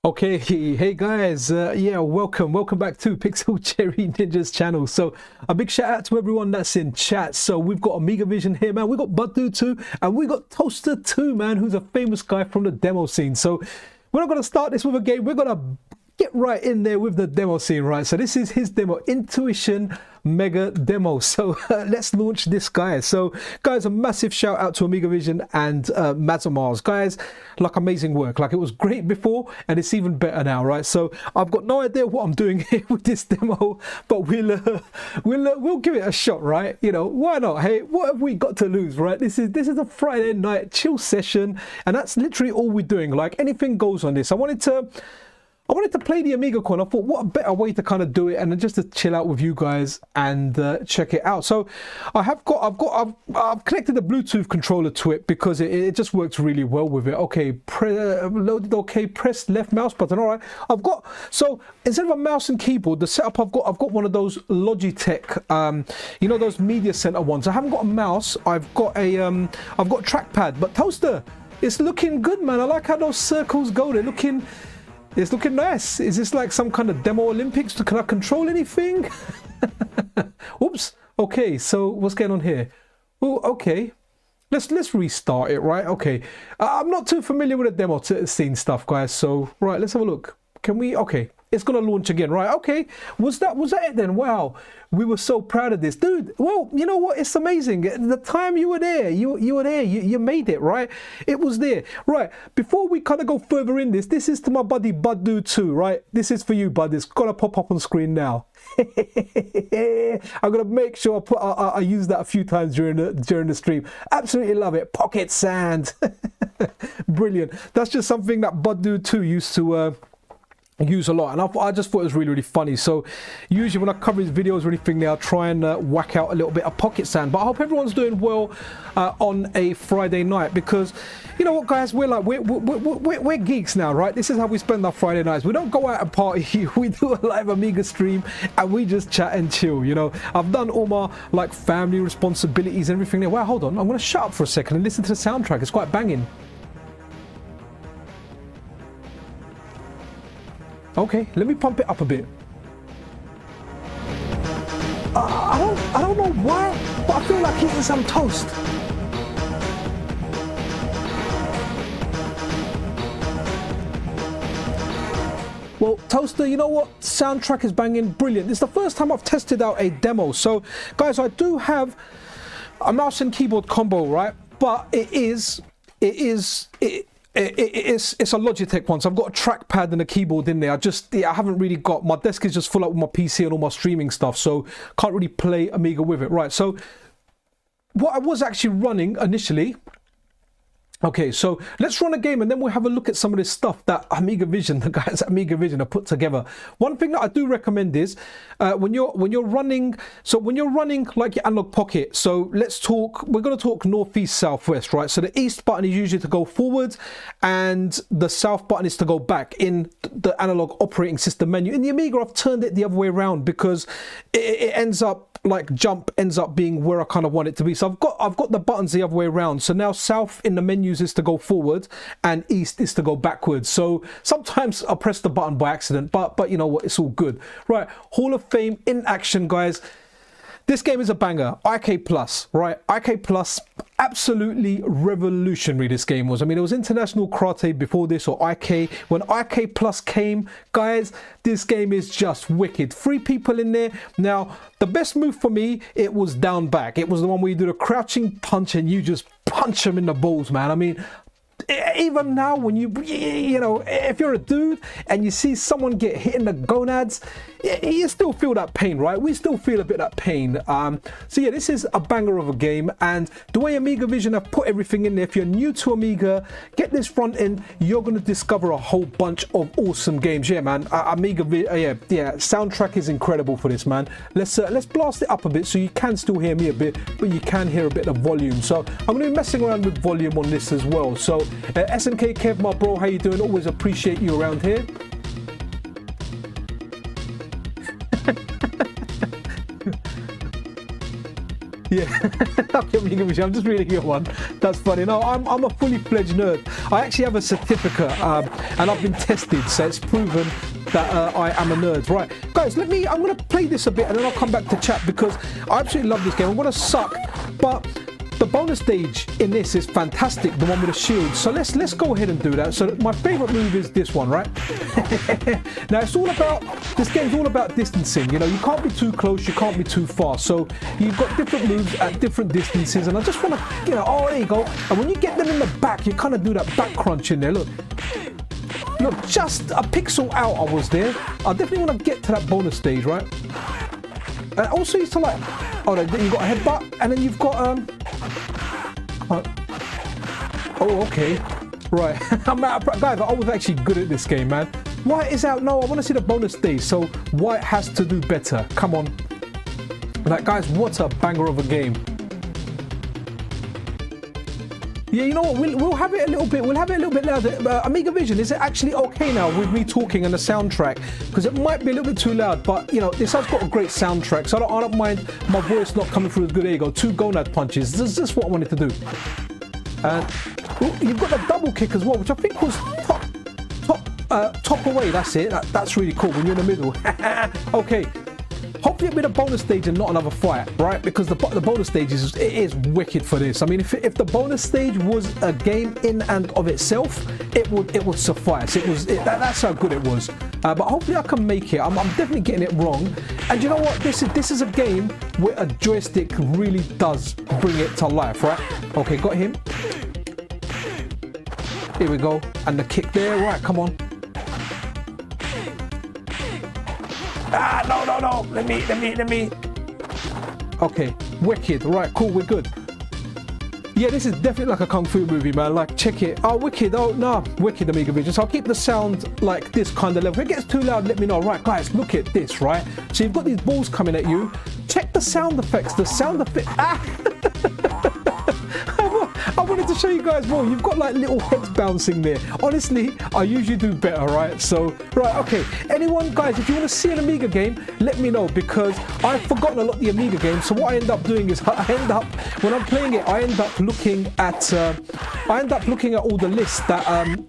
Okay, hey guys, yeah, welcome back to Pixel Cherry Ninja's channel. So a big shout out to everyone that's in chat. So we've got Amiga Vision here, man. We've got Buddu too, and we got Toaster too, man, who's a famous guy from the demo scene. So we're not going to start this with a game. We're going to get right in there with the demo scene, right? So this is his demo, Intuition Mega Demo. So let's launch this, guys. So guys, a massive shout out to Amiga Vision and Mazamars, guys. Like, amazing work. Like, it was great before and it's even better now, right? So I've got no idea what I'm doing here with this demo, but we'll give it a shot, right? You know, why not? Hey, what have we got to lose, right? This is a Friday night chill session, and that's literally all we're doing. Like, anything goes on this. I wanted to play the Amiga Core, and I thought, what a better way to kind of do it, and then just to chill out with you guys and check it out. So I've connected a Bluetooth controller to it because it just works really well with it. Okay, loaded. Okay, press left mouse button. All right, so instead of a mouse and keyboard, the setup I've got one of those Logitech, you know, those media center ones. I haven't got a mouse. I've got trackpad. But Toaster, it's looking good, man. I like how those circles go. It's looking nice. Is this like some kind of demo Olympics? Can I control anything? Oops. Okay, so what's going on here? Oh, okay. Let's restart it, right? Okay. I'm not too familiar with the demo scene stuff, guys. So, right, let's have a look. Can we? Okay. It's gonna launch again, right? Okay. Was that it then? Wow. We were so proud of this, dude. Well, you know what? It's amazing. The time you were there, you were there. You made it, right? It was there, right? Before we kind of go further in this is to my buddy Buddu too, right? This is for you, bud. It's gonna pop up on screen now. I'm gonna make sure I use that a few times during the stream. Absolutely love it. Pocket sand, brilliant. That's just something that Buddu too used to use a lot, and I just thought it was really funny. So usually when I cover his videos or anything, I'll try and whack out a little bit of pocket sand. But I hope everyone's doing well on a Friday night, because you know what, guys, we're geeks now, right? This is how we spend our Friday nights. We don't go out and party. We do a live Amiga stream and we just chat and chill. You know, I've done all my like family responsibilities and everything there. Wow, hold on, I'm gonna shut up for a second and listen to the soundtrack. It's quite banging. Okay, let me pump it up a bit. I don't know why, but I feel like eating some toast. Well, Toaster, you know what? Soundtrack is banging, brilliant. This is the first time I've tested out a demo. So, guys, I do have a mouse and keyboard combo, right? But it's a Logitech one, so I've got a trackpad and a keyboard in there. I haven't really got, my desk is just full up with my PC and all my streaming stuff, so can't really play Amiga with it. Right, so what I was actually running initially, okay, so let's run a game and then we'll have a look at some of this stuff that Amiga Vision, the guys at Amiga Vision have put together. One thing that I do recommend is when you're running like your Analogue Pocket, so we're going to talk northeast, southwest, right? So the east button is usually to go forward and the south button is to go back in the analog operating system menu. In the Amiga, I've turned it the other way around because it ends up, like, jump ends up being where I kind of want it to be. So I've got the buttons the other way around. So now south in the menus is to go forward and east is to go backwards. So sometimes I press the button by accident, but you know what, it's all good. Right, Hall of Fame in action, guys. This game is a banger. IK Plus, right? IK Plus, absolutely revolutionary this game was. I mean, it was International Karate before this, or IK. When IK Plus came, guys, this game is just wicked. 3 people in there. Now, the best move for me, it was down back. It was the one where you do the crouching punch and you just punch them in the balls, man. I mean, even now, when you know, if you're a dude and you see someone get hit in the gonads, you still feel that pain, right? We still feel a bit of that pain. So yeah, this is a banger of a game, and the way Amiga Vision have put everything in there, if you're new to Amiga, get this front end, you're going to discover a whole bunch of awesome games. Yeah, man, Amiga soundtrack is incredible for this, man. Let's blast it up a bit so you can still hear me a bit, but you can hear a bit of volume. So I'm going to be messing around with volume on this as well. So SNK Kev, my bro, how you doing? Always appreciate you around here. Yeah, okay, Amiga Vision. I'm just reading your one. That's funny. No, I'm a fully fledged nerd. I actually have a certificate, and I've been tested, so it's proven that I am a nerd. Right, guys, I'm gonna play this a bit, and then I'll come back to chat because I absolutely love this game. I'm gonna suck, but the bonus stage in this is fantastic, the one with the shield. So let's go ahead and do that. So my favorite move is this one, right? Now this game's all about distancing. You know, you can't be too close, you can't be too far. So you've got different moves at different distances, and I just want to, you know, oh, there you go. And when you get them in the back, you kind of do that back crunch in there. Look, just a pixel out I was there. I definitely want to get to that bonus stage, right? And also used to like, oh, then you've got a headbutt, and then you've got oh, okay, right. I'm out, guys. I was actually good at this game, man. White is out. No, I want to see the bonus stage, so White has to do better. Come on, like, guys, what a banger of a game. Yeah, you know what? We'll have it a little bit. We'll have it a little bit louder. Amiga Vision, is it actually okay now with me talking and the soundtrack? Because it might be a little bit too loud, but you know, this has got a great soundtrack, so I don't mind my voice not coming through as good. There you go, 2 gonad punches. This is just what I wanted to do. And you've got the double kick as well, which I think was top away. That's it. That's really cool when you're in the middle. Okay. Hopefully it'll be the bonus stage and not another fight, right? Because the bonus stage is wicked for this. I mean, if the bonus stage was a game in and of itself, it would suffice. That's how good it was. But hopefully I can make it. I'm definitely getting it wrong. And you know what? This is a game where a joystick really does bring it to life, right? Okay, got him. Here we go. And the kick there. Right, come on. Ah, no. Let me. Okay, wicked. Right, cool, we're good. Yeah, this is definitely like a kung fu movie, man. Like, check it. Oh, wicked. Oh, no. Wicked, Amiga Vision. So I'll keep the sound like this kind of level. If it gets too loud, let me know. Right, guys, look at this, right? So you've got these balls coming at you. Check the sound effects. The sound effect. Ah! I wanted to show you guys more. You've got like little heads bouncing there. Honestly, I usually do better, right? So, right, okay. Anyone, guys, if you want to see an Amiga game, let me know, because I've forgotten a lot of the Amiga games. So what I end up doing is when I'm playing it, I end up looking at all the lists that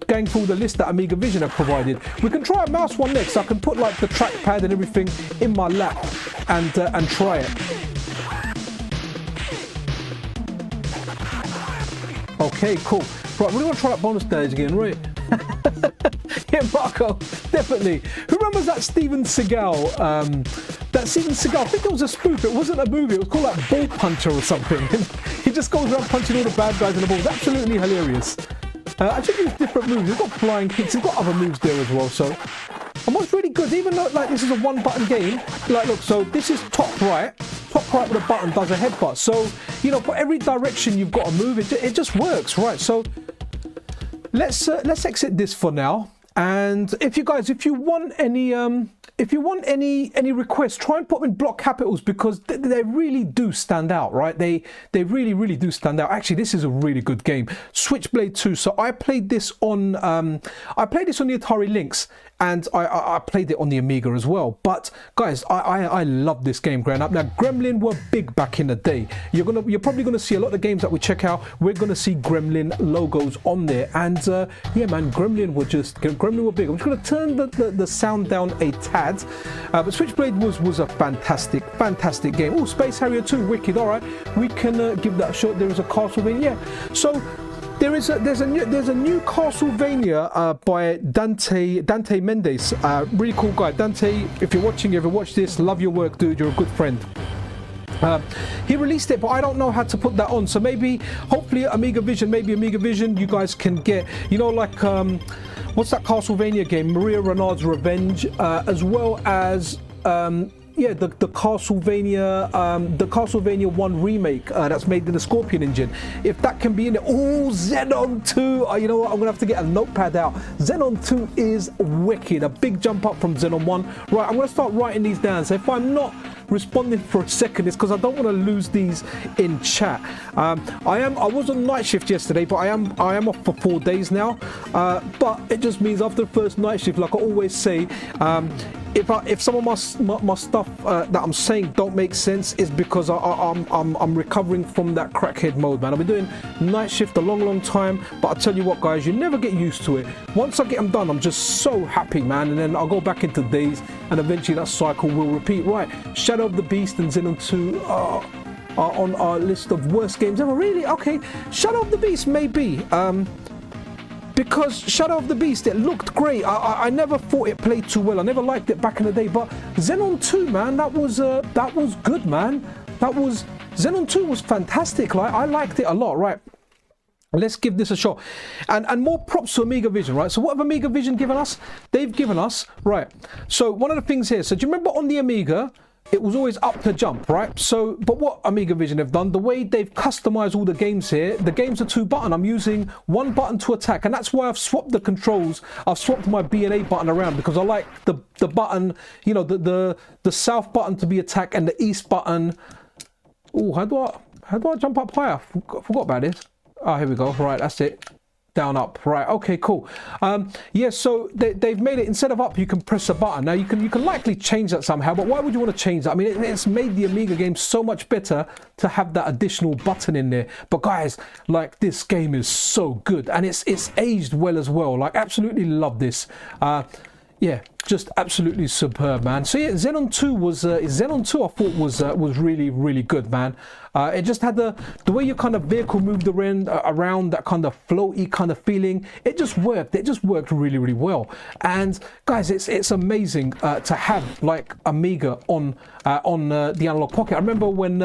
going through the list that Amiga Vision have provided. We can try a mouse one next. I can put like the trackpad and everything in my lap and try it. Okay, cool. Right, we're going to try that bonus stage again, right? Yeah, Marco, definitely. Who remembers that Steven Seagal? I think it was a spoof. It wasn't a movie. It was called like Ball Puncher or something. He just goes around punching all the bad guys in the balls. Absolutely hilarious. I think there's different moves. He's got flying kicks. He's got other moves there as well. So, and what's really good, even though like this is a one-button game, like look, so this is top right. Top right with a button does a headbutt. So, you know, for every direction you've got to move, it just works, right? So, let's exit this for now. And if you want any requests, try and put them in block capitals, because they really do stand out, right? They really do stand out. Actually, this is a really good game. Switchblade 2. So I played this on the Atari Lynx, and I played it on the Amiga as well. But guys, I love this game growing up. Now, Gremlin were big back in the day. You're probably gonna see a lot of the games that we check out. We're gonna see Gremlin logos on there, and yeah, man, Gremlin were big. I'm just gonna turn the sound down a tad, but Switchblade was a fantastic game. Oh, Space Harrier 2, wicked. All right, we can give that a shot. There is a Castlevania. So. There's a new Castlevania by Dante Mendes. Really cool guy. Dante, if you're watching, ever watch this, love your work, dude. You're a good friend. He released it, but I don't know how to put that on. So hopefully Amiga Vision, you guys can get, you know, like what's that Castlevania game? Maria Renard's Revenge, as well as yeah, the Castlevania 1 remake that's made in the Scorpion engine. If that can be in it. Oh, Xenon 2. You know what? I'm going to have to get a notepad out. Xenon 2 is wicked. A big jump up from Xenon 1. Right, I'm going to start writing these down. So if I'm not responding for a second, it's because I don't want to lose these in chat. I was on night shift yesterday, but I am off for 4 days now. But it just means after the first night shift, like I always say, if some of my stuff that I'm saying don't make sense, is because I'm recovering from that crackhead mode, man. I've been doing night shift a long time, but I tell you what, guys, you never get used to it. Once I get them done, I'm just so happy, man, and then I'll go back into days, and eventually that cycle will repeat. Right, Shadow of the Beast and Xenon 2 are on our list of worst games ever. Really? Okay, Shadow of the Beast maybe. Because Shadow of the Beast, it looked great. I never thought it played too well. I never liked it back in the day. But Xenon 2, man, that was good, man. Xenon 2 was fantastic. Like, I liked it a lot. Right, let's give this a shot. And more props to Amiga Vision, right? So what have Amiga Vision given us? They've given us, right, so one of the things here. So do you remember on the Amiga, it was always up to jump, right? So, but what Amiga Vision have done, the way they've customized all the games here, the games are 2-button. I'm using 1 button to attack, and that's why I've swapped the controls. I've swapped my B and A button around, because I like the button, you know, the south button to be attack, and the east button. Oh, how do I jump up higher? Forgot about this. Oh, here we go. Right, that's it. Down, up. Right, okay, cool. Yeah, so they've made it, instead of up, you can press a button. Now you can likely change that somehow, but why would you want to change that? I mean, it's made the Amiga game so much better to have that additional button in there. But guys, like, this game is so good, and it's aged well as well. Like, absolutely love this. Yeah, just absolutely superb, man. So yeah, Xenon 2 was Xenon 2 I thought was really good, man. It just had the way your kind of vehicle moved around, that kind of floaty kind of feeling. It just worked. It just worked really well. And guys, it's amazing to have like Amiga on the Analogue Pocket. I remember when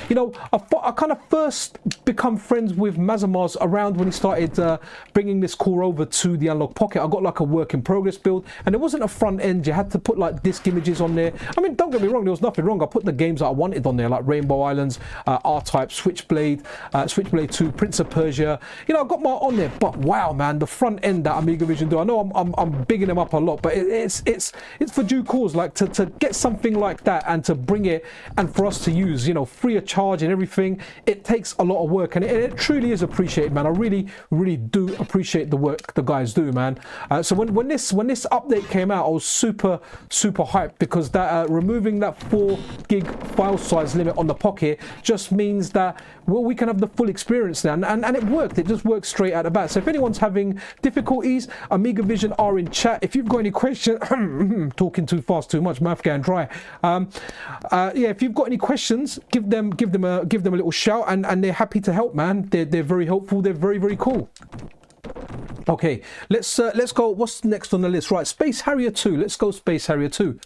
you know, I kind of first become friends with Mazamars around when he started bringing this core over to the Analogue Pocket. I got like a work in progress build, and it wasn't a front end. You had to put like disk images on there. I mean, don't get me wrong, there was nothing wrong. I put the games that I wanted on there, like Rainbow Islands, R-Type, Switchblade 2, Prince of Persia. You know, I got my on there, but wow, man, the front end that Amiga Vision do. I know I'm bigging them up a lot, but it's for due cause. Like to get something like that and to bring it and for us to use, you know, free of charge and everything, it takes a lot of work, and it truly is appreciated, man. I really do appreciate the work the guys do, man. So when this update came out, I was super hyped, because that removing that 4 gig file size limit on the Pocket just means that, well, we can have the full experience now, and it worked. It just worked straight out the bat. So if anyone's having difficulties, Amiga Vision are in chat. If you've got any questions, talking too fast, too much, mouth going dry. Yeah, if you've got any questions, give them a little shout, and they're happy to help, man. They're very helpful. They're very cool. Okay, let's go. What's next on the list? Right, Space Harrier 2. Let's go Space Harrier 2.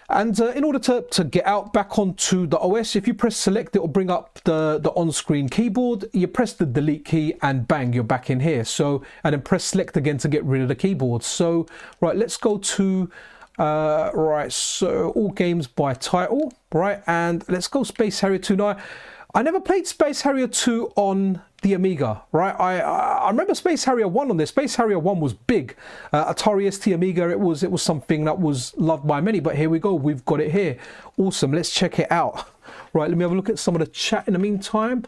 And in order to get out back onto the OS, if you press select, it will bring up the on-screen keyboard. You press the delete key and bang, you're back in here. So, and then press select again to get rid of the keyboard. So, right, let's go to right, so all games by title, right, and let's go Space Harrier 2. Now, I never played Space Harrier 2 on the Amiga, right? I remember Space Harrier 1 on this. Space Harrier 1 was big. Atari ST Amiga, it was something that was loved by many, but here we go. We've got it here. Awesome. Let's check it out. Right, let me have a look at some of the chat in the meantime.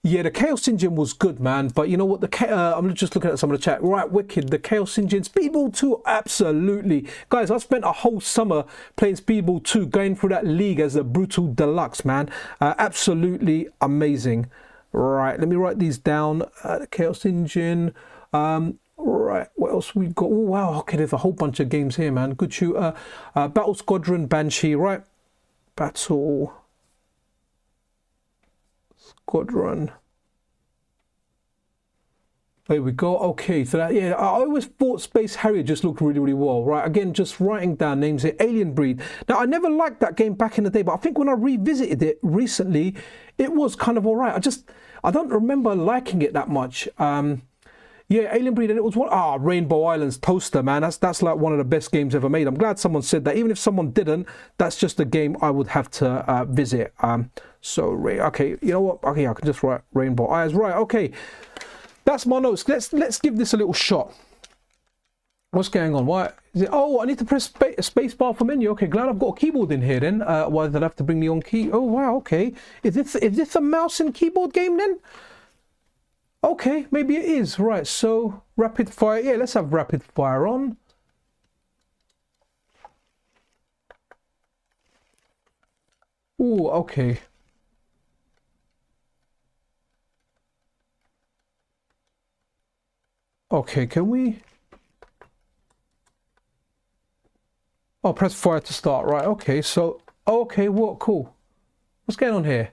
Yeah, the Chaos Engine was good, man. But you know what? I'm just looking at some of the chat. Right, wicked. The Chaos Engine. Speedball 2, absolutely. Guys, I spent a whole summer playing Speedball 2, going through that league as a Brutal Deluxe, man. Absolutely amazing. Right, let me write these down. The Chaos Engine. Right, what else we got? Oh, wow. Okay, there's a whole bunch of games here, man. Good shooter. Battle Squadron, Banshee, right? Battle Squadron. There we go. Okay, so that, yeah, I always thought Space Harrier just looked really well. Right, again, just writing down names here. Alien Breed. Now, I never liked that game back in the day, but I think when I revisited it recently, it was kind of all right. I don't remember liking it that much. Yeah, Alien Breed, and it was what? Rainbow Islands Toaster, man. That's like one of the best games ever made. I'm glad someone said that. Even if someone didn't, that's just a game I would have to visit. So, okay, you know what? Okay, I can just write Rainbow Eyes. Right, okay. That's my notes. Let's give this a little shot. What's going on? Why is it? Oh, I need to press space bar for menu. Okay, glad I've got a keyboard in here then. Why did I have to bring the on key? Oh wow, okay. Is this a mouse and keyboard game then? Okay, maybe it is. Right, so rapid fire. Yeah, let's have rapid fire on. Oh, okay. Okay, can we? Oh, press fire to start. Right, okay, so, okay, what, cool. What's going on here?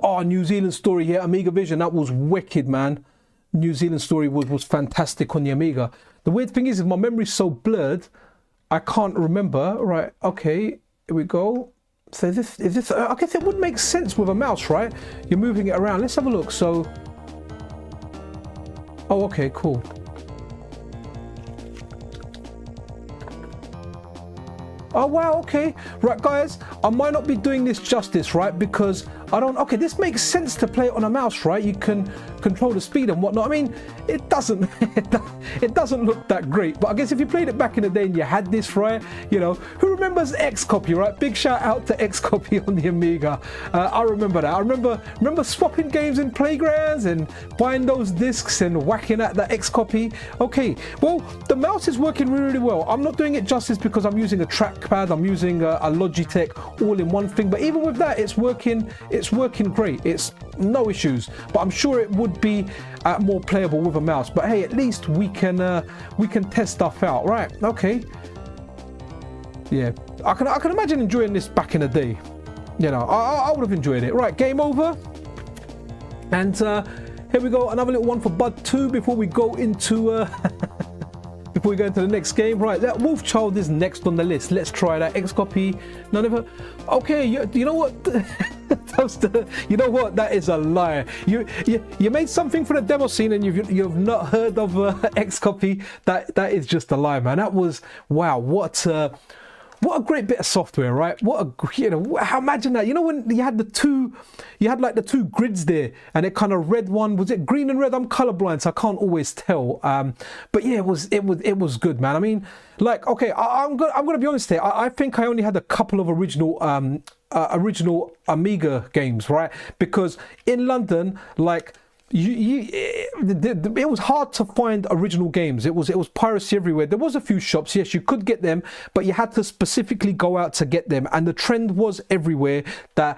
Oh, New Zealand story here, Amiga Vision. That was wicked, man. New Zealand story was fantastic on the Amiga. The weird thing is my memory's so blurred, I can't remember. Right, okay, here we go. So is this, I guess it would make sense with a mouse, right? You're moving it around. Let's have a look. So, oh, okay, cool. Oh, wow, okay. Right, guys, I might not be doing this justice, right? Because I don't, okay, this makes sense to play it on a mouse, right? You can control the speed and whatnot. I mean, it doesn't, it doesn't look that great. But I guess if you played it back in the day and you had this, right? You know, who remembers X-Copy, right? Big shout out to X-Copy on the Amiga. I remember that. I remember swapping games in playgrounds and buying those discs and whacking at the X-Copy. Okay, well, the mouse is working really, really well. I'm not doing it justice because I'm using a trackpad. I'm using a Logitech all-in-one thing. But even with that, it's working great. It's no issues. But I'm sure it would be more playable with a mouse. But hey, at least we can test stuff out, right? Okay. Yeah, I can imagine enjoying this back in the day. You know, I would have enjoyed it. Right, game over. And here we go, another little one for Bud 2 before we go into before we go into the next game. Right, that Wolfchild is next on the list. Let's try that. X-Copy, none of it. Okay, you know what? Toaster, you know what? That is a lie. You made something for the demo scene and you've not heard of X-Copy. That is just a lie, man. That was, wow, what a great bit of software, right? What a, you know, imagine that. You know when you had the two grids there, and it kind of read one. Was it green and red? I'm colorblind, so I can't always tell. But yeah, it was good, man. I mean, like, okay, I'm gonna be honest here. I think I only had a couple of original Amiga games, right? Because in London, like, it was hard to find original games. It was piracy everywhere. There was a few shops, yes, you could get them, but you had to specifically go out to get them. And the trend was everywhere that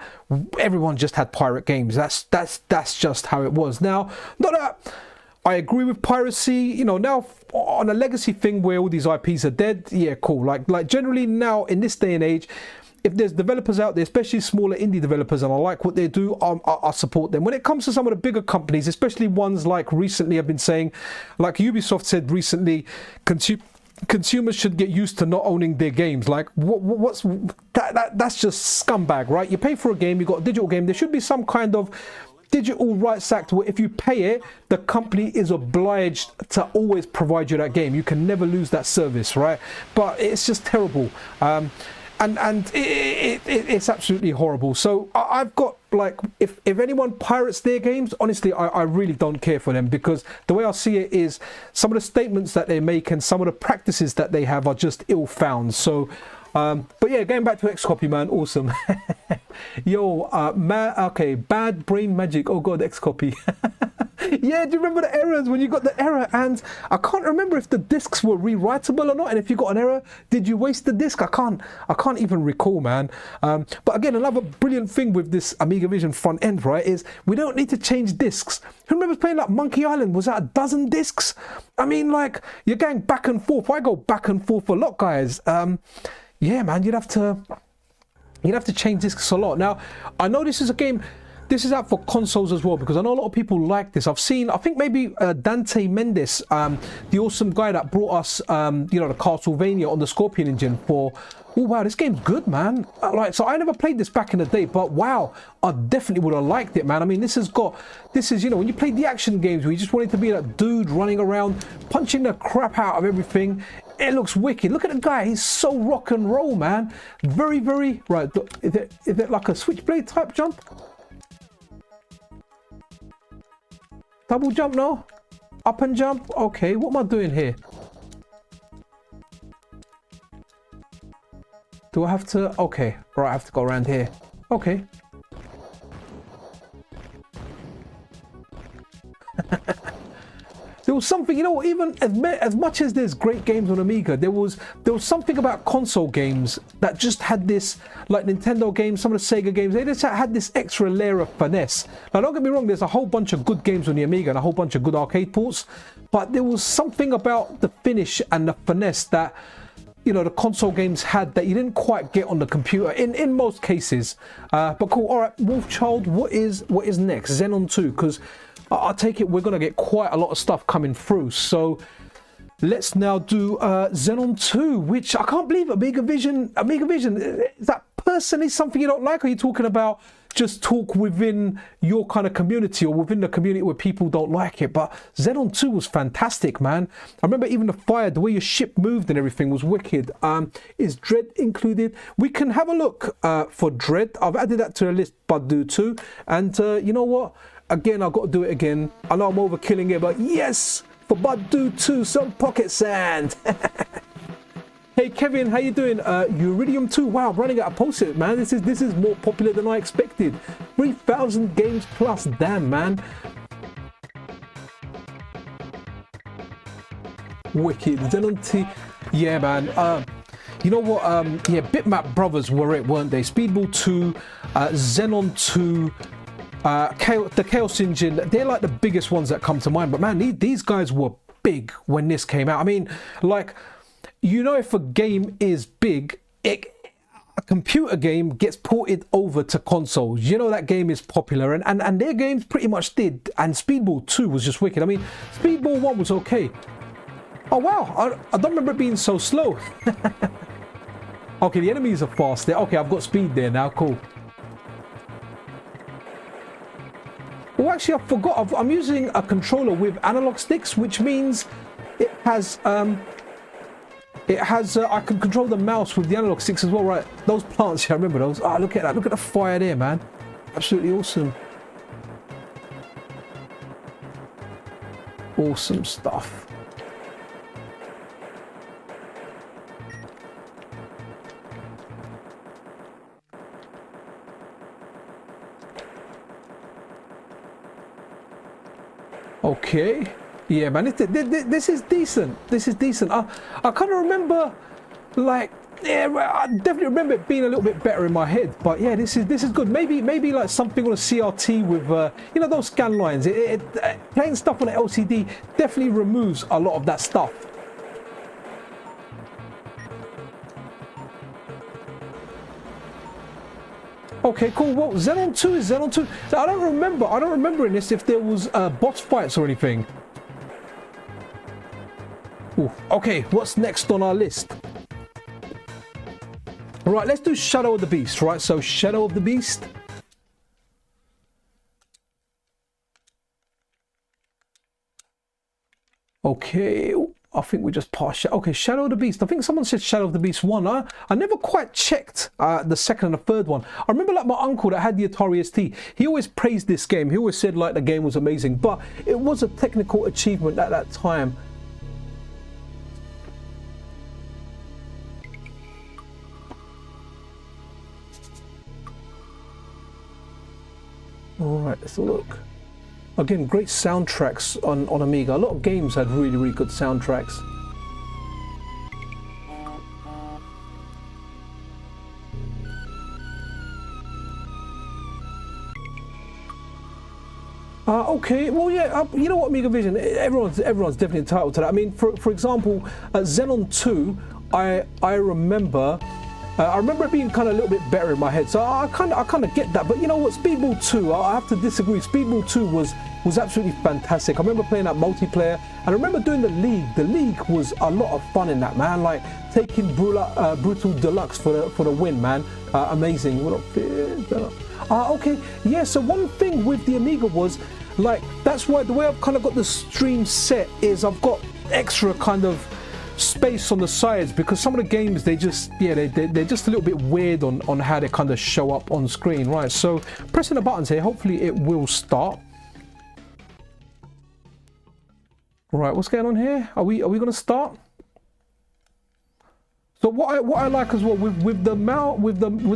everyone just had pirate games. That's just how it was. Now, not that I agree with piracy, you know, now on a legacy thing where all these IPs are dead, yeah, cool. Like generally now in this day and age, if there's developers out there, especially smaller indie developers, and I like what they do, I support them. When it comes to some of the bigger companies, especially ones like recently I've been saying, like Ubisoft said recently, consumers should get used to not owning their games. Like, what's that? That's just scumbag, right? You pay for a game, you got a digital game. There should be some kind of digital rights act where if you pay it, the company is obliged to always provide you that game. You can never lose that service, right? But it's just terrible. And it's absolutely horrible. So I've got, like, if anyone pirates their games, honestly, I really don't care for them, because the way I see it is some of the statements that they make and some of the practices that they have are just ill-found. So, but yeah, going back to X-Copy, man, awesome. Yo, okay, bad brain magic. Oh God, X-Copy. Yeah, do you remember the errors when you got the error? And I can't remember if the discs were rewritable or not. And if you got an error, did you waste the disc? I can't even recall, man. But again, another brilliant thing with this Amiga Vision front end, right, is we don't need to change discs. Who remembers playing like Monkey Island? Was that a dozen discs? I mean, like, you're going back and forth. I go back and forth a lot, guys. Yeah, man, you'd have to change discs a lot. Now, I know this is a game. This is out for consoles as well, because I know a lot of people like this. I've seen, I think maybe Dante Mendes, the awesome guy that brought us, you know, the Castlevania on the Scorpion engine for. Oh wow, this game's good, man. Like, so I never played this back in the day, but wow, I definitely would have liked it, man. I mean, this is, you know, when you played the action games where you just wanted to be that dude running around, punching the crap out of everything. It looks wicked. Look at the guy. He's so rock and roll, man. Very, very, right. Is it like a switchblade type jump? Double jump, no? Up and jump? Okay, what am I doing here? Do I have to? Okay, right, I have to go around here. Okay. there was something, you know, even as much as there's great games on Amiga, there was something about console games that just had this, like Nintendo games, some of the Sega games, they just had this extra layer of finesse. Now don't get me wrong, there's a whole bunch of good games on the Amiga and a whole bunch of good arcade ports, but there was something about the finish and the finesse that, you know, the console games had that you didn't quite get on the computer in most cases. But cool. All right, Wolfchild, what is next? Xenon 2, because I take it we're gonna get quite a lot of stuff coming through. So let's now do Xenon 2, which I can't believe Amiga Vision. Is that personally something you don't like? Or are you talking about just talk within your kind of community or within the community where people don't like it? But Xenon 2 was fantastic, man. I remember even the fire, the way your ship moved and everything was wicked. Is Dread included? We can have a look for Dread. I've added that to the list, but do too. And you know what? Again, I've got to do it again. I know I'm overkilling it, but yes, for Bud Do 2, some pocket sand. Hey Kevin, how you doing? Uridium 2, wow, running out of post-it, man. This is more popular than I expected. 3,000 games plus, damn, man. Wicked. Xenon T, yeah, man. You know what? Yeah, Bitmap Brothers were it, weren't they? Speedball 2, Xenon 2. The Chaos Engine, they're like the biggest ones that come to mind. But man, these guys were big when this came out. I mean, like, you know, if a game is big, a computer game gets ported over to consoles. You know that game is popular, and their games pretty much did. And Speedball 2 was just wicked. I mean, Speedball 1 was okay. Oh wow, I don't remember it being so slow. Okay, the enemies are fast there. Okay, I've got speed there now, cool. Well, actually, I forgot. I'm using a controller with analog sticks, which means it has I can control the mouse with the analog sticks as well, right? Those plants, yeah, I remember those. Ah, look at that. Look at the fire there, man. Absolutely awesome. Awesome stuff. Okay, yeah, man, this is decent. This is decent. I kind of remember, like, yeah, I definitely remember it being a little bit better in my head. But yeah, this is good. Maybe like something on a CRT with, you know, those scan lines. Playing stuff on an LCD definitely removes a lot of that stuff. Okay, cool. Well, Xenon 2 is Xenon 2. So I don't remember in this if there was boss fights or anything. Ooh, okay, what's next on our list? All right, let's do Shadow of the Beast, right? So Shadow of the Beast. Okay. I think we just passed. Okay, Shadow of the Beast. I think someone said Shadow of the Beast 1. I never quite checked the second and the third one. I remember like my uncle that had the Atari ST. He always praised this game. He always said like the game was amazing, but it was a technical achievement at that time. All right, let's look. Again, great soundtracks on Amiga. A lot of games had really, really good soundtracks. Okay, well, yeah, you know what, Amiga Vision, everyone's definitely entitled to that. I mean, for example, Xenon 2, I remember it being kind of a little bit better in my head, so I kind of get that. But you know what, Speedball 2, I have to disagree. Speedball 2 was absolutely fantastic. I remember playing that multiplayer, and I remember doing the League. The League was a lot of fun in that, man. Like taking Brutal Deluxe for the win, man. Amazing. Okay, yeah. So one thing with the Amiga was like that's why the way I've kind of got the stream set is I've got extra kind of space on the sides, because some of the games they're just a little bit weird on how they kind of show up on screen, right? So pressing the buttons here, hopefully it will start. Right, what's going on here? Are we going to start? So what I like as well with the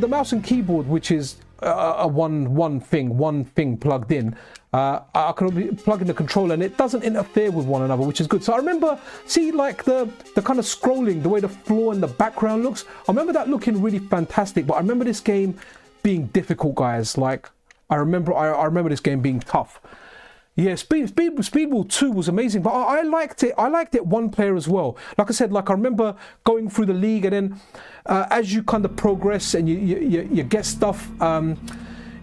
mouse and keyboard, which is one thing plugged in. I can plug in the controller and it doesn't interfere with one another, which is good. So I remember, see, like the kind of scrolling, the way the floor and the background looks. I remember that looking really fantastic, but I remember this game being difficult, guys. Like I remember this game being tough. Yeah, Speedball 2 was amazing, but I liked it. I liked it one player as well. Like I said, like I remember going through the league, and then as you kind of progress and you get stuff,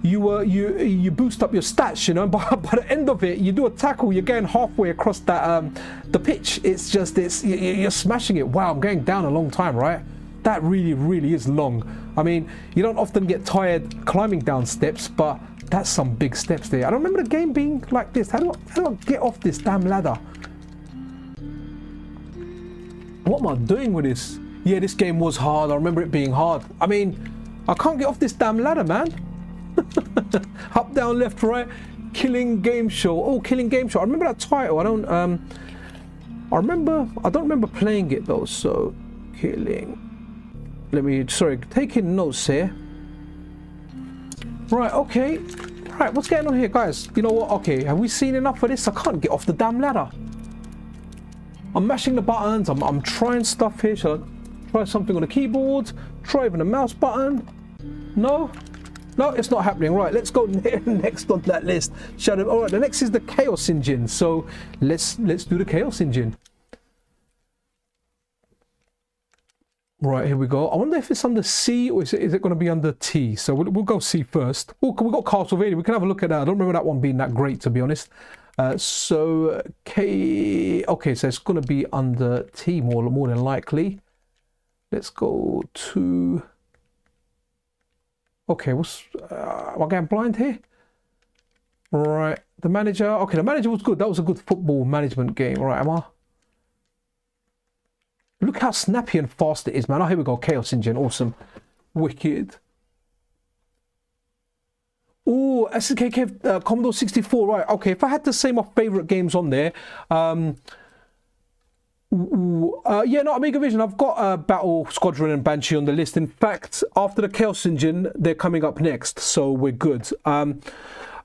you boost up your stats, you know. But by the end of it, you do a tackle, you're going halfway across that the pitch. It's just you're smashing it. Wow, I'm going down a long time, right? That really is long. I mean, you don't often get tired climbing down steps, but that's some big steps there. I don't remember the game being like this. How do I get off this damn ladder? What am I doing with this? Yeah, this game was hard. I remember it being hard. I mean, I can't get off this damn ladder, man. Up, down, left, right. Killing Game Show. Oh, Killing Game Show. I remember that title. I don't remember playing it though. So, Killing. Taking notes here. Right, okay. Right, what's going on here, guys? You know what? Okay, have we seen enough of this? I can't get off the damn ladder. I'm mashing the buttons. I'm trying stuff here. Shall I try something on the keyboard? Try even a mouse button? No? No, it's not happening. Right, let's go next on that list. All right, the next is the Chaos Engine. So let's do the Chaos Engine. Right, here we go. I wonder if it's under C or is it going to be under T? So we'll go C first. Oh, we've got Castlevania. We can have a look at that. I don't remember that one being that great, to be honest. So K. Okay, so it's going to be under T more than likely. Let's go to. Okay, am I going blind here? Right, the manager. Okay, the manager was good. That was a good football management game. Right, am I? Look how snappy and fast it is, man. Oh, here we go. Chaos Engine. Awesome. Wicked. Oh, SNK Commodore 64. Right. Okay. If I had to say my favorite games on there, yeah, no, Amiga Vision. I've got Battle Squadron and Banshee on the list. In fact, after the Chaos Engine, they're coming up next. So we're good.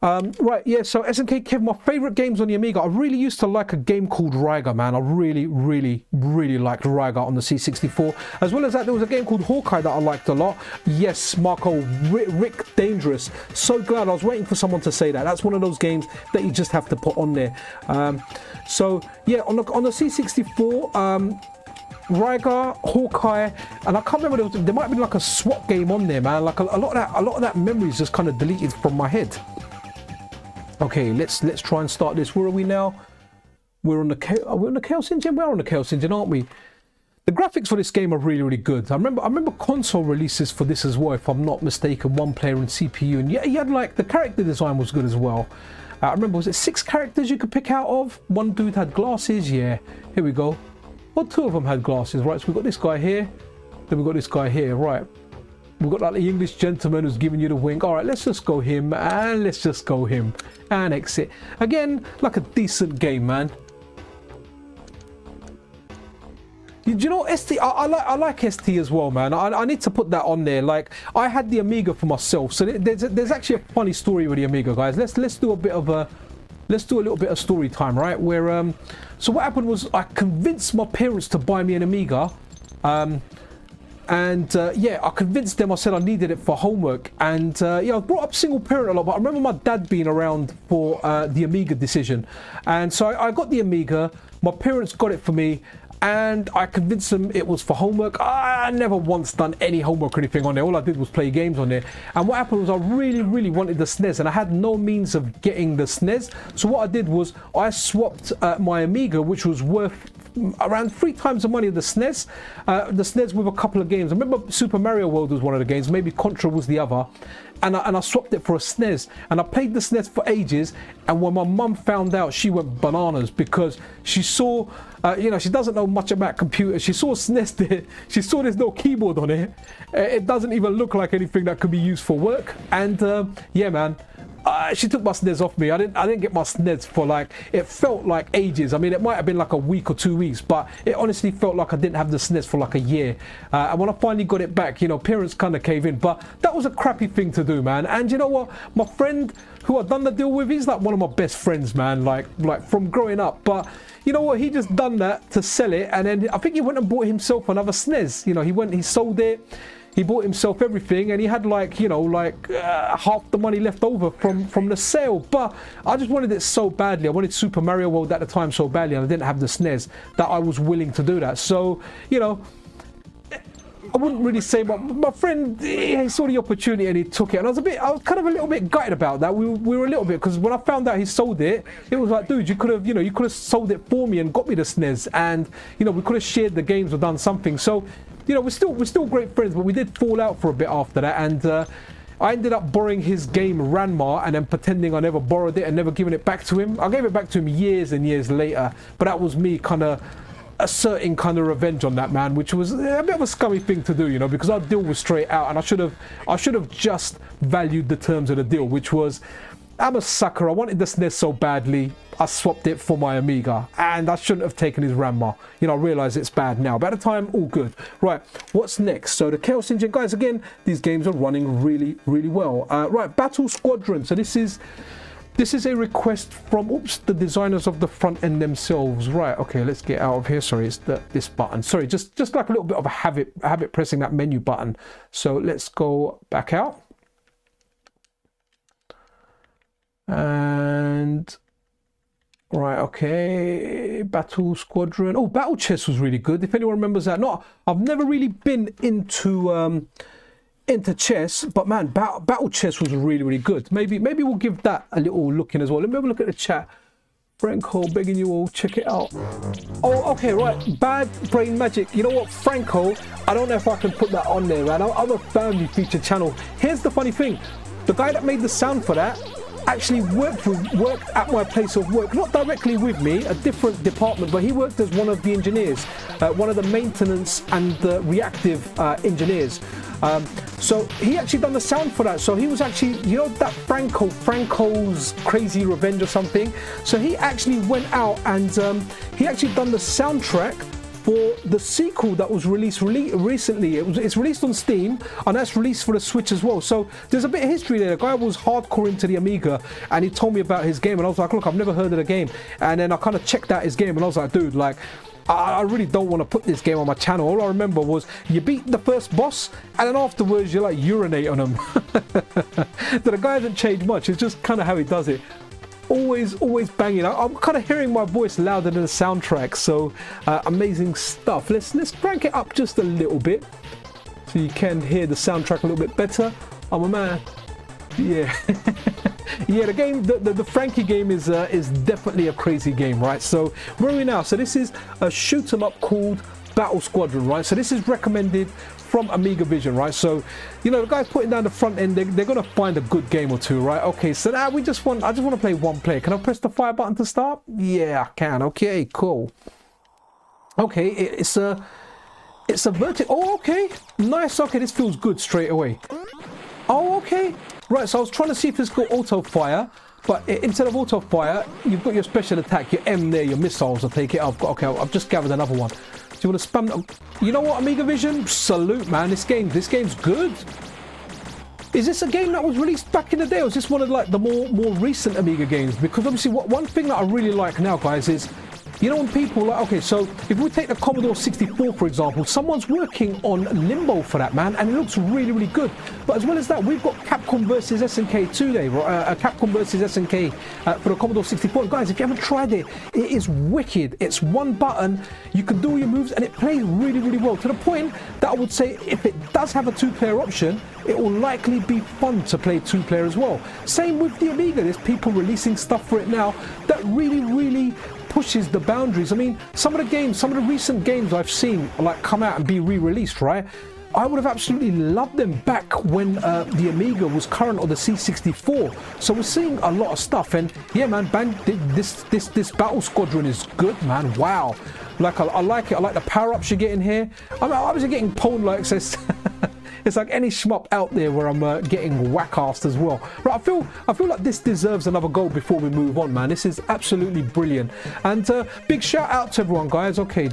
Right, yeah, so SNK Kev, my favorite games on the Amiga. I really used to like a game called Rygar, man. I really liked Rygar on the C64. As well as that, there was a game called Hawkeye that I liked a lot. Yes, Marco, Rick Dangerous. So glad I was waiting for someone to say that. That's one of those games that you just have to put on there. So, yeah, on the C64, Rygar, Hawkeye, and I can't remember, there might have been like a SWAT game on there, man. Like a lot of that memory is just kind of deleted from my head. Okay, let's try and start this. Where are we now? We're on the Chaos Engine. We're on the Chaos Engine, aren't we? The graphics for this game are really good. I remember console releases for this as well, if I'm not mistaken. One player and CPU, and yeah, you had like the character design was good as well. I remember, was it 6 characters you could pick out of? One dude had glasses. Yeah, here we go. Well, 2 of them had glasses, right? So we've got this guy here, then we've got this guy here, right? We've got like the English gentleman who's giving you the wink. All right, let's just go him, and let's just go him, and exit. Again, like a decent game, man. Do you know ST? I like ST as well, man. I need to put that on there. Like, I had the Amiga for myself, so there's actually a funny story with the Amiga, guys. Let's do a little bit of story time, right? Where so what happened was I convinced my parents to buy me an Amiga. Yeah, I convinced them. I said I needed it for homework, and yeah, I brought up single parent a lot, but I remember my dad being around for the Amiga decision, and so I got the Amiga. My parents got it for me, and I convinced them it was for homework. I never once done any homework or anything on there. All I did was play games on there. And what happened was I really wanted the SNES, and I had no means of getting the SNES. So what I did was I swapped my Amiga, which was worth around 3 times the money of the SNES. The SNES with a couple of games. I remember Super Mario World was one of the games, maybe Contra was the other. And I swapped it for a SNES, and I played the SNES for ages. And when my mum found out, she went bananas, because she saw, you know, she doesn't know much about computers. She saw SNES there. She saw there's no keyboard on it. It doesn't even look like anything that could be used for work. And yeah, man, she took my SNES off me. I didn't get my SNES for like, it felt like ages. I mean, it might have been like a week or 2 weeks, but it honestly felt like I didn't have the SNES for like a year. And when I finally got it back, you know, parents kind of cave in, but that was a crappy thing to do, man. And you know what? My friend who I've done the deal with, he's like one of my best friends, man, like from growing up. But you know what? He just done that to sell it, and then I think he went and bought himself another SNES. You know, he sold it. He bought himself everything, and he had like, you know, like half the money left over from the sale. But I just wanted it so badly. I wanted Super Mario World at the time so badly, and I didn't have the SNES that I was willing to do that. So, you know, I wouldn't really say my friend, he saw the opportunity and he took it, and I was kind of a little bit gutted about that. We were a little bit, because when I found out he sold it, it was like, dude, you could have sold it for me and got me the SNES, and you know, we could have shared the games or done something. So, you know, we're still great friends, but we did fall out for a bit after that, and I ended up borrowing his game Ranma and then pretending I never borrowed it and never giving it back to him. I gave it back to him years and years later, but that was me kind of asserting kind of revenge on that man, which was a bit of a scummy thing to do, you know, because our deal was straight out, and I should have just valued the terms of the deal, which was, I'm a sucker. I wanted the SNES so badly, I swapped it for my Amiga, and I shouldn't have taken his Ranma. You know, I realise it's bad now, but at the time, all good. Right, what's next? So the Chaos Engine, guys, again, these games are running really, really well. Right, Battle Squadron. So this is a request from, the designers of the front end themselves. Right, okay, let's get out of here. Sorry, it's this button. Sorry, just like a little bit of a habit pressing that menu button. So let's go back out. And right, okay, Battle Squadron. Oh, Battle Chess was really good. If anyone remembers that. No, I've never really been into chess, but man, Battle Chess was really, really good. Maybe we'll give that a little look in as well. Let me have a look at the chat. Franco, begging you all, check it out. Oh, okay, right. Bad Brain Magic. You know what, Franco? I don't know if I can put that on there, man. I'm a family feature channel. Here's the funny thing: the guy that made the sound for that actually worked at my place of work, not directly with me, a different department, but he worked as one of the engineers, one of the maintenance and the reactive engineers. So he actually done the sound for that. So he was actually, you know, that Franco's Crazy Revenge or something. So he actually went out and he actually done the soundtrack for the sequel that was released recently. It's released on Steam, and that's released for the Switch as well. So there's a bit of history there. The guy was hardcore into the Amiga, and he told me about his game, and I was like, look, I've never heard of the game. And then I kind of checked out his game, and I was like, dude, like, I really don't want to put this game on my channel. All I remember was you beat the first boss, and then afterwards you like urinate on him. The guy hasn't changed much. It's just kind of how he does it. Always banging. I'm kind of hearing my voice louder than the soundtrack, so amazing stuff. Let's crank it up just a little bit so you can hear the soundtrack a little bit better. I'm a man. Yeah. Yeah, the game, the Frankie game is definitely a crazy game, right? So where are we now? So this is a shoot 'em up called Battle Squadron, right? So this is recommended from Amiga Vision, right? So, you know, the guys putting down the front end, they're gonna find a good game or two, right? Okay, so now I just want to play one player. Can I press the fire button to start? Yeah, I can. Okay, cool. Okay, it's a vertical. Oh, okay, nice. Okay, this feels good straight away. Oh, okay. Right, so I was trying to see if it's got auto fire, but instead of auto fire, you've got your special attack, your M there, your missiles. I'll take it. Okay, I've just gathered another one. Do you want to spam them? You know what, Amiga Vision? Salute, man. This game's good. Is this a game that was released back in the day, or is this one of like the more recent Amiga games? Because obviously, one thing that I really like now, guys, is, you know, when people like, okay, so if we take the Commodore 64, for example, someone's working on Limbo for that, man, and it looks really, really good. But as well as that, we've got Capcom versus SNK 2 there, Capcom versus SNK for the Commodore 64. And guys, if you haven't tried it, it is wicked. It's one button, you can do all your moves, and it plays really, really well, to the point that I would say if it does have a two-player option, it will likely be fun to play two-player as well. Same with the Amiga. There's people releasing stuff for it now that really, really pushes the boundaries. I mean, some of the recent games I've seen like come out and be re-released, right? I would have absolutely loved them back when the Amiga was current, or the C64. So we're seeing a lot of stuff, and yeah, man, this Battle Squadron is good, man. Wow, like I like it. I like the power-ups you get in here. I mean, I was getting pwned like this. it's like any shmup out there where I'm getting whack-assed as well. Right, I feel like this deserves another go before we move on, man. This is absolutely brilliant. And big shout out to everyone, guys. Okay,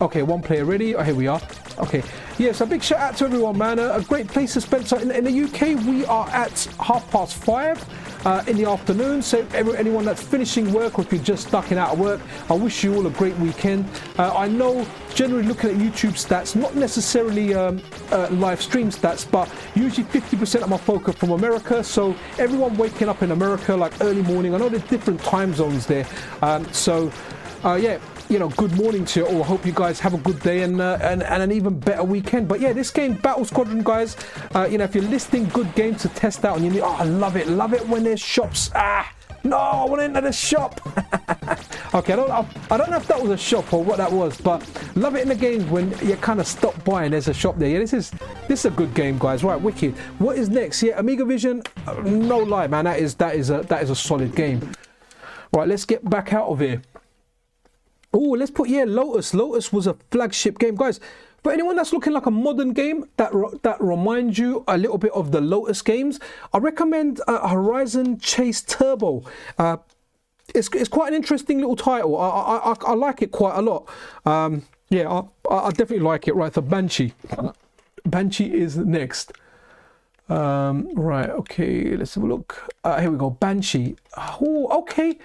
okay, one player ready. Oh, here we are. Okay, yeah, so big shout out to everyone, man. A great place to spend. So in the UK, we are at 5:30 in the afternoon. So anyone that's finishing work, or if you're just ducking out of work, I wish you all a great weekend. I know, generally looking at YouTube stats, not necessarily live stream stats, but usually 50% of my focus from America. So everyone waking up in America, like early morning. I know there's different time zones there. Yeah. You know, good morning to you all. Hope you guys have a good day and an even better weekend. But yeah, this game, Battle Squadron, guys, you know, if you're listing good games to test out and you need, oh, I love it when there's shops. No, I want to enter the shop. Okay, I don't know if that was a shop or what that was, but love it in the games when you kind of stop by and there's a shop there. Yeah, this is a good game, guys. Right, wicked. What is next? Yeah, Amiga Vision. No lie, man, that is a solid game. Right, let's get back out of here. Oh, let's put, yeah, Lotus. Lotus was a flagship game, guys. For anyone that's looking like a modern game that reminds you a little bit of the Lotus games, I recommend Horizon Chase Turbo. It's quite an interesting little title. I like it quite a lot. Yeah, I definitely like it. Right, so Banshee. Banshee is next. Right, okay, let's have a look. Here we go, Banshee. Oh, okay.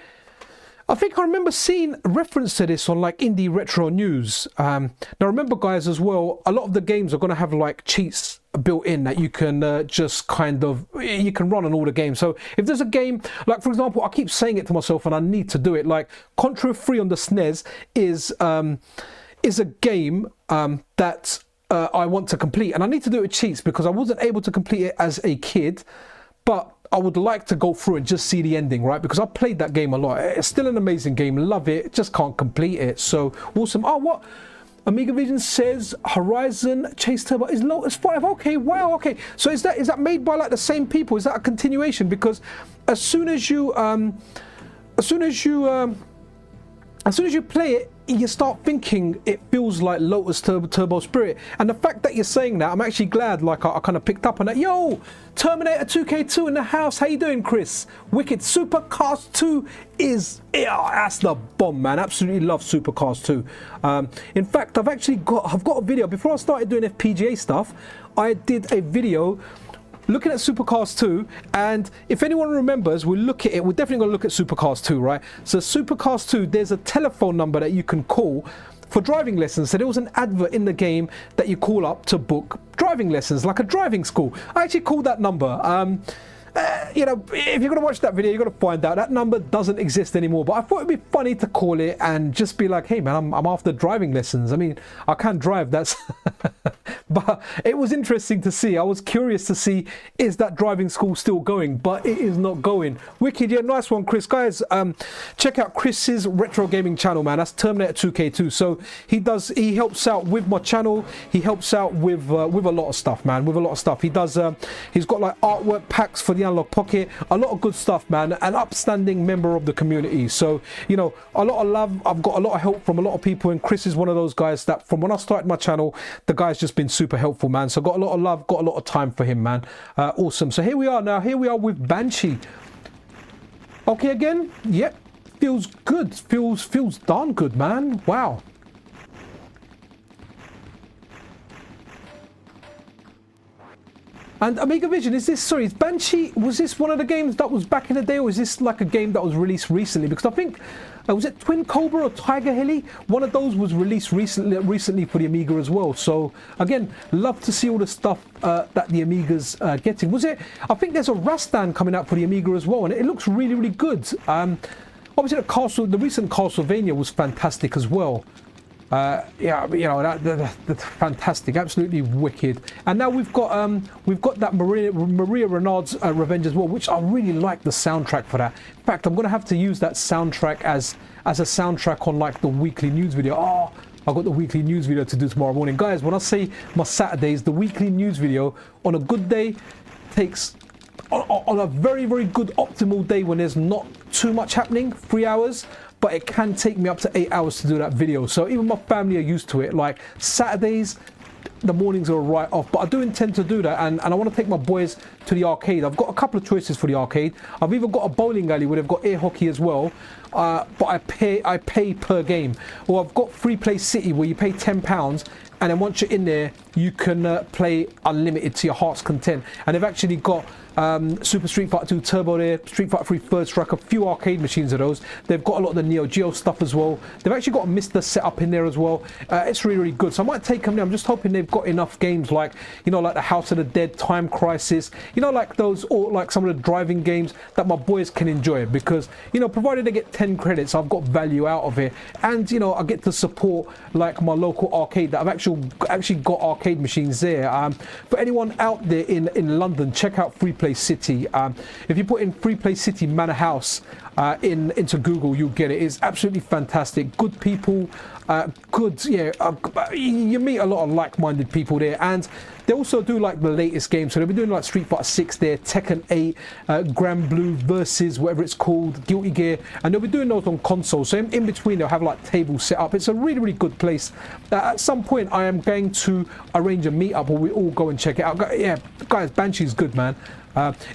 I think I remember seeing reference to this on like Indie Retro News. Now remember, guys, as well, a lot of the games are going to have like cheats built in that you can just kind of, you can run on all the games. So if there's a game, like for example, I keep saying it to myself and I need to do it, like Contra 3 on the SNES is a game that I want to complete, and I need to do it with cheats because I wasn't able to complete it as a kid, but I would like to go through and just see the ending, right? Because I played that game a lot. It's still an amazing game. Love it. Just can't complete it. So awesome. Oh, what? Amiga Vision says Horizon Chase Turbo is Lotus 5. Okay, wow. Okay. So is that made by like the same people? Is that a continuation? Because as soon as you play it, you start thinking it feels like Lotus Turbo Spirit. And the fact that you're saying that, I'm actually glad, like I kind of picked up on that. Yo, Terminator 2K2 in the house. How you doing, Chris? Wicked. Supercars 2 is, yeah, that's the bomb, man. Absolutely love Supercars 2. In fact, I've got a video. Before I started doing FPGA stuff, I did a video looking at Supercars 2, and if anyone remembers, we'll look at it. We're definitely going to look at Supercars 2, right? So Supercars 2, there's a telephone number that you can call for driving lessons. So there was an advert in the game that you call up to book driving lessons, like a driving school. I actually called that number. You know, if you're going to watch that video, you're going to find out that number doesn't exist anymore. But I thought it'd be funny to call it and just be like, hey, man, I'm after driving lessons. I mean, I can't drive. That's... But it was interesting to see. I was curious to see, is that driving school still going? But it is not going. Wicked, yeah, nice one, Chris. Guys, check out Chris's retro gaming channel, man. That's Terminator 2K2. So he helps out with my channel. He helps out with a lot of stuff, man. With a lot of stuff. He does. He's got like artwork packs for the Analogue Pocket. A lot of good stuff, man. An upstanding member of the community. So you know, a lot of love. I've got a lot of help from a lot of people, and Chris is one of those guys that from when I started my channel, the guy's just been super helpful, man. So got a lot of love, got a lot of time for him, man. Awesome. So here we are now. Here we are with Banshee. Okay, again. Yep. Feels good. Feels darn good, man. Wow. And Amiga Vision, is Banshee, was this one of the games that was back in the day, or is this like a game that was released recently? Because I think, was it Twin Cobra or Tiger Heli? One of those was released recently for the Amiga as well. So again, love to see all the stuff that the Amiga's getting. Was it, I think there's a Rastan coming out for the Amiga as well, and it looks really, really good. Obviously the recent Castlevania was fantastic as well. Yeah, you know, that's fantastic, absolutely wicked. And now we've got that Maria Renard's Revenge as well, which I really like the soundtrack for that. In fact, I'm gonna have to use that soundtrack as a soundtrack on like the weekly news video. Oh, I've got the weekly news video to do tomorrow morning, guys. When I say my Saturdays, the weekly news video on a good day takes, on a very, very good optimal day when there's not too much happening, 3 hours. But it can take me up to 8 hours to do that video. So even my family are used to it. Like Saturdays, the mornings are right off. But I do intend to do that, and I want to take my boys to the arcade. I've got a couple of choices for the arcade. I've even got a bowling alley where they've got air hockey as well, but I pay per game. Or I've got Free Play City where you pay £10, and then once you're in there you can play unlimited to your heart's content. And they've actually got Super Street Fighter 2 Turbo there, Street Fighter 3 Third Strike, a few arcade machines of those. They've got a lot of the Neo Geo stuff as well. They've actually got a Mr. setup in there as well. It's really, really good. So I might take them there. I'm just hoping they've got enough games like, you know, like the House of the Dead, Time Crisis, you know, like those, or like some of the driving games that my boys can enjoy, because, you know, provided they get 10 credits, I've got value out of it. And, you know, I get to support like my local arcade that I've actually got arcade machines there. For anyone out there in London, check out Free Play City. If you put in Free Play City Manor House into Google, you'll get it. It's absolutely fantastic. Good people, you meet a lot of like-minded people there, and they also do like the latest games. So they'll be doing like Street Fighter 6 there, Tekken 8, Grand Blue versus whatever it's called, Guilty Gear, and they'll be doing those on console. So in between they'll have like tables set up. It's a really, really good place. At some point I am going to arrange a meetup where we all go and check it out. Yeah, guys, Banshee's good, man.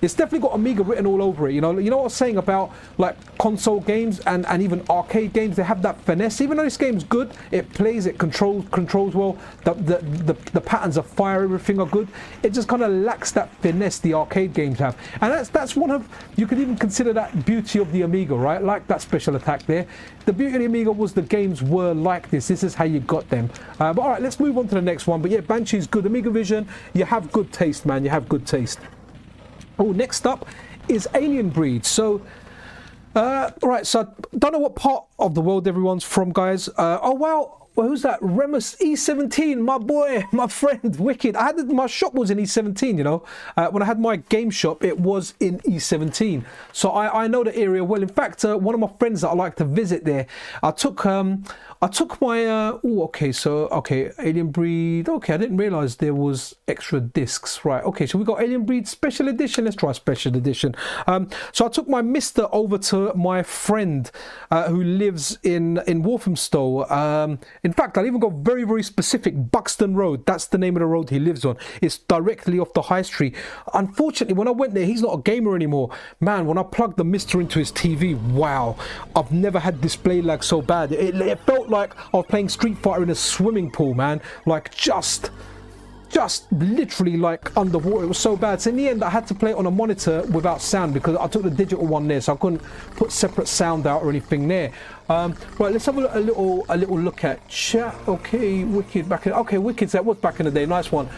It's definitely got Amiga written all over it. You know what I was saying about like console games and even arcade games. They have that finesse. Even though this game's good, it plays, it controls well. The patterns of fire, everything are good. It just kind of lacks that finesse the arcade games have. And that's one of, you could even consider that beauty of the Amiga, right? Like that special attack there. The beauty of the Amiga was the games were like this. This is how you got them. But all right, let's move on to the next one. But yeah, Banshee's good. Amiga Vision, you have good taste, man. You have good taste. Oh, next up is Alien Breed. So, right, so I don't know what part of the world everyone's from, guys. Oh, wow. Well, who's that? Remus E17, my boy, my friend, wicked. My shop was in E17, you know. When I had my game shop, it was in E17. So I know the area well. In fact, one of my friends that I like to visit there, I took my, Alien Breed. Okay, I didn't realize there was extra discs. Right, okay, so we got Alien Breed Special Edition. Let's try Special Edition. So I took my Mister over to my friend who lives in Walthamstow. In fact, I'll even go very, very specific. Buxton Road, that's the name of the road he lives on. It's directly off the high street. Unfortunately, when I went there, he's not a gamer anymore. Man, when I plugged the Mister into his TV, wow, I've never had display lag so bad. It felt like I was playing Street Fighter in a swimming pool, man. Like just literally like underwater. It was so bad. So in the end, I had to play it on a monitor without sound because I took the digital one there, so I couldn't put separate sound out or anything there. Right, let's have a little look at chat. Okay, Wicked back in. Okay, Wicked, that was back in the day. Nice one.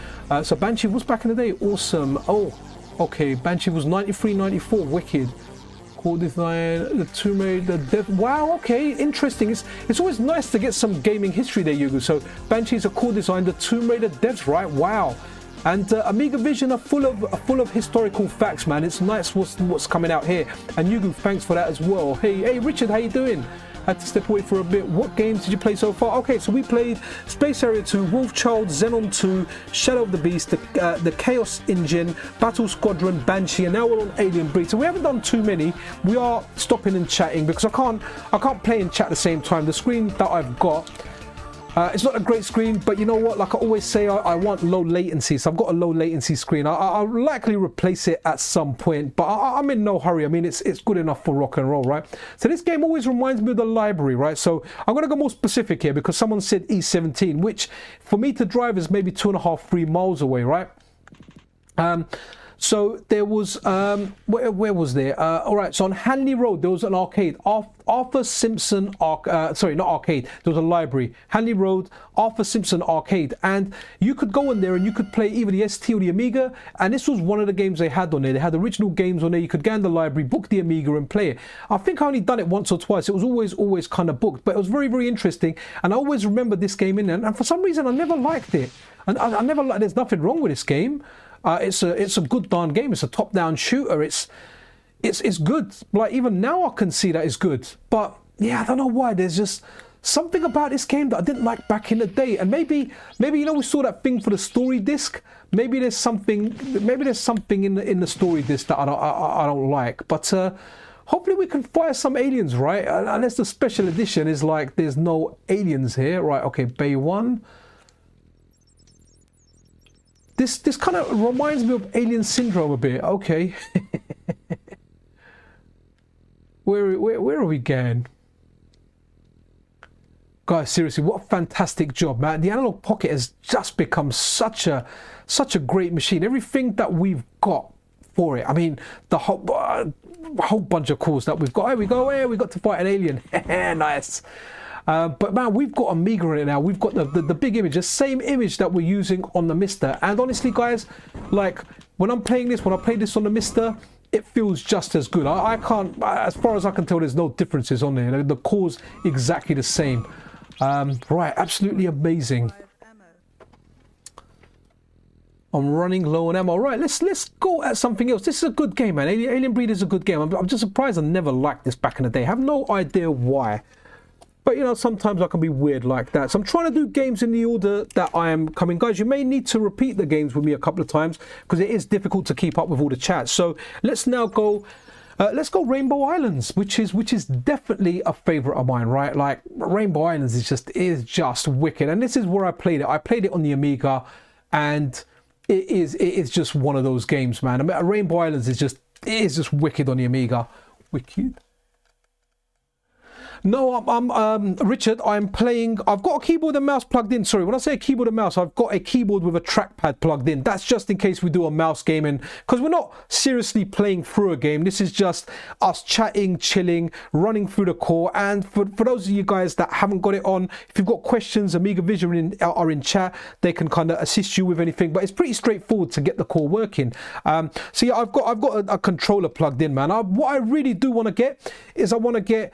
So Banshee was back in the day. Awesome. Oh, okay. Banshee was 93, 94. Wicked. Core Design, the Tomb Raider, wow, okay, interesting. It's always nice to get some gaming history there, Yugu. So Banshee's a Core Design, the Tomb Raider devs, right? Wow. And Amiga Vision are full of historical facts, man. It's nice what's coming out here. And Yugu, thanks for that as well. Hey Richard, how you doing? Had to step away for a bit. What games did you play so far? Okay, so we played Space Area 2, Wolfchild, Xenon 2, Shadow of the Beast, the Chaos Engine, Battle Squadron, Banshee, and now we're on Alien Breed. So we haven't done too many. We are stopping and chatting because I can't play and chat at the same time. The screen that I've got, it's not a great screen, but you know what? Like I always say, I want low latency. So I've got a low latency screen. I'll likely replace it at some point, but I'm in no hurry. I mean, it's good enough for rock and roll, right? So this game always reminds me of the library, right? So I'm going to go more specific here because someone said E17, which for me to drive is maybe 2.5, 3 miles away, right? So there was, where was there? All right, so on Hanley Road, there was an arcade. Arthur Simpson, sorry, not arcade. There was a library. Hanley Road, Arthur Simpson Arcade. And you could go in there and you could play either the ST or the Amiga. And this was one of the games they had on there. They had original games on there. You could go in the library, book the Amiga and play it. I think I only done it once or twice. It was always kind of booked. But it was very, very interesting. And I always remember this game in there. And for some reason, I never liked it. And I never liked, there's nothing wrong with this game. It's a good darn game. It's a top-down shooter. It's good. Like even now I can see that it's good. But yeah, I don't know why. There's just something about this game that I didn't like back in the day. And maybe you know we saw that thing for the story disc. Maybe there's something in the story disc that I don't like. But hopefully we can fire some aliens, right? Unless the special edition is like there's no aliens here, right? Okay, Bay 1. This kind of reminds me of Alien Syndrome a bit. Okay. Where are we going? Guys, seriously, what a fantastic job, man. The Analogue Pocket has just become such a great machine. Everything that we've got for it. I mean, the whole bunch of cores that we've got. Here we go. Here we got to fight an alien. Nice. But man, we've got Amiga in it now. We've got the big image, the same image that we're using on the Mister. And honestly, guys, like when I'm playing this, when I play this on the Mister, it feels just as good. I can't, as far as I can tell, there's no differences on there. The core's exactly the same. Right, absolutely amazing. I'm running low on ammo. Right, let's go at something else. This is a good game, man. Alien Breed is a good game. I'm just surprised I never liked this back in the day. I have no idea why. But, you know, sometimes I can be weird like that. So I'm trying to do games in the order that I am coming. Guys, you may need to repeat the games with me a couple of times because it is difficult to keep up with all the chats. So let's now go... let's go Rainbow Islands, which is definitely a favorite of mine, right? Like Rainbow Islands is just wicked, and this is where I played it. I played it on the Amiga, and it is just one of those games, man. I mean, Rainbow Islands is just wicked on the Amiga. Wicked. No, I'm Richard. I'm playing. I've got a keyboard and mouse plugged in. Sorry, when I say a keyboard and mouse, I've got a keyboard with a trackpad plugged in. That's just in case we do a mouse game, and because we're not seriously playing through a game. This is just us chatting, chilling, running through the core. And for those of you guys that haven't got it on, if you've got questions, Amiga Vision are in chat. They can kind of assist you with anything. But it's pretty straightforward to get the core working. So yeah, I've got a controller plugged in, man. What I really do want to get is I want to get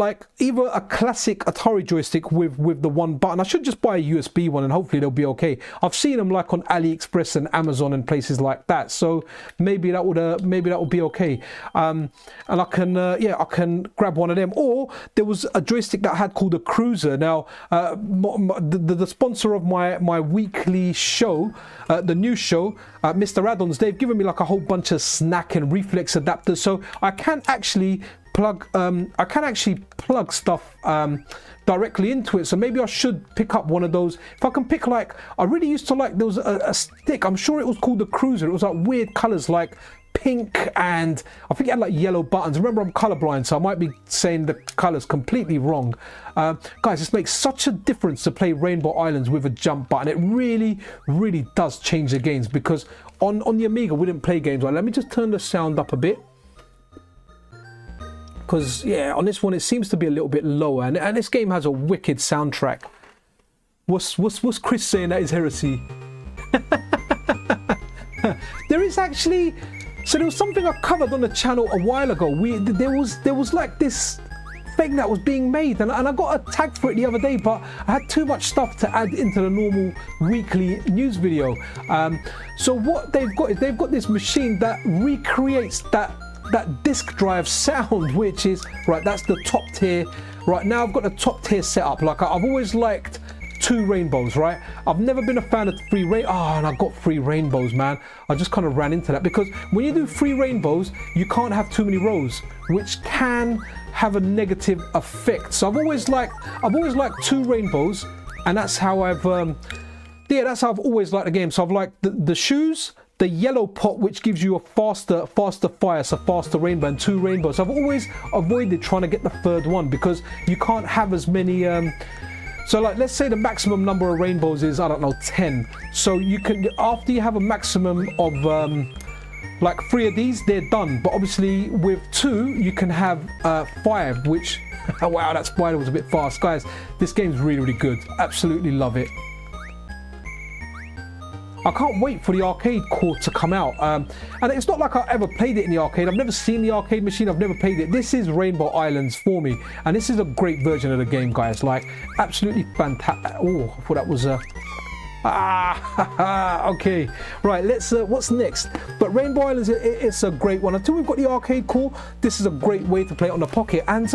like either a classic Atari joystick with the one button. I should just buy a USB one and hopefully they'll be okay. I've seen them like on AliExpress and Amazon and places like that, so maybe that would be okay. And I can grab one of them. Or there was a joystick that I had called a Cruiser. Now the sponsor of my weekly show, the news show, Mr. Addons, they've given me like a whole bunch of snack and reflex adapters, so I can actually plug stuff directly into it. So maybe I should pick up one of those. If I can pick, like, I really used to like, there was a stick, I'm sure it was called the Cruiser. It was like weird colors like pink, and I think it had like yellow buttons. Remember, I'm colorblind, so I might be saying the colors completely wrong. Guys, this makes such a difference to play Rainbow Islands with a jump button. It really does change the games, because on the Amiga we didn't play games like. Let me just turn the sound up a bit, because yeah, on this one it seems to be a little bit lower, and this game has a wicked soundtrack. What's Chris saying? That is heresy. There is actually, so there was something I covered on the channel a while ago. There was like this thing that was being made, and I got a tag for it the other day, but I had too much stuff to add into the normal weekly news video. So what they've got is they've got this machine that recreates that disk drive sound, which is right. That's the top tier. Right now I've got the top tier set up. Like I've always liked 2 rainbows, right? I've never been a fan of 3 rainbows. Oh, and I got 3 rainbows, man. I just kind of ran into that, because when you do 3 rainbows, you can't have too many rows, which can have a negative effect. So I've always liked 2 rainbows, and that's how I've that's how I've always liked the game. So I've liked the shoes, the yellow pot, which gives you a faster fire, so faster rainbow, and 2 rainbows. So I've always avoided trying to get the 3rd one, because you can't have as many. So like, let's say the maximum number of rainbows is, I don't know, 10. So you can, after you have a maximum of like 3 of these, they're done. But obviously with 2, you can have 5, which, wow, that spider was a bit fast. Guys, this game's really good. Absolutely love it. I can't wait for the arcade core to come out. And it's not like I ever played it in the arcade. I've never seen the arcade machine. I've never played it. This is Rainbow Islands for me. And this is a great version of the game, guys. Like, absolutely fantastic. Oh, I thought that was okay. Right, let's, what's next? But Rainbow Islands, it's a great one. Until we've got the arcade core, this is a great way to play it on the Pocket. And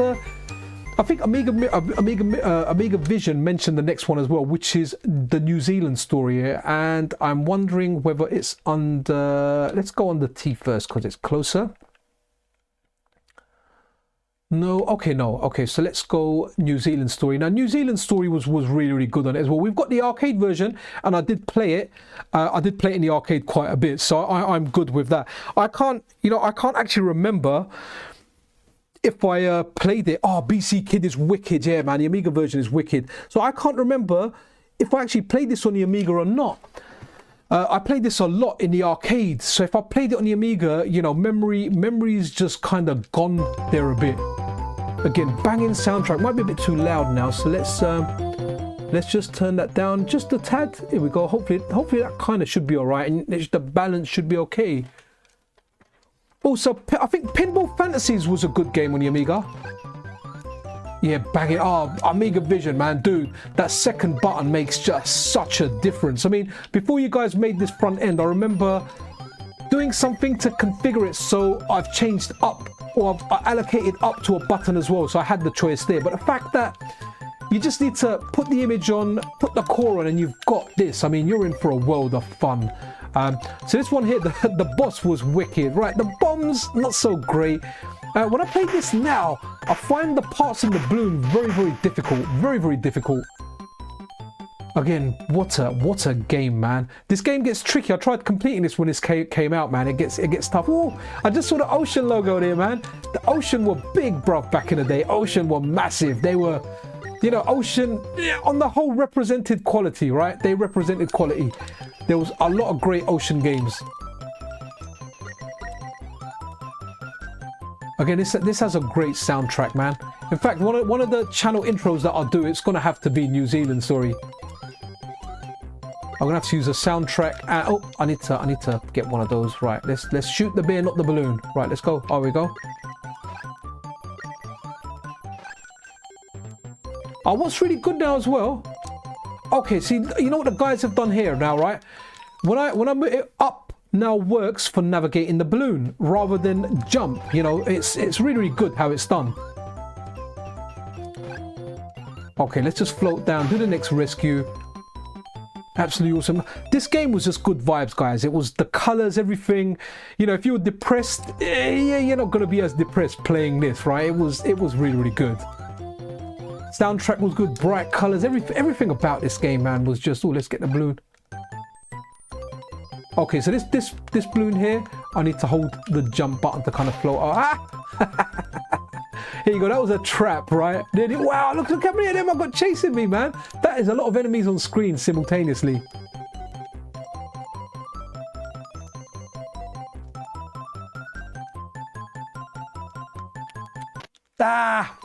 I think Amiga Vision mentioned the next one as well, which is the New Zealand story, and I'm wondering whether it's under. Let's go on the T first because it's closer. No, okay, no. Okay, so let's go New Zealand Story. Now, New Zealand Story was really, really good on it as well. We've got the arcade version, and I did play it. I did play it in the arcade quite a bit, so I'm good with that. I can't actually remember if I played it. Oh, BC Kid is wicked. Yeah, man, the Amiga version is wicked. So I can't remember if I actually played this on the Amiga or not. I played this a lot in the arcade, so if I played it on the Amiga, you know, memory's just kind of gone there a bit. Again, banging soundtrack. Might be a bit too loud now, so let's just turn that down just a tad. Here we go. Hopefully that kind of should be all right, and the balance should be okay. Also, I think Pinball Fantasies was a good game on the Amiga. Yeah, bang it. Oh, Amiga Vision, man, dude, that second button makes just such a difference. I mean, before you guys made this front end, I remember doing something to configure it, so I've changed up, or I've allocated up to a button as well, so I had the choice there. But the fact that you just need to put the image on, put the core on, and you've got this, I mean, you're in for a world of fun. So this one here, the boss was wicked, right? The bombs, not so great. When I play this now, I find the parts in the balloon very, very difficult. Very, very difficult. Again, what a game, man. This game gets tricky. I tried completing this when this came out, man. It gets tough. Oh, I just saw the Ocean logo there, man. The Ocean were big, bruv, back in the day. Ocean were massive. They were, you know, Ocean, on the whole, represented quality, right? They represented quality. There was a lot of great Ocean games. Again, this has a great soundtrack, man. In fact, one of the channel intros that I'll do, it's gonna have to be New Zealand Story. I'm gonna have to use a soundtrack. Oh, I need to get one of those. Right, let's shoot the bear, not the balloon. Right, let's go. There we go. Oh, what's really good now as well? Okay, see, you know what the guys have done here now, right? When I move it up, now works for navigating the balloon rather than jump. You know, it's really, really good how it's done. Okay, let's just float down, do the next rescue. Absolutely awesome. This game was just good vibes, guys. It was the colors, everything. You know, if you were depressed, yeah, you're not gonna be as depressed playing this, right? It was really, really good. Soundtrack was good, bright colors, everything about this game, man, was just, oh, let's get the balloon. Okay, so this balloon here, I need to hold the jump button to kind of float. Oh, here you go. That was a trap, right? Wow, look how many of them I've got chasing me, man. That is a lot of enemies on screen simultaneously.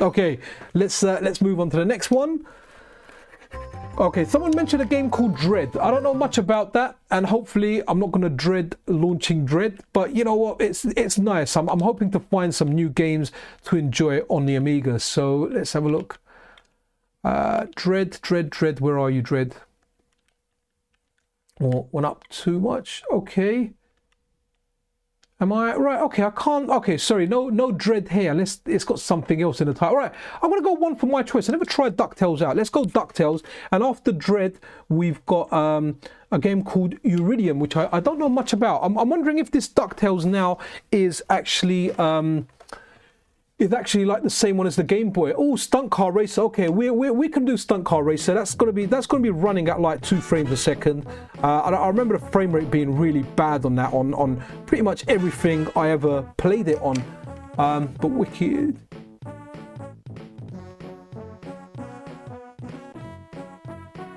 Okay, let's move on to the next one. Okay, someone mentioned a game called Dread. I don't know much about that, and hopefully I'm not going to dread launching Dread, but you know what, it's nice. I'm hoping to find some new games to enjoy on the Amiga, so let's have a look. Dread, where are you, Dread? Oh, went up too much. Okay. Am I right? Okay, I can't. Okay, sorry, no Dread here unless it's got something else in the title. Right, I'm gonna go one for my choice. I never tried DuckTales out. Let's go DuckTales. And after Dread, we've got a game called Iridium, which I don't know much about. I'm wondering if this DuckTales now is actually like the same one as the Game Boy. Oh, Stunt Car Racer. Okay, we can do Stunt Car Racer. That's gonna be running at like 2 frames a second. I remember the frame rate being really bad on that on pretty much everything I ever played it on. But wicked.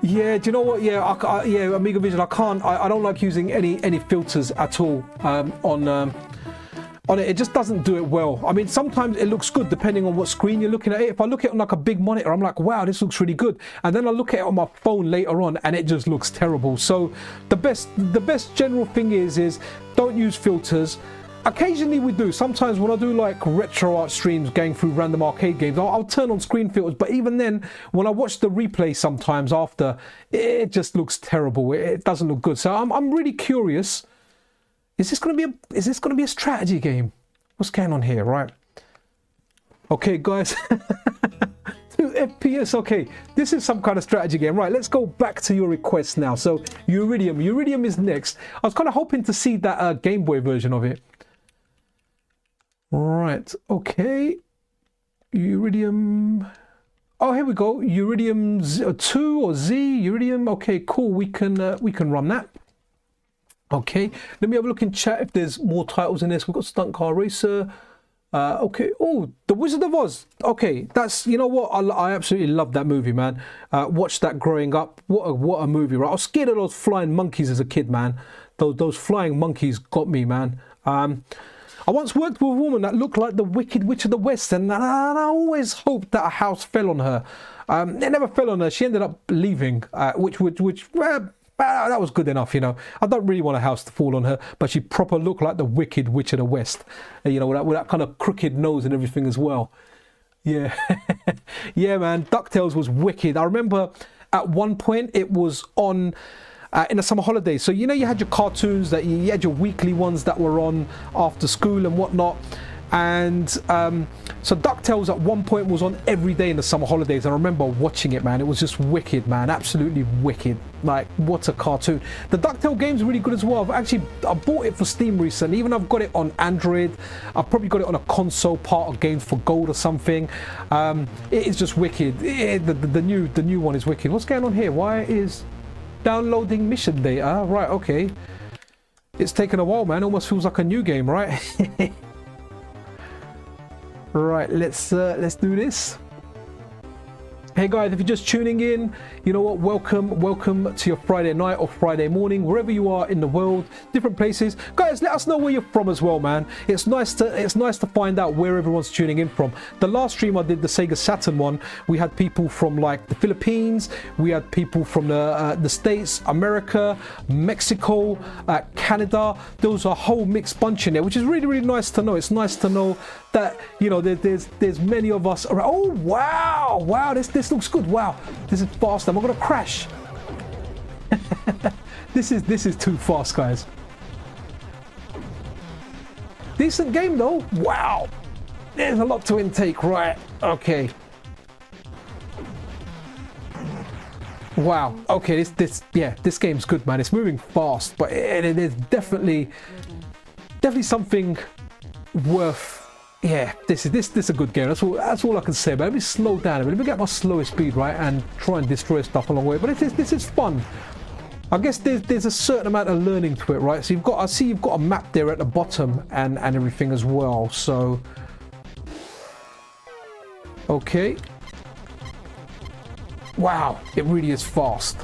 Yeah, do you know what? Yeah, yeah, Amiga Vision. I don't like using any filters at all on it. It just doesn't do it well. I mean, sometimes it looks good depending on what screen you're looking at it. If I look at it on like a big monitor, I'm like, wow, this looks really good. And then I look at it on my phone later on and it just looks terrible. So the best general thing is don't use filters. Occasionally we do. Sometimes when I do like retro art streams going through random arcade games, I'll turn on screen filters. But even then, when I watch the replay sometimes after, it just looks terrible. It doesn't look good. So I'm really curious. Is this gonna be a strategy game? What's going on here, right? Okay, guys. 2 FPS. Okay, this is some kind of strategy game. Right, let's go back to your request now. So Iridium. Iridium is next. I was kind of hoping to see that Game Boy version of it. Right. Okay. Iridium. Oh, here we go. Iridium 2 or Z. Iridium. Okay, cool. We can run that. Okay, let me have a look in chat if there's more titles in this. We've got Stunt Car Racer. Okay. Oh, The Wizard of Oz. Okay, that's, you know what? I absolutely love that movie, man. Watched that growing up. What a movie, right? I was scared of those flying monkeys as a kid, man. Those flying monkeys got me, man. I once worked with a woman that looked like the Wicked Witch of the West, and I always hoped that a house fell on her. It never fell on her. She ended up leaving, which that was good enough, you know. I don't really want a house to fall on her, but she proper looked like the Wicked Witch of the West, you know, with that kind of crooked nose and everything as well. Yeah, yeah, man. DuckTales was wicked. I remember at one point it was on in the summer holidays. So, you know, you had your cartoons that you had your weekly ones that were on after school and whatnot. And so DuckTales at one point was on every day in the summer holidays. I remember watching it, man. It was just wicked, man. Absolutely wicked. Like, what a cartoon. The DuckTales game's really good as well. I bought it for Steam recently. Even I've got it on Android. I've probably got it on a console, part of Games for Gold or something. It is just wicked. The new one is wicked. What's going on here? Why is downloading mission data? Right, okay. It's taken a while, man. Almost feels like a new game, right? Right, let's do this. Hey guys, if you're just tuning in, you know what, welcome to your Friday night or Friday morning, wherever you are in the world, different places. Guys, let us know where you're from as well, man. It's nice to find out where everyone's tuning in from. The last stream I did, the Sega Saturn one, we had people from like the Philippines, we had people from the States, America, Mexico, Canada. There was a whole mixed bunch in there, which is really, really nice to know. It's nice to know that, you know, there's many of us around. Oh wow, this looks good. Wow, this is fast. Am I gonna crash? This is too fast, guys. Decent game though. Wow, there's a lot to intake. Right, okay. Wow, okay, this game's good, man. It's moving fast, but it is definitely something worth. Yeah, this is a good game. That's all I can say. But let me slow down a bit. Let me get my slowest speed, right, and try and destroy stuff along the way. But this is fun. I guess there's a certain amount of learning to it, right? So I see you've got a map there at the bottom and everything as well. So okay. Wow, it really is fast.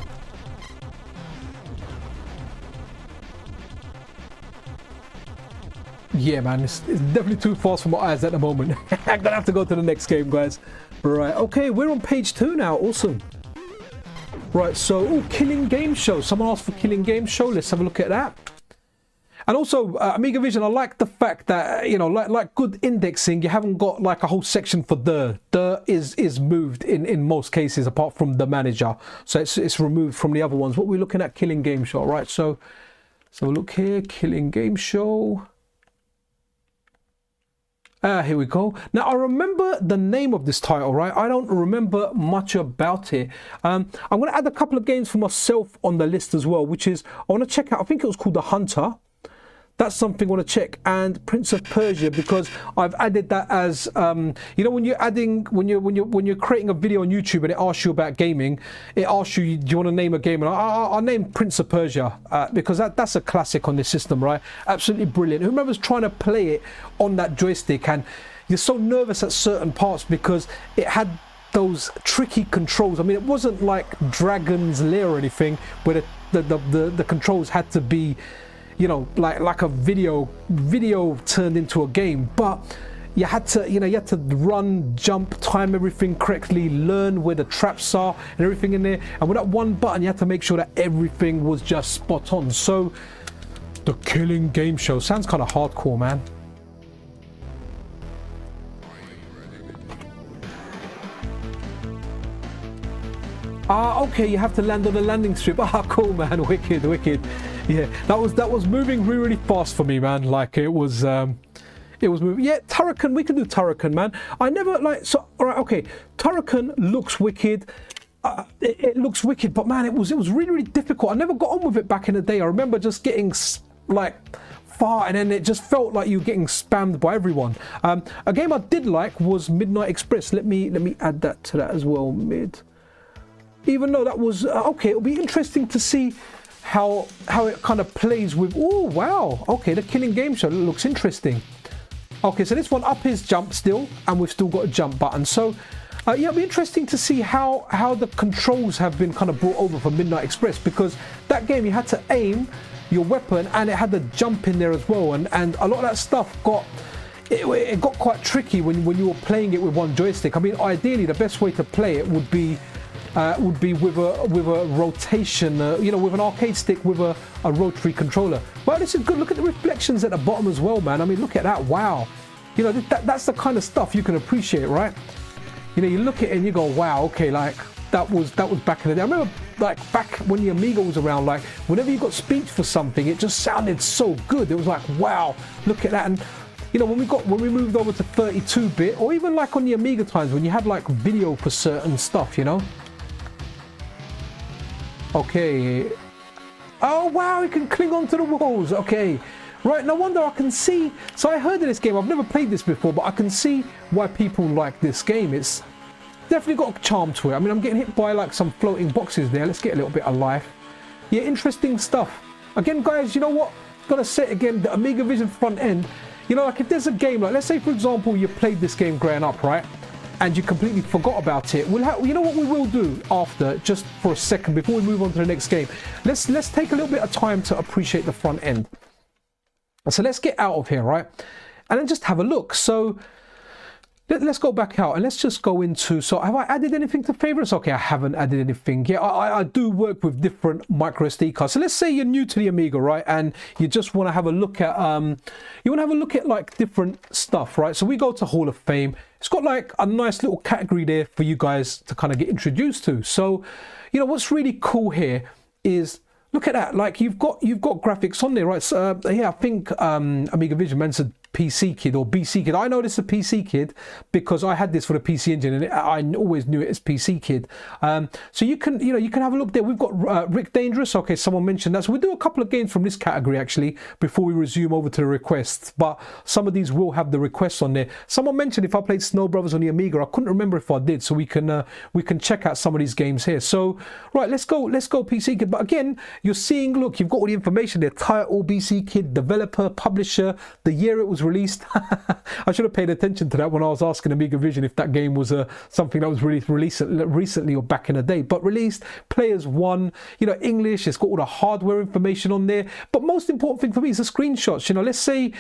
Yeah, man, it's definitely too fast for my eyes at the moment. I'm gonna have to go to the next game, guys. Right, okay, we're on page 2 now. Awesome. Right, so, Killing Game Show. Someone asked for Killing Game Show. Let's have a look at that. And also, Amiga Vision, I like the fact that, you know, like good indexing, you haven't got like a whole section for the is moved in most cases, apart from the manager. So it's removed from the other ones. What we're looking at, Killing Game Show, right? So look here, Killing Game Show. Here we go. Now, I remember the name of this title, right? I don't remember much about it. I'm going to add a couple of games for myself on the list as well, which is, I want to check out, I think it was called The Hunter. That's something I want to check. And Prince of Persia, because I've added that as, you know, when you're creating a video on YouTube and it asks you about gaming, it asks you, do you want to name a game? And I'll name Prince of Persia because that's a classic on this system, right? Absolutely brilliant. Who remembers trying to play it on that joystick and you're so nervous at certain parts because it had those tricky controls. I mean, it wasn't like Dragon's Lair or anything where the controls had to be, you know, like a video turned into a game, but you had to run, jump, time everything correctly, learn where the traps are and everything in there, and with that one button you had to make sure that everything was just spot on. So the Killing Game Show sounds kind of hardcore, man. Okay, you have to land on the landing strip. Cool, man. Wicked. Yeah, that was moving really, really fast for me, man. Like it was moving. Yeah, Turrican, we can do Turrican, man. I never so. All right, okay. Turrican looks wicked. It looks wicked, but man, it was really, really difficult. I never got on with it back in the day. I remember just getting like far, and then it just felt like you were getting spammed by everyone. A game I did like was Midnight Express. Let me add that to that as well. Even though that was okay, it'll be interesting to see how it kind of plays with. Oh wow, okay, the Killing Game Show looks interesting. Okay, so this one up is jump still, and we've still got a jump button. So yeah, it'll be interesting to see how the controls have been kind of brought over for Midnight Express, because that game you had to aim your weapon and it had the jump in there as well, and a lot of that stuff got quite tricky when you were playing it with one joystick. I mean, ideally the best way to play it would be with a rotation, with an arcade stick with a rotary controller. Well, this is good. Look at the reflections at the bottom as well, man. I mean, look at that. Wow. You know, that's the kind of stuff you can appreciate, right? You know, you look at it and you go, wow, okay, like that was back in the day. I remember like back when the Amiga was around, like whenever you got speech for something, it just sounded so good. It was like, wow, look at that. And you know, when we moved over to 32-bit, or even like on the Amiga times when you had like video for certain stuff, you know. Okay. Oh wow, it can cling onto the walls. Okay. Right, no wonder I can see. So I heard of this game. I've never played this before, but I can see why people like this game. It's definitely got a charm to it. I mean, I'm getting hit by like some floating boxes there. Let's get a little bit of life. Yeah, interesting stuff. Again, guys, you know what? Gotta say it again, the Amiga Vision front end. You know, like if there's a game, like let's say for example you played this game growing up, right? And you completely forgot about it. You know what we will do after, just for a second before we move on to the next game. Let's take a little bit of time to appreciate the front end. So let's get out of here, right? And then just have a look. So let's go back out and let's just go into, so have I added anything to favorites? Okay, I haven't added anything. Yeah, I do work with different micro SD cards. So let's say you're new to the Amiga, right? And you just want to have a look at, like different stuff, right? So we go to Hall of Fame. It's got like a nice little category there for you guys to kind of get introduced to. So, you know, what's really cool here is, look at that, like you've got graphics on there, right? So yeah, I think Amiga Vision mentioned PC Kid or BC Kid. I know this is a PC Kid because I had this for the PC Engine and I always knew it as PC Kid. So you can have a look there. We've got Rick Dangerous. Okay, someone mentioned that. So we'll do a couple of games from this category actually before we resume over to the requests. But some of these will have the requests on there. Someone mentioned if I played Snow Brothers on the Amiga. I couldn't remember if I did. So we can check out some of these games here. So right, let's go PC Kid. But again, you're seeing, look, you've got all the information there. Title, BC Kid, developer, publisher, the year it was released. I should have paid attention to that when I was asking Amiga Vision if that game was something that was released recently or back in the day. But released, players won, you know, English, it's got all the hardware information on there. But most important thing for me is the screenshots. You know, let's say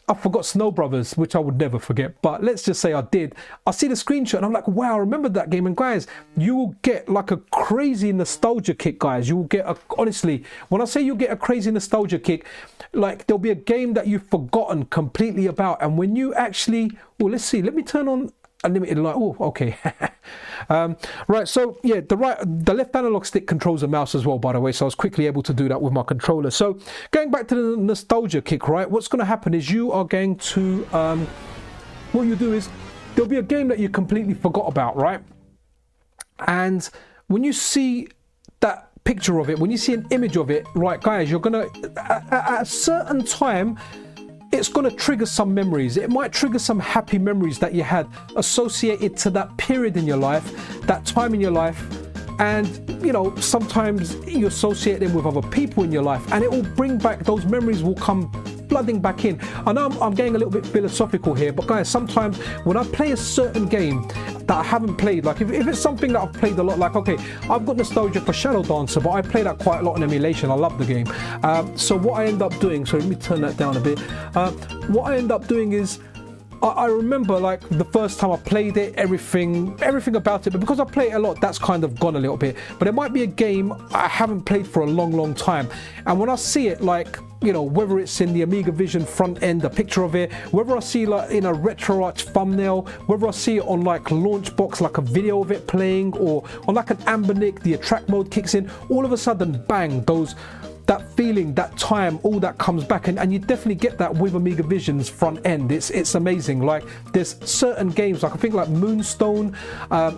I forgot Snow Brothers, which I would never forget, but let's just say I did. I see the screenshot and I'm like, wow, I remember that game. And guys, you will get like a crazy nostalgia kick, guys. You will get honestly, when I say you'll get a crazy nostalgia kick, like there'll be a game that you've forgotten completely about. And when you actually, well, let's see, let me turn on unlimited light. Oh, okay. Right, so yeah, the left analog stick controls the mouse as well, by the way, so I was quickly able to do that with my controller. So going back to the nostalgia kick, right, what's going to happen is you are going to what you do is there'll be a game that you completely forgot about, right? And when you see that picture of it, when you see an image of it, right, guys, you're gonna at a certain time it's going to trigger some memories. It might trigger some happy memories that you had associated to that period in your life, that time in your life. And, you know, sometimes you associate them with other people in your life and it will bring back, those memories will come flooding back in. I know I'm getting a little bit philosophical here, but guys, sometimes when I play a certain game that I haven't played, like if it's something that I've played a lot, like, okay, I've got nostalgia for Shadow Dancer, but I play that quite a lot in emulation. I love the game. So what I end up doing, so let me turn that down a bit. What I end up doing is, I remember like the first time I played it, everything about it, but because I play it a lot, that's kind of gone a little bit. But it might be a game I haven't played for a long time, and when I see it, like, you know, whether it's in the Amiga Vision front end, a picture of it, whether I see like in a RetroArch thumbnail, whether I see it on like Launchbox, like a video of it playing, or on like an Ambernick, the attract mode kicks in, all of a sudden, bang, those that feeling, that time, all that comes back, and you definitely get that with Amiga Vision's front end. It's amazing. Like there's certain games, like I think like Moonstone,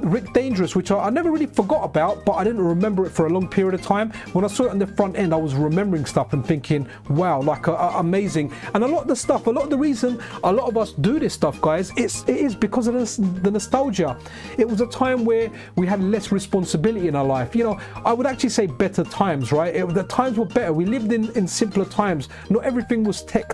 Rick Dangerous, which I never really forgot about, but I didn't remember it for a long period of time. When I saw it on the front end, I was remembering stuff and thinking, wow, like amazing. And a lot of the reason a lot of us do this stuff, guys, it is because of the nostalgia. It was a time where we had less responsibility in our life. You know, I would actually say better times, right? The times were better. We lived in simpler times. Not everything was tech,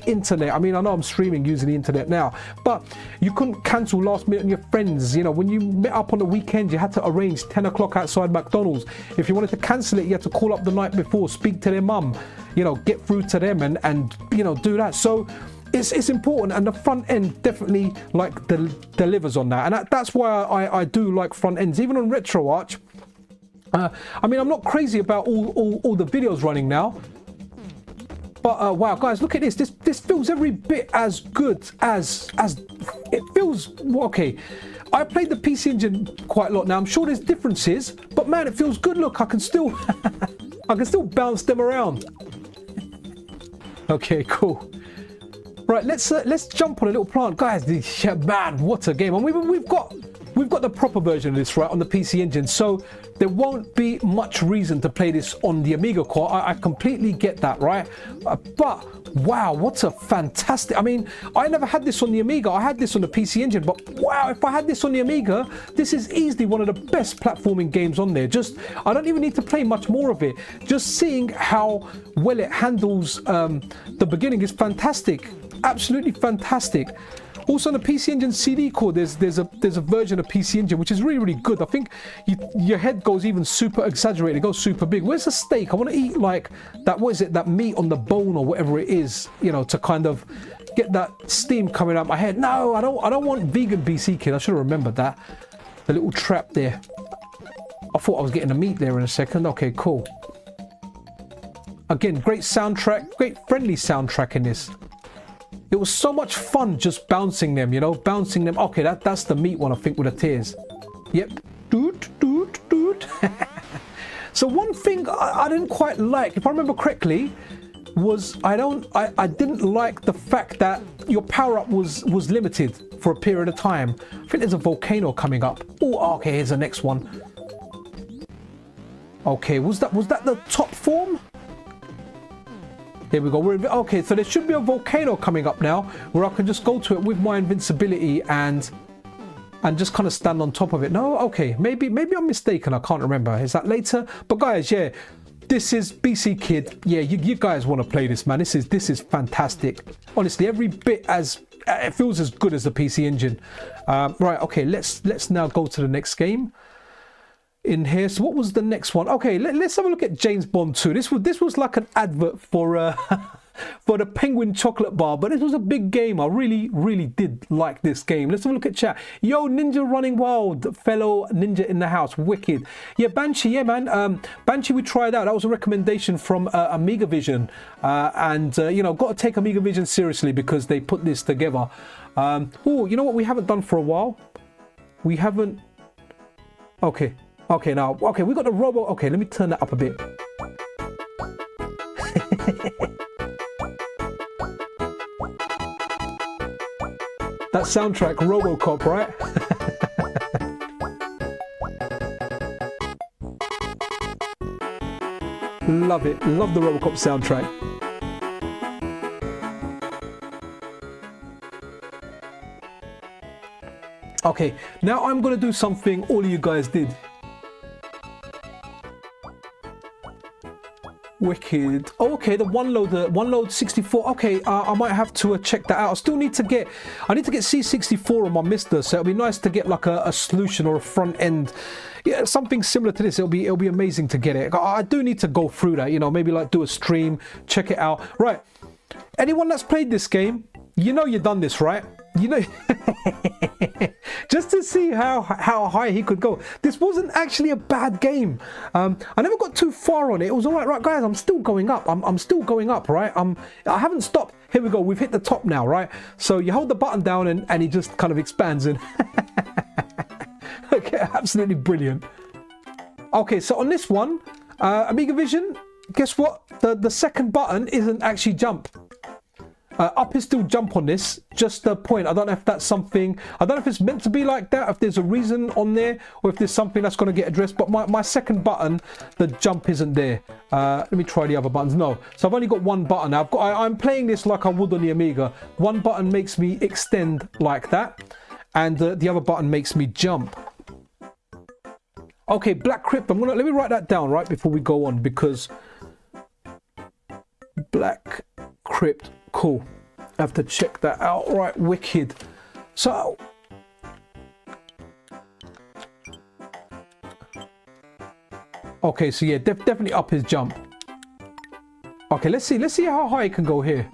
internet. I mean, I know I'm streaming using the internet now, but you couldn't cancel last minute on your friends. You know, when you met up on the weekend, you had to arrange 10 o'clock outside McDonald's. If you wanted to cancel it, you had to call up the night before, speak to their mum, you know, get through to them and you know, do that. So it's important, and the front end definitely like delivers on that, and that's why I do like front ends, even on RetroArch. I mean, I'm not crazy about all the videos running now, but wow, guys, look at this. This feels every bit as good as it feels. Okay, I played the PC Engine quite a lot now. I'm sure there's differences, but man, it feels good. Look, I can still I can still bounce them around. Okay, cool. Right, let's jump on a little plant, guys. Man, what a game! And we've got the proper version of this, right, on the PC Engine, so there won't be much reason to play this on the Amiga Core. I completely get that, right? But wow, what a fantastic! I mean, I never had this on the Amiga. I had this on the PC Engine, but wow, if I had this on the Amiga, this is easily one of the best platforming games on there. Just, I don't even need to play much more of it. Just seeing how well it handles the beginning is fantastic. Absolutely fantastic. Also on the PC Engine CD core, there's a version of PC Engine which is really good. I think your head goes even super exaggerated. It goes super big. Where's the steak? I want to eat like that. What is it? That meat on the bone or whatever it is. You know, to kind of get that steam coming out my head. No, I don't want vegan BC Kid. I should have remembered that. The little trap there. I thought I was getting the meat there in a second. Okay, cool. Again, great soundtrack, great friendly soundtrack in this. It was so much fun just bouncing them, you know, bouncing them. Okay, that's the meat one, I think, with the tears. Yep. Doot. So one thing I didn't quite like, if I remember correctly, was I didn't like the fact that your power-up was limited for a period of time. I think there's a volcano coming up. Oh, okay, here's the next one. Okay, was that the top form? Here we go. Okay, so there should be a volcano coming up now where I can just go to it with my invincibility and just kind of stand on top of it. No, okay, maybe I'm mistaken. I can't remember. Is that later? But guys, yeah, this is BC Kid. Yeah, you guys want to play this, man. This is fantastic. Honestly, every bit it feels as good as the PC Engine. Right, okay, let's now go to the next game in here. So what was the next one? Okay, let's have a look at James Bond 2. This was like an advert for for the Penguin chocolate bar, but this was a big game. I really did like this game. Let's have a look at chat. Yo, Ninja Running Wild, fellow ninja in the house, wicked. Yeah, Banshee, yeah man, Banshee we tried out. That was a recommendation from Amiga Vision, and you know, got to take Amiga Vision seriously because they put this together. Oh, you know what we haven't done for a while? We haven't. Okay, now, okay, we got the Robo. Okay, let me turn that up a bit. That soundtrack, RoboCop, right? Love it. Love the RoboCop soundtrack. Okay, now I'm going to do something all of you guys did. Wicked. Oh, okay, the one load 64. Okay, I might have to check that out. I need to get C64 on my Mister, so it'll be nice to get like a solution or a front end, yeah, something similar to this. It'll be amazing to get it. I do need to go through that, you know, maybe like do a stream, check it out. Right, anyone that's played this game, you know you've done this, right? You know, just to see how high he could go. This wasn't actually a bad game. I never got too far on it. It was all right. Right, guys, I'm still going up. I'm still going up, right? I haven't stopped. Here we go. We've hit the top now, right? So you hold the button down and he just kind of expands and okay, absolutely brilliant. Okay, so on this one, Amiga Vision, guess what? the second button isn't actually jump. Up is still jump on this, just the point. I don't know if that's something, I don't know if it's meant to be like that, if there's a reason on there, or if there's something that's going to get addressed. But my second button, the jump isn't there. Let me try the other buttons. No, so I've only got one button now. I'm playing this like I would on the Amiga. One button makes me extend like that, and the other button makes me jump. Okay, Black Crypt. Let me write that down right before we go on, because Black Crypt. Cool. I have to check that out. Right, wicked. So okay, so yeah, definitely up his jump. Okay, let's see how high it can go here.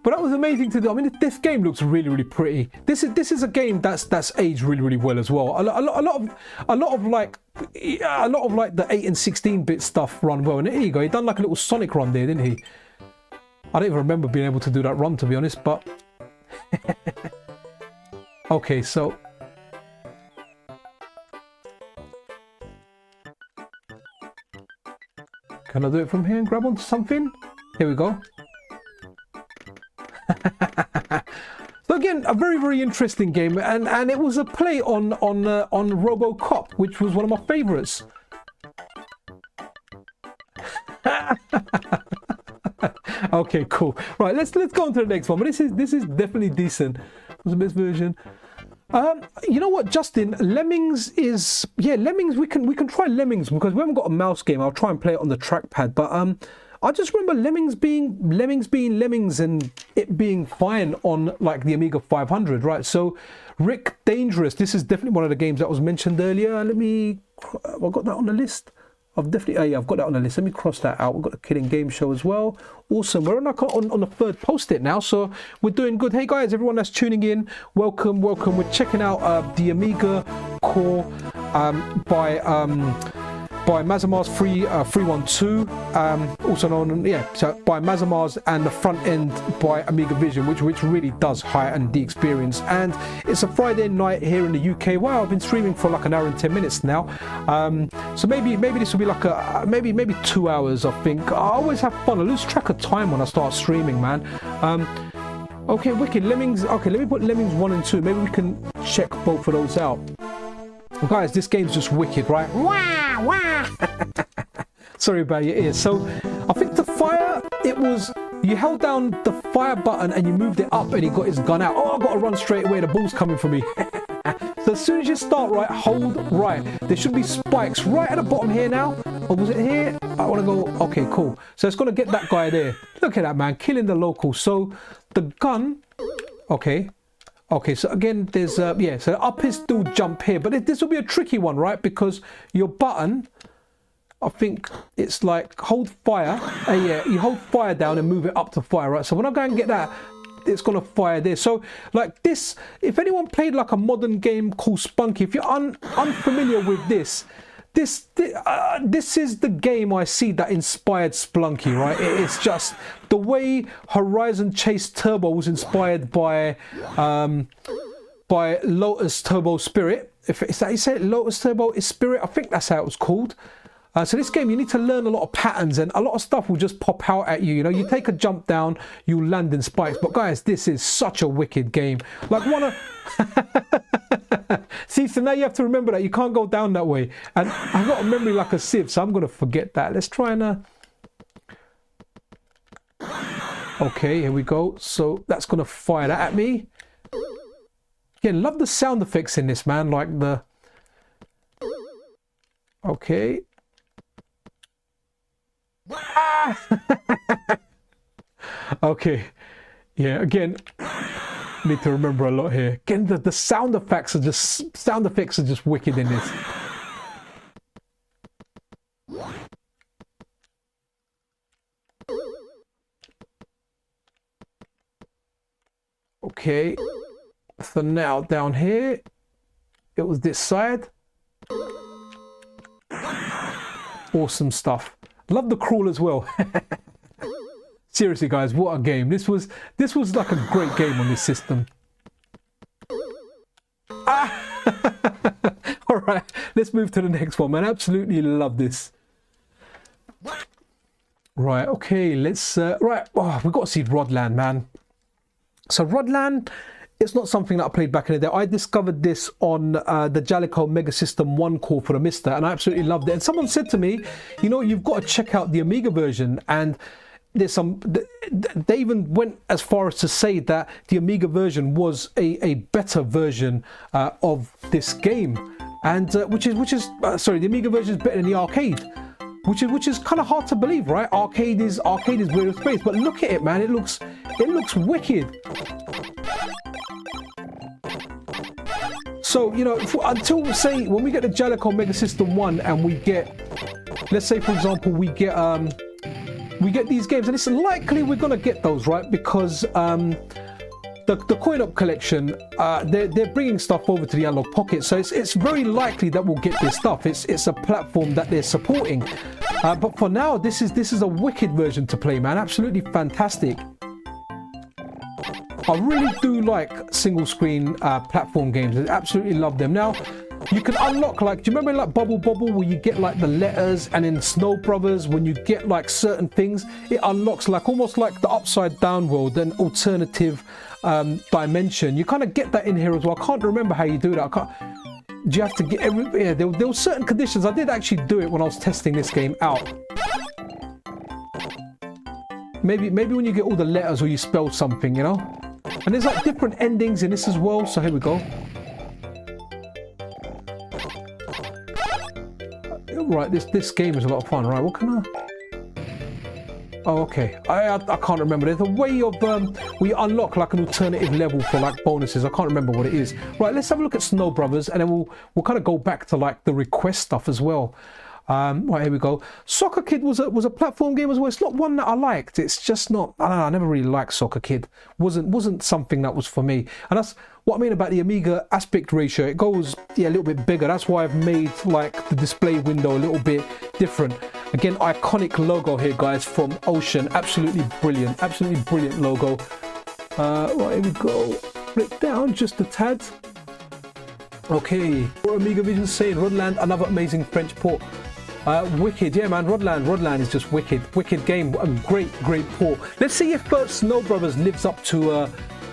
But that was amazing to do. I mean, this game looks really, really pretty. This is a game that's aged really, really well as well. A lot of like the 8 and 16-bit stuff run well. And here you go. He done like a little Sonic run there, didn't he? I don't even remember being able to do that run, to be honest. But okay, so can I do it from here and grab onto something? Here we go. So again, a very, very interesting game, and it was a play on RoboCop, which was one of my favorites. Okay, cool. Right, let's go on to the next one. But this is definitely decent. Was the best version. You know what, Justin? Lemmings is, yeah, Lemmings. We can try Lemmings because we haven't got a mouse game. I'll try and play it on the trackpad, but I just remember Lemmings being Lemmings and it being fine on like the Amiga 500, right? So Rick Dangerous, this is definitely one of the games that was mentioned earlier. I've got that on the list. I've definitely, yeah, I've got that on the list. Let me cross that out. We've got the Kidding Game Show as well. Awesome. We're on the third post-it now, so we're doing good. Hey guys, everyone that's tuning in, welcome. We're checking out the Amiga Core by Mazamar's 312, also known, yeah, so by Mazamar's, and the front end by Amiga Vision, which really does heighten the experience. And it's a Friday night here in the UK. Wow, I've been streaming for like an hour and 10 minutes now. So maybe this will be like a maybe 2 hours. I think I always have fun. I lose track of time when I start streaming, man. Okay, wicked. Lemmings. Okay, let me put Lemmings 1 and 2. Maybe we can check both of those out. Well, guys, this game's just wicked, right? Wah, wah. Sorry about your ears. So I think the fire, it was, you held down the fire button and you moved it up and he got his gun out. Oh, I've got to run straight away. The ball's coming for me. So as soon as you start right, hold right. There should be spikes right at the bottom here now. Or was it here? I want to go, okay, cool. So it's going to get that guy there. Look at that, man, killing the local. So the gun, okay. Okay, so again, there's, yeah, so up is still jump here, but this will be a tricky one, right? Because your button, I think it's like hold fire, yeah, you hold fire down and move it up to fire, right? So when I go and get that, it's gonna fire there. So like this, if anyone played like a modern game called Spunky, if you're unfamiliar with this is the game I see that inspired Splunky, right? It's just the way Horizon Chase Turbo was inspired by Lotus Turbo Spirit. If it's that you say it, Lotus Turbo is Spirit, I think that's how it was called. So this game, you need to learn a lot of patterns and a lot of stuff will just pop out at you. You know, you take a jump down, you land in spikes. But guys, this is such a wicked game. Like one of... See, so now you have to remember that you can't go down that way. And I've got a memory like a sieve, so I'm going to forget that. Let's try and... Okay, here we go. So that's going to fire that at me. Again, love the sound effects in this, man. Like the... Okay. Okay, yeah, again, need to remember a lot here. Again, the sound effects are just wicked in this. Okay, so now down here, it was this side. Awesome stuff. Love the crawl as well. Seriously, guys, what a game. This was like a great game on this system. Ah! All right, let's move to the next one, man. Absolutely love this. Right, okay, let's right, oh, we've got to see Rodland, man. So Rodland, it's not something that I played back in the day. I discovered this on the Jalico Mega System 1 core for the Mister, and I absolutely loved it. And someone said to me, you know, you've got to check out the Amiga version, and there's some, they even went as far as to say that the Amiga version was a better version of this game, and which is sorry, the Amiga version is better than the arcade. Which is kind of hard to believe, right? Arcade is weird of space, but look at it, man. It looks wicked. So, you know, until say when we get the Jalico Mega System 1 and we get, let's say for example, we get these games, and it's likely we're gonna get those, right? Because the Coin Up collection, they're bringing stuff over to the Analogue Pocket, so it's very likely that we'll get this stuff. It's a platform that they're supporting, but for now, this is a wicked version to play, man. Absolutely fantastic. I really do like single screen platform games. I absolutely love them. Now, you can unlock, like, do you remember like Bubble Bobble where you get like the letters, and in Snow Brothers when you get like certain things, it unlocks like almost like the upside down world, an alternative dimension. You kind of get that in here as well. I can't remember how you do that. Do you have to get every, yeah, there were certain conditions. I did actually do it when I was testing this game out. Maybe when you get all the letters or you spell something, you know. And there's like different endings in this as well. So here we go. Right, this game is a lot of fun. Right, what can I? Oh, okay. I can't remember. There's a way of we unlock like an alternative level for like bonuses. I can't remember what it is. Right, let's have a look at Snow Brothers, and then we'll kind of go back to like the request stuff as well. Right, here we go. Soccer Kid was a platform game as well. It's not one that I liked. It's just not. I don't know. I never really liked Soccer Kid. Wasn't something that was for me. And that's what I mean about the Amiga aspect ratio. It goes, yeah, a little bit bigger. That's why I've made like the display window a little bit different. Again, iconic logo here, guys, from Ocean. Absolutely brilliant. Absolutely brilliant logo. Right, here we go. Flip down just a tad. Okay. Amiga Vision saying Rodland, another amazing French port. Wicked, yeah, man. Rodland is just wicked game. A great port. Let's see if Snow Brothers lives up to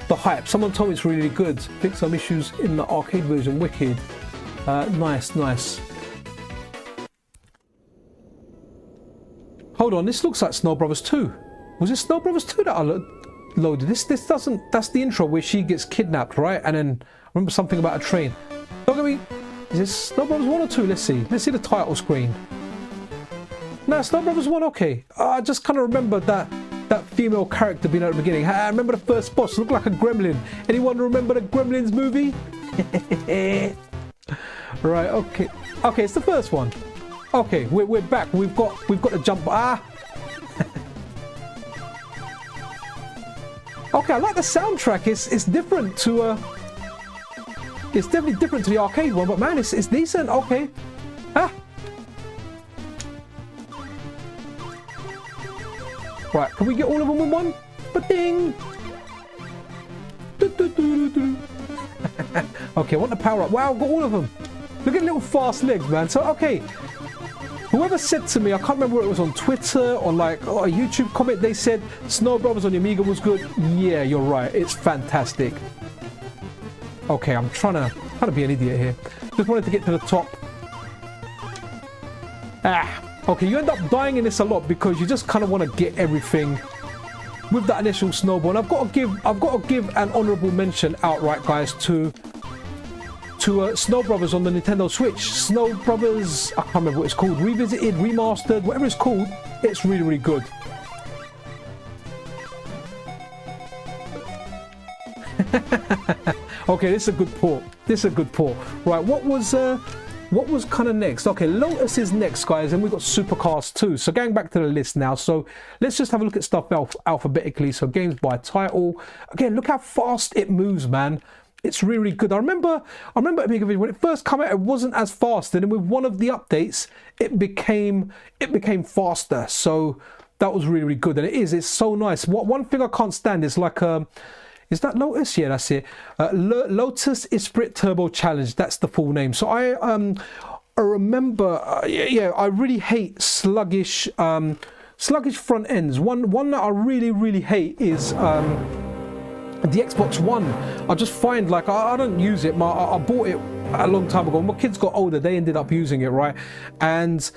the hype. Someone told me it's really good. Fix some issues in the arcade version. Wicked. Nice. Hold on, this looks like Snow Brothers 2. Was it Snow Brothers 2 that I loaded? This doesn't. That's the intro where she gets kidnapped, right? And then I remember something about a train. Don't get me. Is this Snow Brothers 1 or 2? Let's see the title screen. No, Snow Brothers 1, okay. I just kind of remember that female character being at the beginning. I remember the first boss looked like a gremlin. Anyone remember the Gremlins movie? Right, okay, it's the first one. Okay, we're back. We've got the jump. Okay, I like the soundtrack. It's different to it's definitely different to the arcade one, but man, it's decent. Okay. Right, can we get all of them in one? Ba-ding! Okay, I want the power up. Wow, I've got all of them. Look at little fast legs, man. So, okay. Whoever said to me, I can't remember whether it was on Twitter or like a YouTube comment, they said Snow Brothers on the Amiga was good. Yeah, you're right. It's fantastic. Okay, I'm trying to be an idiot here. Just wanted to get to the top. Okay, you end up dying in this a lot because you just kind of want to get everything with that initial snowball. And I've got to give an honourable mention outright, guys, to Snow Brothers on the Nintendo Switch. Snow Brothers, I can't remember what it's called, revisited, remastered, whatever it's called. It's really good. Okay, this is a good port. Right, what was kind of next? Okay, Lotus is next, guys, and we've got Supercars 2. So going back to the list now. So let's just have a look at stuff alphabetically. So games by title. Again, look how fast it moves, man. It's really good. I remember Amiga Vision when it first came out, it wasn't as fast, and then with one of the updates, it became faster. So that was really good, and it's so nice. One thing I can't stand is like is that Lotus? Yeah, that's it. Lotus Esprit Turbo Challenge. That's the full name. So I remember, yeah, I really hate sluggish sluggish front ends. One that I really hate is the Xbox One. I just find like I don't use it. I bought it a long time ago. When my kids got older, they ended up using it, right? And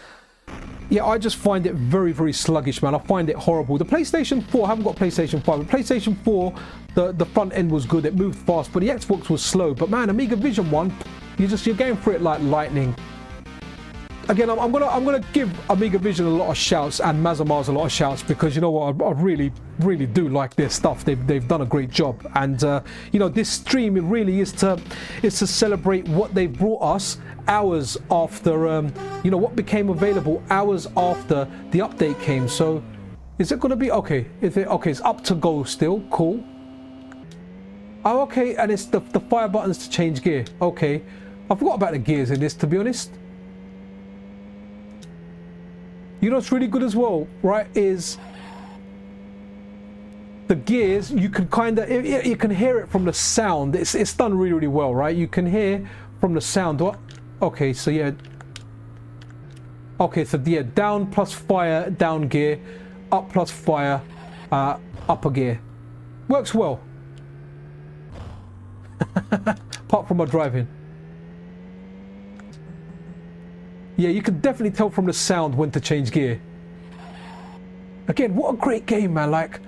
yeah, I just find it very sluggish, man. I find it horrible. The PlayStation 4, I haven't got PlayStation 5, but PlayStation 4, the front end was good. It moved fast, but the Xbox was slow. But man, Amiga Vision 1, you're going for it like lightning. Again, I'm gonna give Amiga Vision a lot of shouts and Mazamars a lot of shouts, because you know what, I really do like their stuff. They've done a great job, and you know, this stream, it really is to celebrate what they've brought us hours after you know, what became available hours after the update came. So is it gonna be okay? Okay, it's up to go still. Cool. Oh, okay, and it's the fire buttons to change gear. Okay, I forgot about the gears in this, to be honest. You know what's really good as well, right, is the gears. You can kind of, you can hear it from the sound. It's done really well, right? You can hear from the sound. What? Okay, so yeah. Okay, so yeah, down plus fire, down gear, up plus fire, upper gear. Works well. Apart from my driving. Yeah, you can definitely tell from the sound when to change gear. Again, what a great game, man. Like,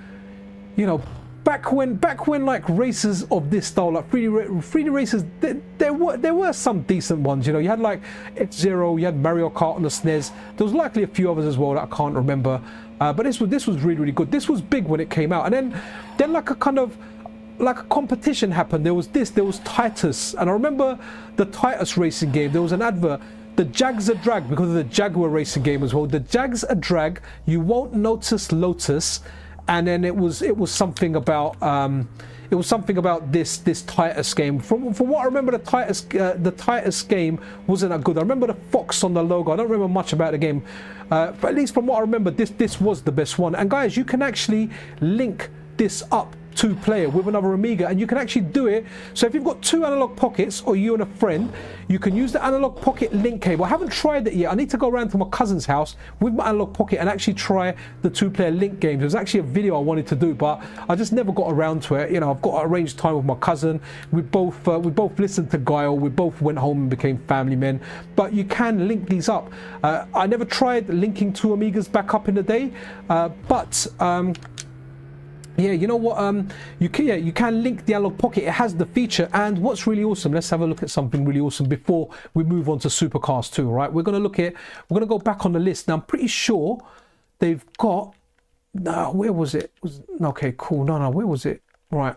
you know, back when like races of this style, like 3D races, there were some decent ones. You know, you had like F-Zero, you had Mario Kart on the SNES. There was likely a few others as well that I can't remember. But this was really good. This was big when it came out, and then like a kind of like a competition happened. There was Titus, and I remember the Titus racing game. There was an advert. The Jags are drag, because of the Jaguar racing game as well. The Jags are drag. You won't notice Lotus, and then it was something about this Titus game. From what I remember, the Titus game wasn't that good. I remember the fox on the logo. I don't remember much about the game, but at least from what I remember, this was the best one. And guys, you can actually link this up two-player with another Amiga, and you can actually do it. So if you've got two Analogue Pockets, or you and a friend, you can use the Analogue Pocket link cable. I haven't tried it yet. I need to go around to my cousin's house with my Analogue Pocket and actually try the two-player link games. There's actually a video I wanted to do, but I just never got around to it. You know, I've got arranged time with my cousin. We both listened to Guile. We both went home and became family men. But you can link these up. I never tried linking two Amigas back up in the day, but yeah, you know what? You can link the Analogue Pocket. It has the feature, and what's really awesome. Let's have a look at something really awesome before we move on to Supercars 2. Right? We're gonna go back on the list now. I'm pretty sure they've got. No, where was it? Okay, cool. No, where was it? Right.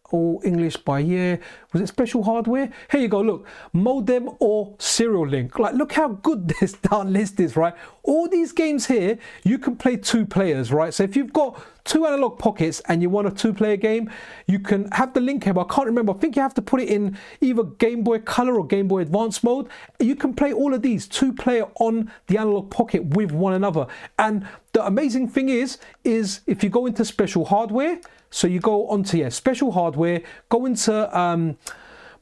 All English by year. Was it special hardware? Here you go. Look, modem or serial link. Like, look how good this darn list is, right? All these games here, you can play two players, right? So if you've got two Analogue Pockets and you want a two-player game, you can have the link cable. I can't remember. I think you have to put it in either Game Boy Color or Game Boy Advance mode. You can play all of these two-player on the Analogue Pocket with one another. And the amazing thing is if you go into special hardware, so you go onto special hardware, go into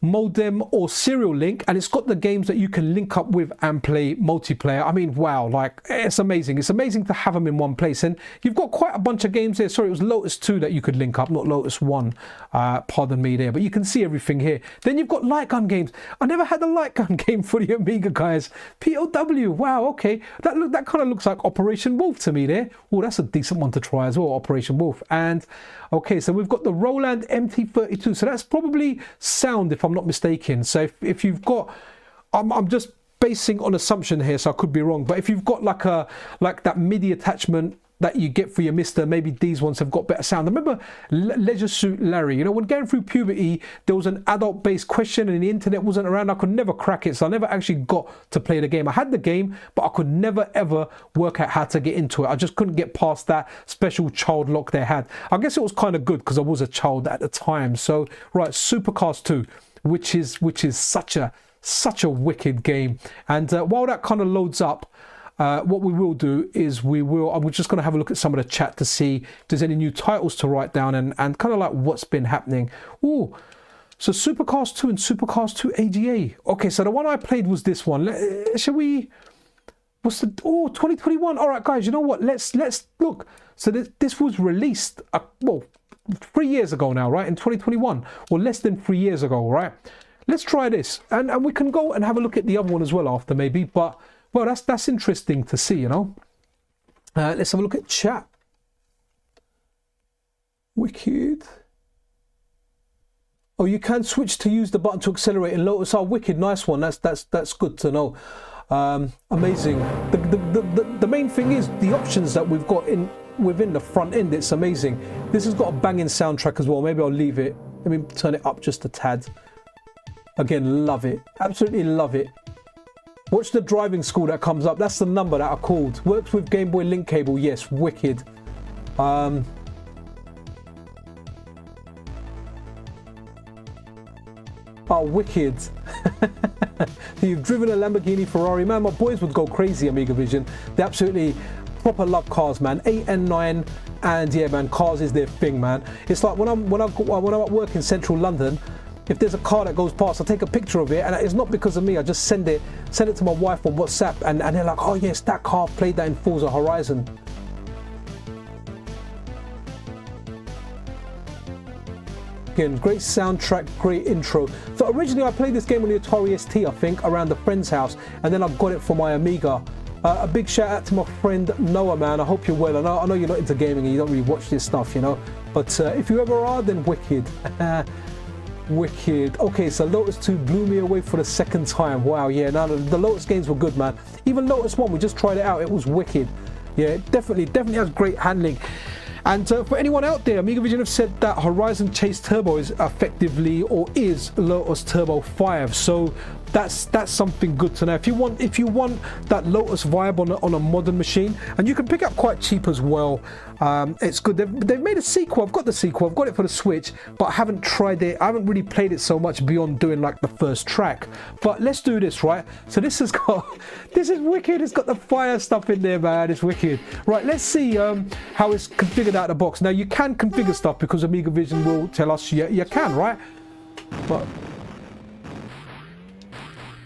modem or serial link, and it's got the games that you can link up with and play multiplayer. I mean, wow, like, it's amazing. It's amazing to have them in one place. And you've got quite a bunch of games there. Sorry, it was Lotus 2 that you could link up, not Lotus 1. Pardon me there, but you can see everything here. Then you've got light gun games. I never had a light gun game for the Amiga, guys. POW, wow, okay. That kind of looks like Operation Wolf to me there. Oh, that's a decent one to try as well, Operation Wolf. And okay, so we've got the Roland MT32. So that's probably sound, if I'm not mistaken. So if you've got, I'm just basing on assumption here, so I could be wrong, but if you've got like that MIDI attachment that you get for your Mister, maybe these ones have got better sound. I remember Leisure Suit Larry, you know, when going through puberty, there was an adult-based question and the internet wasn't around. I could never crack it, so I never actually got to play the game. I had the game, but I could never ever work out how to get into it. I just couldn't get past that special child lock they had. I guess it was kind of good because I was a child at the time. So right, Supercars 2, which is such a wicked game. And while that kind of loads up, what we will do is I'm just going to have a look at some of the chat to see if there's any new titles to write down and kind of like what's been happening. Ooh, so Supercars 2 and Supercars 2 AGA. Okay, so the one I played was this one. Shall we What's the 2021? All right, guys, you know what? Let's look. So this was released well 3 years ago now, right? In 2021, or less than 3 years ago, right? Let's try this, and we can go and have a look at the other one as well after maybe. But well, that's interesting to see, you know. Let's have a look at chat. Wicked. Oh, you can switch to use the button to accelerate in Lotus. Oh, wicked, nice one. That's good to know. Amazing. The main thing is the options that we've got within the front end. It's amazing. This has got a banging soundtrack as well. Maybe I'll leave it. Let me turn it up just a tad. Again, love it. Absolutely love it. Watch the driving school that comes up. That's the number that I called. Works with Game Boy Link cable. Yes, wicked. Oh, wicked. You've driven a Lamborghini, Ferrari. Man, my boys would go crazy, Amiga Vision. They absolutely proper love cars, man. 8 and 9. And yeah, man, cars is their thing, man. It's like when I'm at work in central London, if there's a car that goes past, I take a picture of it, and it's not because of me. I just send it to my wife on WhatsApp, and they're like, oh yes, that car played that in Forza Horizon. Again, great soundtrack, great intro. So originally I played this game on the Atari ST, I think, around a friend's house, and then I got it for my Amiga. A big shout out to my friend Noah, man. I hope you're well. I know you're not into gaming and you don't really watch this stuff, you know, but if you ever are, then wicked. Wicked. Okay, so Lotus 2 blew me away for the second time. Wow, yeah, now the Lotus games were good, man. Even Lotus 1, we just tried it out, it was wicked. Yeah, it definitely has great handling. And for anyone out there, Amiga Vision have said that Horizon Chase Turbo is effectively, or is, Lotus Turbo 5. So that's something good to know. If you want that Lotus vibe on a modern machine, and you can pick up quite cheap as well. It's good. They've made a sequel. I've got the sequel. I've got it for the Switch, but I haven't tried it. I haven't really played it so much beyond doing like the first track. But let's do this, right? So this is wicked. It's got the fire stuff in there, man. It's wicked. Right, let's see how it's configured out of the box. Now you can configure stuff because Amiga Vision will tell us you can, right? But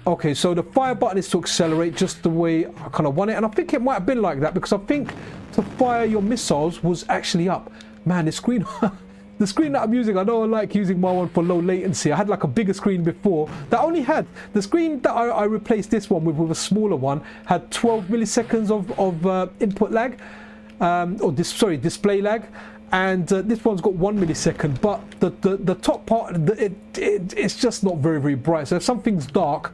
okay, so the fire button is to accelerate just the way I kind of want it, and I think it might have been like that because I think to fire your missiles was actually up. Man, the screen the screen that I'm using, I don't like using my one for low latency. I had like a bigger screen before that only had the screen that I replaced this one with a smaller one, had 12 milliseconds of input lag, display lag. And this one's got 1 millisecond, but the top part, it's just not very, very bright. So if something's dark,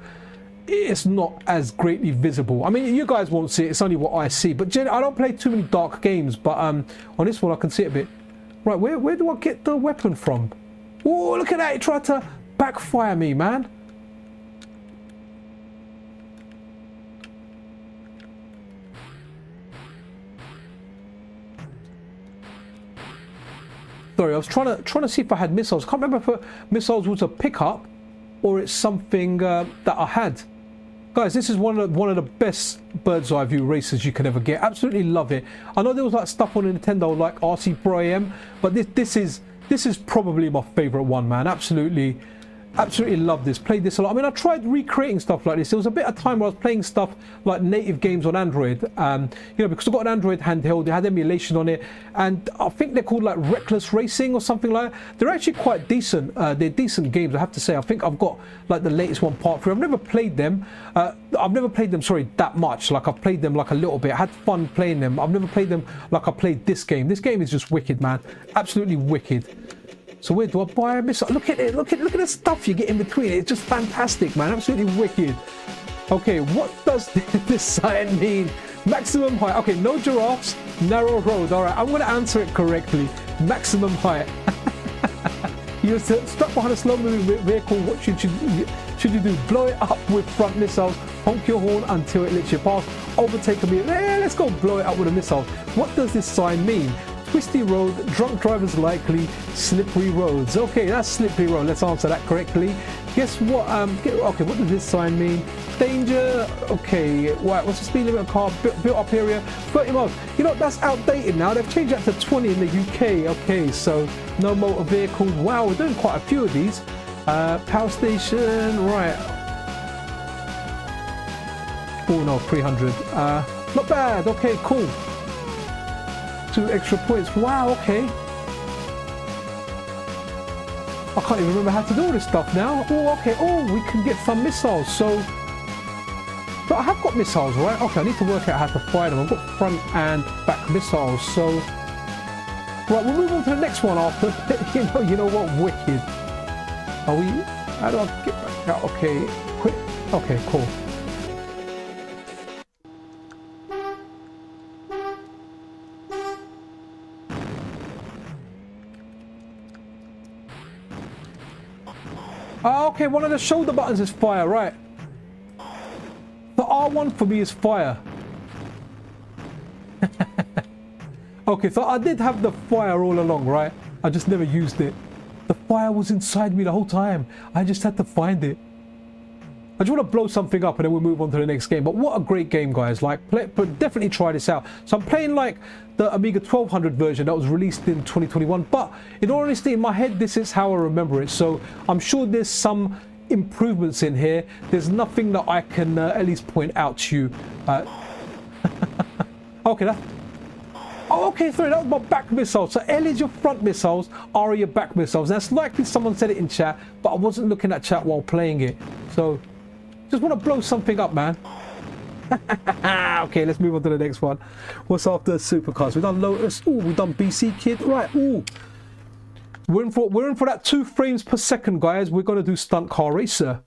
it's not as greatly visible. I mean, you guys won't see it, it's only what I see. But I don't play too many dark games, but on this one I can see it a bit. Right, where do I get the weapon from? Oh, look at that, it tried to backfire me, man. Sorry, I was trying to see if I had missiles. I can't remember if missiles was a pickup or it's something that I had. Guys, this is one of the best bird's eye view races you can ever get. Absolutely love it. I know there was like stuff on Nintendo like RC Pro AM, but this is probably my favorite one, man. Absolutely love this. Played this a lot. I mean, I tried recreating stuff like this. There was a bit of time where I was playing stuff like native games on Android, you know, because I've got an Android handheld. They had emulation on it, and I think they're called like Reckless Racing or something like that. They're actually quite decent. They're decent games, I have to say. I think I've got like the latest one, Part 3. I've never played them. Sorry, that much. Like I've played them like a little bit. I had fun playing them. I've never played them like I played this game. This game is just wicked, man. Absolutely wicked. So where do I buy a missile? Look at it, look at the stuff you get in between. It's just fantastic, man. Absolutely wicked. Okay, what does this sign mean? Maximum height. Okay, no giraffes, narrow road. All right, I'm going to answer it correctly. Maximum height. You're stuck behind a slow-moving vehicle. What should you do? Blow it up with front missiles. Honk your horn until it lets you pass. Overtake a vehicle. Let's go blow it up with a missile. What does this sign mean? Twisty road, drunk drivers likely, slippery roads. Okay, that's slippery road. Let's answer that correctly. Guess what? Okay, what does this sign mean? Danger. Okay, right. What's the speed limit of car? Built up area, 30 miles. You know, that's outdated now. They've changed that to 20 in the UK. Okay, so no motor vehicles. Wow, we're doing quite a few of these. Power station. Right. Oh no, 300. Not bad. Okay, cool. 2 extra points. Wow, okay. I can't even remember how to do all this stuff now. Oh, okay. Oh, we can get some missiles. So, but I have got missiles, right? Okay, I need to work out how to fire them. I've got front and back missiles. So, right, we'll move on to the next one after. You know what? Wicked. Are we? How do I get back out? Okay, quick. Okay, cool. Oh, okay, one of the shoulder buttons is fire, right? The R1 for me is fire. Okay, so I did have the fire all along, right? I just never used it. The fire was inside me the whole time. I just had to find it. I just want to blow something up and then we'll move on to the next game. But what a great game, guys. Like, but definitely try this out. So I'm playing like the Amiga 1200 version that was released in 2021. But in all honesty, in my head, this is how I remember it. So I'm sure there's some improvements in here. There's nothing that I can at least point out to you. Okay, oh, okay, sorry, that was my back missile. So L is your front missiles, R are your back missiles. That's likely someone said it in chat, but I wasn't looking at chat while playing it. So just want to blow something up, man. Okay, let's move on to the next one. What's after supercars? We've done Lotus. Oh, we've done BC Kid. Right. Oh, we're in for that 2 frames per second, guys. We're gonna do Stunt Car Racer.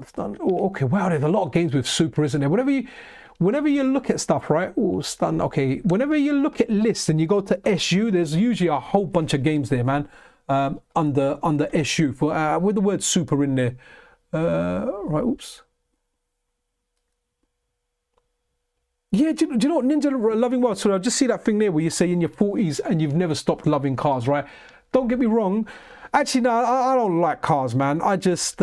Stunt. Oh, okay. Wow, there's a lot of games with super, isn't there? Whenever you look at stuff, right? Oh, Stunt. Okay. Whenever you look at lists and you go to SU, there's usually a whole bunch of games there, man. Under SU for with the word super in there. Right. Oops. Yeah, do you know what, Ninja Loving World? So I just see that thing there where you say in your 40s and you've never stopped loving cars, right? Don't get me wrong. Actually, no, I don't like cars, man. I just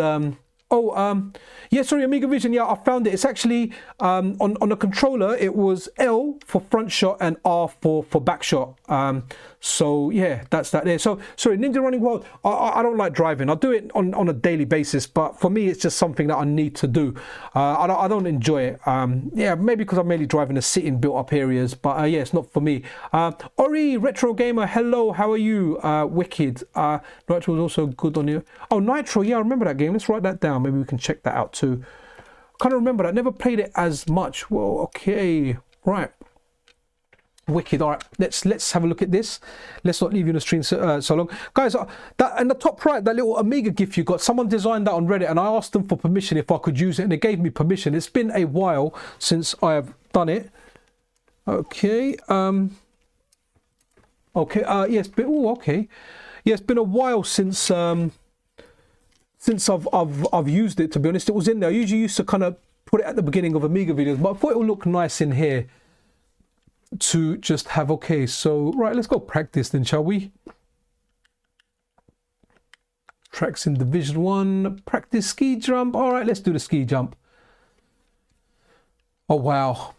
yeah, sorry, Amiga Vision. Yeah, I found it. It's actually on the controller. It was L for front shot and R for back shot. So yeah, that's that there. So sorry, Ninja Running World. I don't like driving. I do it on a daily basis, but for me, it's just something that I need to do. I don't enjoy it. Yeah, maybe because I'm mainly driving a city in built up areas, but yeah, it's not for me. Ori Retro Gamer, hello, how are you? Wicked. Nitro was also good on you. Oh, Nitro. Yeah, I remember that game. Let's write that down. Maybe we can check that out too. Kind of remember that. Never played it as much. Well, okay, right. Wicked. All right, let's have a look at this. Let's not leave you on the stream so long, guys. That in the top right, that little Amiga GIF you got. Someone designed that on Reddit, and I asked them for permission if I could use it, and they gave me permission. It's been a while since I have done it. Okay. Okay. Yes. Oh, okay. Yeah, it's been a while since I've used it, to be honest. It was in there. I usually used to kind of put it at the beginning of Amiga videos, but I thought it would look nice in here to just have. Okay, so right, let's go practice then, shall we? Tracks in Division 1, practice ski jump. All right, let's do the ski jump. Oh wow,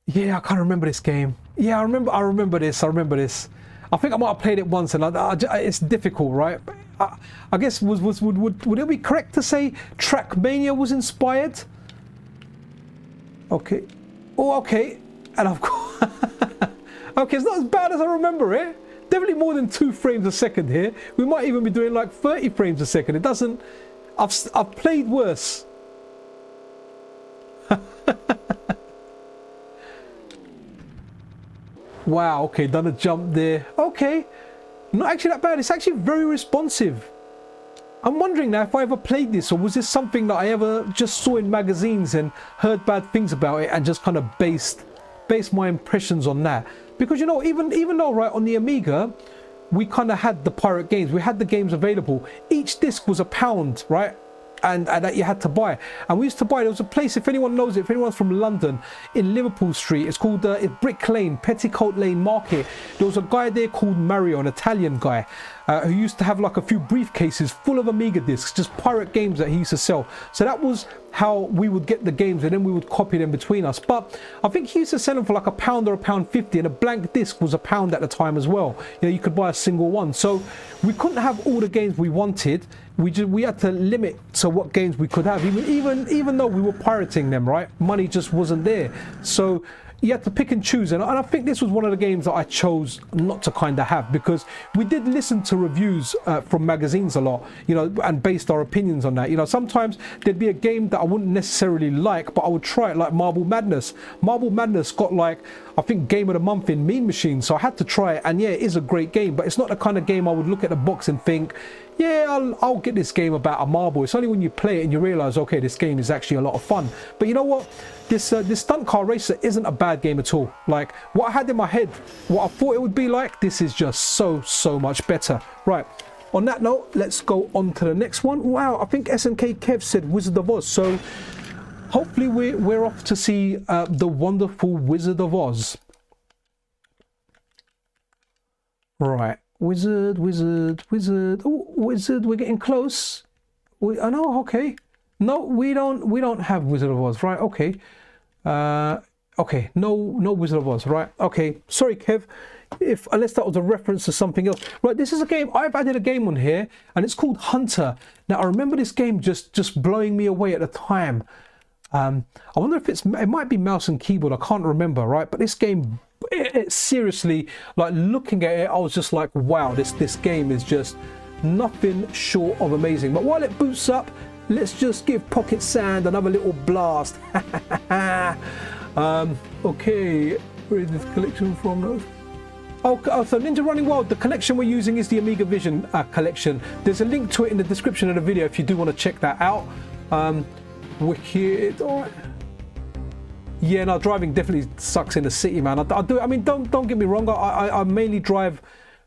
yeah, I can't remember this game. Yeah, I remember this. I think I might have played it once, and it's difficult, right? I guess would it be correct to say Trackmania was inspired? Okay. Oh, okay. And I've got okay, it's not as bad as I remember it. Definitely more than 2 frames a second here. We might even be doing like 30 frames a second. It doesn't. I've played worse. Wow. Okay, done a jump there. Okay. Not actually that bad. It's actually very responsive. I'm wondering now if I ever played this, or was this something that I ever just saw in magazines and heard bad things about it and just kind of based my impressions on that. Because, you know, even though, right, on the Amiga we kind of had the pirate games, we had the games available, each disc was £1, right? And that you had to buy, and we used to buy. There was a place, if anyone knows it, if anyone's from London, in Liverpool Street, it's called it's Brick Lane, Petticoat Lane Market. There was a guy there called Mario, an Italian guy, who used to have like a few briefcases full of Amiga discs, just pirate games that he used to sell. So that was how we would get the games, and then we would copy them between us. But I think he used to sell them for like £1 or £1.50, and a blank disc was £1 at the time as well. You know, you could buy a single one. So we couldn't have all the games we wanted. we had to limit to what games we could have, even though we were pirating them, right? Money just wasn't there, so you had to pick and choose, and I think this was one of the games that I chose not to kind of have, because we did listen to reviews from magazines a lot, you know, and based our opinions on that. You know, sometimes there'd be a game that I wouldn't necessarily like, but I would try it, like Marble Madness. Marble Madness got, like, I think Game of the Month in Mean Machine, so I had to try it, and yeah, it is a great game, but it's not the kind of game I would look at the box and think, yeah, I'll get this game about a marble. It's only when you play it and you realize, okay, this game is actually a lot of fun. But you know what? This Stunt Car Racer isn't a bad game at all. Like, what I had in my head, what I thought it would be like, this is just so much better. Right, on that note, let's go on to the next one. Wow, I think SNK Kev said Wizard of Oz, so hopefully we're off to see the wonderful Wizard of Oz. Right. Wizard. Oh, Wizard, we're getting close. I know, okay. No, we don't have Wizard of Oz, right? Okay. Okay, no Wizard of Oz, right? Okay. Sorry, Kev. Unless that was a reference to something else. Right, this is a game, I've added a game on here, and it's called Hunter. Now, I remember this game just blowing me away at the time. I wonder if it might be mouse and keyboard, I can't remember, right? But this game, it seriously, like, looking at it, I was just like, wow, this game is just nothing short of amazing. But while it boots up, let's just give Pocket Sand another little blast. Okay, where is this collection from? Oh, so Ninja Running Wild, the collection we're using is the Amiga Vision collection. There's a link to it in the description of the video if you do want to check that out. Wicked, all right. Yeah, no, driving definitely sucks in the city, man. I mean, don't get me wrong. I mainly drive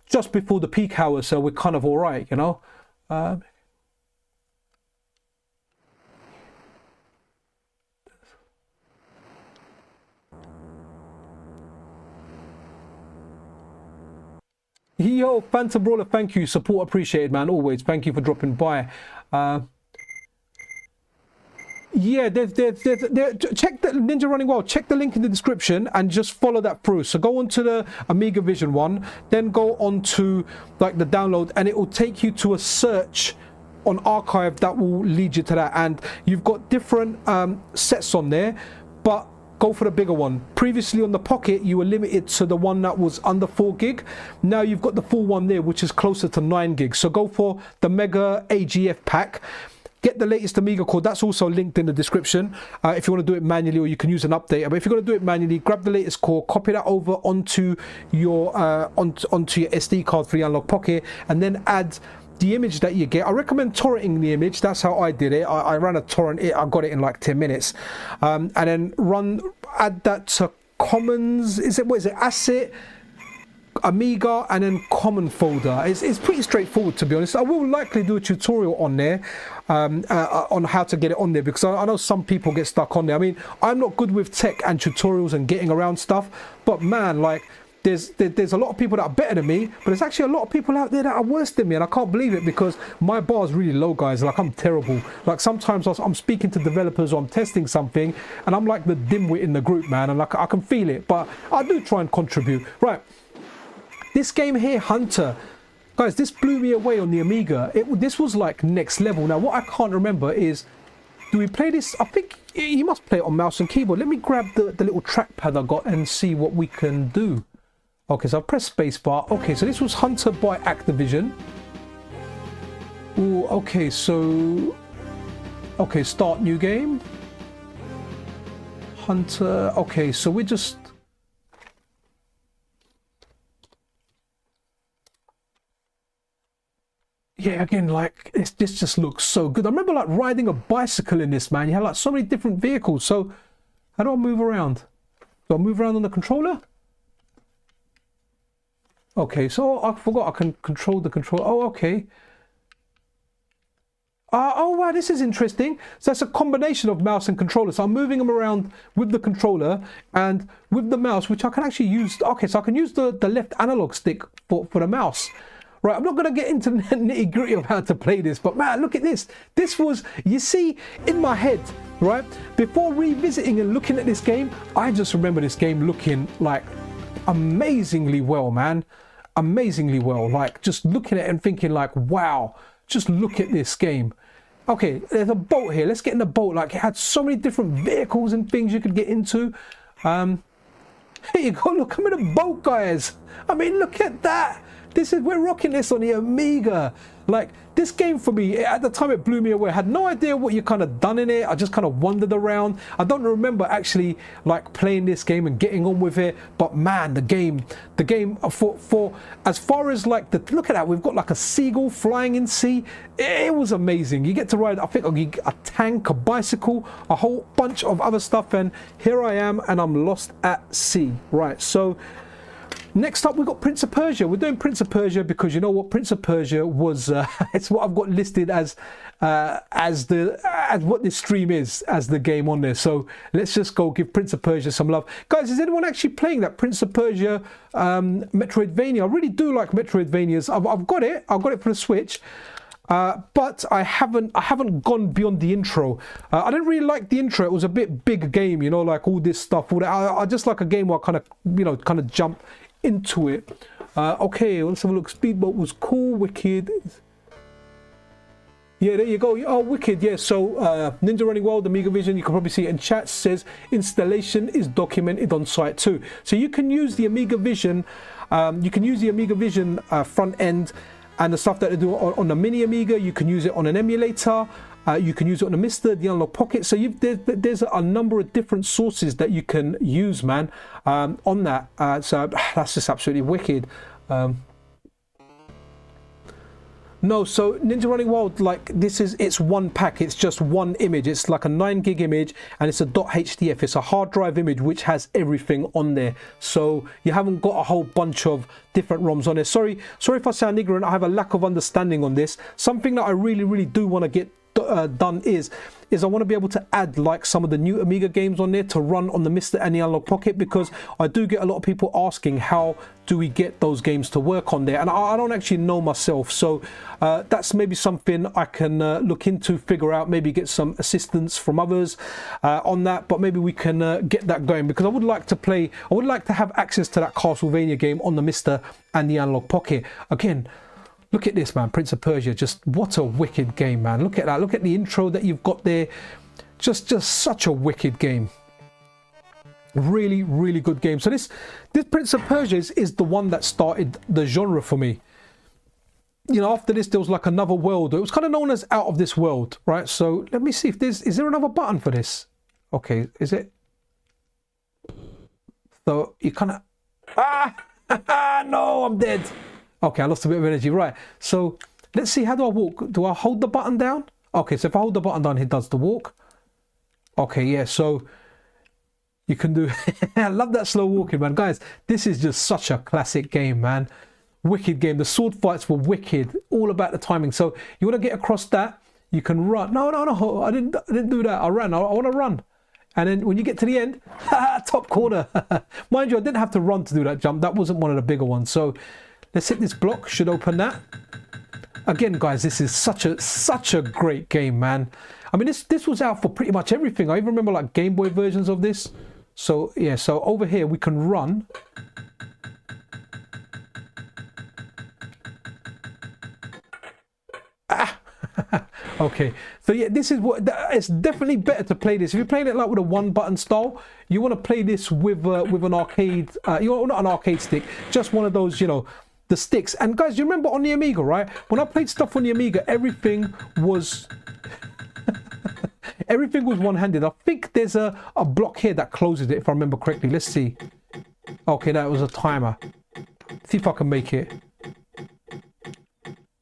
just before the peak hours, so we're kind of all right, you know. Yo, Phantom Brawler, thank you. Support appreciated, man. Always. Thank you for dropping by. Yeah, check the Ninja Running Wild. Check the link in the description and just follow that through. So go on to the Amiga Vision one, then go on to, like, the download, and it will take you to a search on archive that will lead you to that. And you've got different sets on there, but go for the bigger one. Previously on the Pocket, you were limited to the one that was under 4 gig. Now you've got the full one there, which is closer to 9 gigs. So go for the Mega AGF pack. Get the latest Amiga Core. That's also linked in the description if you want to do it manually, or you can use an updater. But if you're going to do it manually, grab the latest core, copy that over onto your onto your SD card for the Analogue Pocket, and then add the image that you get. I recommend torrenting the image. That's how I did it. I ran a torrent. I got it in like 10 minutes, and then add that to Commons. What is it? Asset, Amiga, and then common folder. It's pretty straightforward, to be honest. I will likely do a tutorial on there on how to get it on there, because I know some people get stuck on there. I mean, I'm not good with tech and tutorials and getting around stuff, but man, like, there's a lot of people that are better than me, but there's actually a lot of people out there that are worse than me, and I can't believe it, because my bar is really low, guys. Like, I'm terrible. Like, sometimes I'm speaking to developers, or I'm testing something, and I'm like the dimwit in the group, man, and like, I can feel it, but I do try and contribute. Right, this game here, Hunter, guys, this blew me away on the Amiga. This was like next level. Now, what I can't remember is, do we play this? I think you must play it on mouse and keyboard. Let me grab the little trackpad I got and see what we can do. Okay, so I press spacebar. Okay, so this was Hunter by Activision. Ooh, okay, so... Okay, start new game. Hunter... Okay, so we're just... Yeah, again, like, this just looks so good. I remember, like, riding a bicycle in this, man. You had, like, so many different vehicles. So, how do I move around? Do I move around on the controller? Okay, so I forgot I can control the controller. Oh, okay. Oh, wow, this is interesting. So that's a combination of mouse and controller. So I'm moving them around with the controller and with the mouse, which I can actually use. Okay, so I can use the left analog stick for the mouse. Right, I'm not going to get into the nitty gritty of how to play this, but man, look at this. This was, you see, in my head, right? Before revisiting and looking at this game, I just remember this game looking like amazingly well, man. Amazingly well. Like, just looking at it and thinking like, wow, just look at this game. Okay, there's a boat here. Let's get in the boat. Like, it had so many different vehicles and things you could get into. Here you go. Look, I'm in a boat, guys. I mean, look at that. We're rocking this on the Amiga. Like, this game for me, at the time it blew me away. I had no idea what you kind of done in it. I just kind of wandered around. I don't remember actually like playing this game and getting on with it. But man, the game for as far as like look at that, we've got like a seagull flying in sea. It was amazing. You get to ride, I think, a tank, a bicycle, a whole bunch of other stuff. And here I am, and I'm lost at sea. Right, so next up, we've got Prince of Persia. We're doing Prince of Persia because you know what, Prince of Persia was. It's what I've got listed as what this stream is, as the game on there. So let's just go give Prince of Persia some love, guys. Is anyone actually playing that Prince of Persia Metroidvania? I really do like Metroidvanias. I've got it. I've got it for the Switch. But I haven't gone beyond the intro. I didn't really like the intro. It was a bit big game, you know, like all this stuff. All that. I just like a game where I kind of jump into it. Okay, let's have a look. Speedboat was cool. Wicked. Yeah, there you go. Oh, wicked. Yeah, so Ninja Running World, Amiga Vision, you can probably see it in chat, says installation is documented on site too. So you can use the Amiga Vision, front end and the stuff that they do on the mini Amiga. You can use it on an emulator. You can use it on the Mister, the Analogue Pocket. So there's a number of different sources that you can use, man, on that. So that's just absolutely wicked. No, so Ninja Running Wild, like it's one pack. It's just one image. It's like a 9 gig image, and it's a .hdf. It's a hard drive image which has everything on there. So you haven't got a whole bunch of different ROMs on there. Sorry if I sound ignorant. I have a lack of understanding on this. Something that I really do want to get done is I want to be able to add like some of the new Amiga games on there to run on the Mister and the Analogue Pocket, because I do get a lot of people asking how do we get those games to work on there, and I don't actually know myself. So that's maybe something I can look into, figure out, maybe get some assistance from others on that. But maybe we can get that going, because I would like to have access to that Castlevania game on the Mister and the Analogue Pocket. Again, look at this, man. Prince of Persia, just what a wicked game, man. Look at that. Look at the intro that you've got there. Just such a wicked game. Really good game. So this Prince of Persia is the one that started the genre for me. You know, after this there was like another world. It was kind of known as Out of This World, right? So let me see if is there another button for this? Okay, is it? So you kind of no, I'm dead. Okay, I lost a bit of energy. Right, so let's see, how do I walk? Do I hold the button down? Okay, so if I hold the button down, it does the walk. Okay, yeah, so you can do... I love that slow walking, man. Guys, this is just such a classic game, man. Wicked game. The sword fights were wicked. All about the timing. So you want to get across that, you can run. No, I didn't do that. I ran. I want to run. And then when you get to the end, top corner. Mind you, I didn't have to run to do that jump. That wasn't one of the bigger ones. So... let's hit this block, should open that. Again, guys, this is such a great game, man. I mean, this was out for pretty much everything. I even remember like Game Boy versions of this. So yeah, so over here we can run. Okay, so yeah, this is what it's definitely better to play this. If you're playing it like with a one button style, you want to play this with an arcade. Not an arcade stick, just one of those, you know, the sticks. And guys, you remember on the Amiga, right? When I played stuff on the Amiga, everything was everything was one-handed. I think there's a block here that closes it, if I remember correctly. Let's see. Okay, that was a timer. See if I can make it.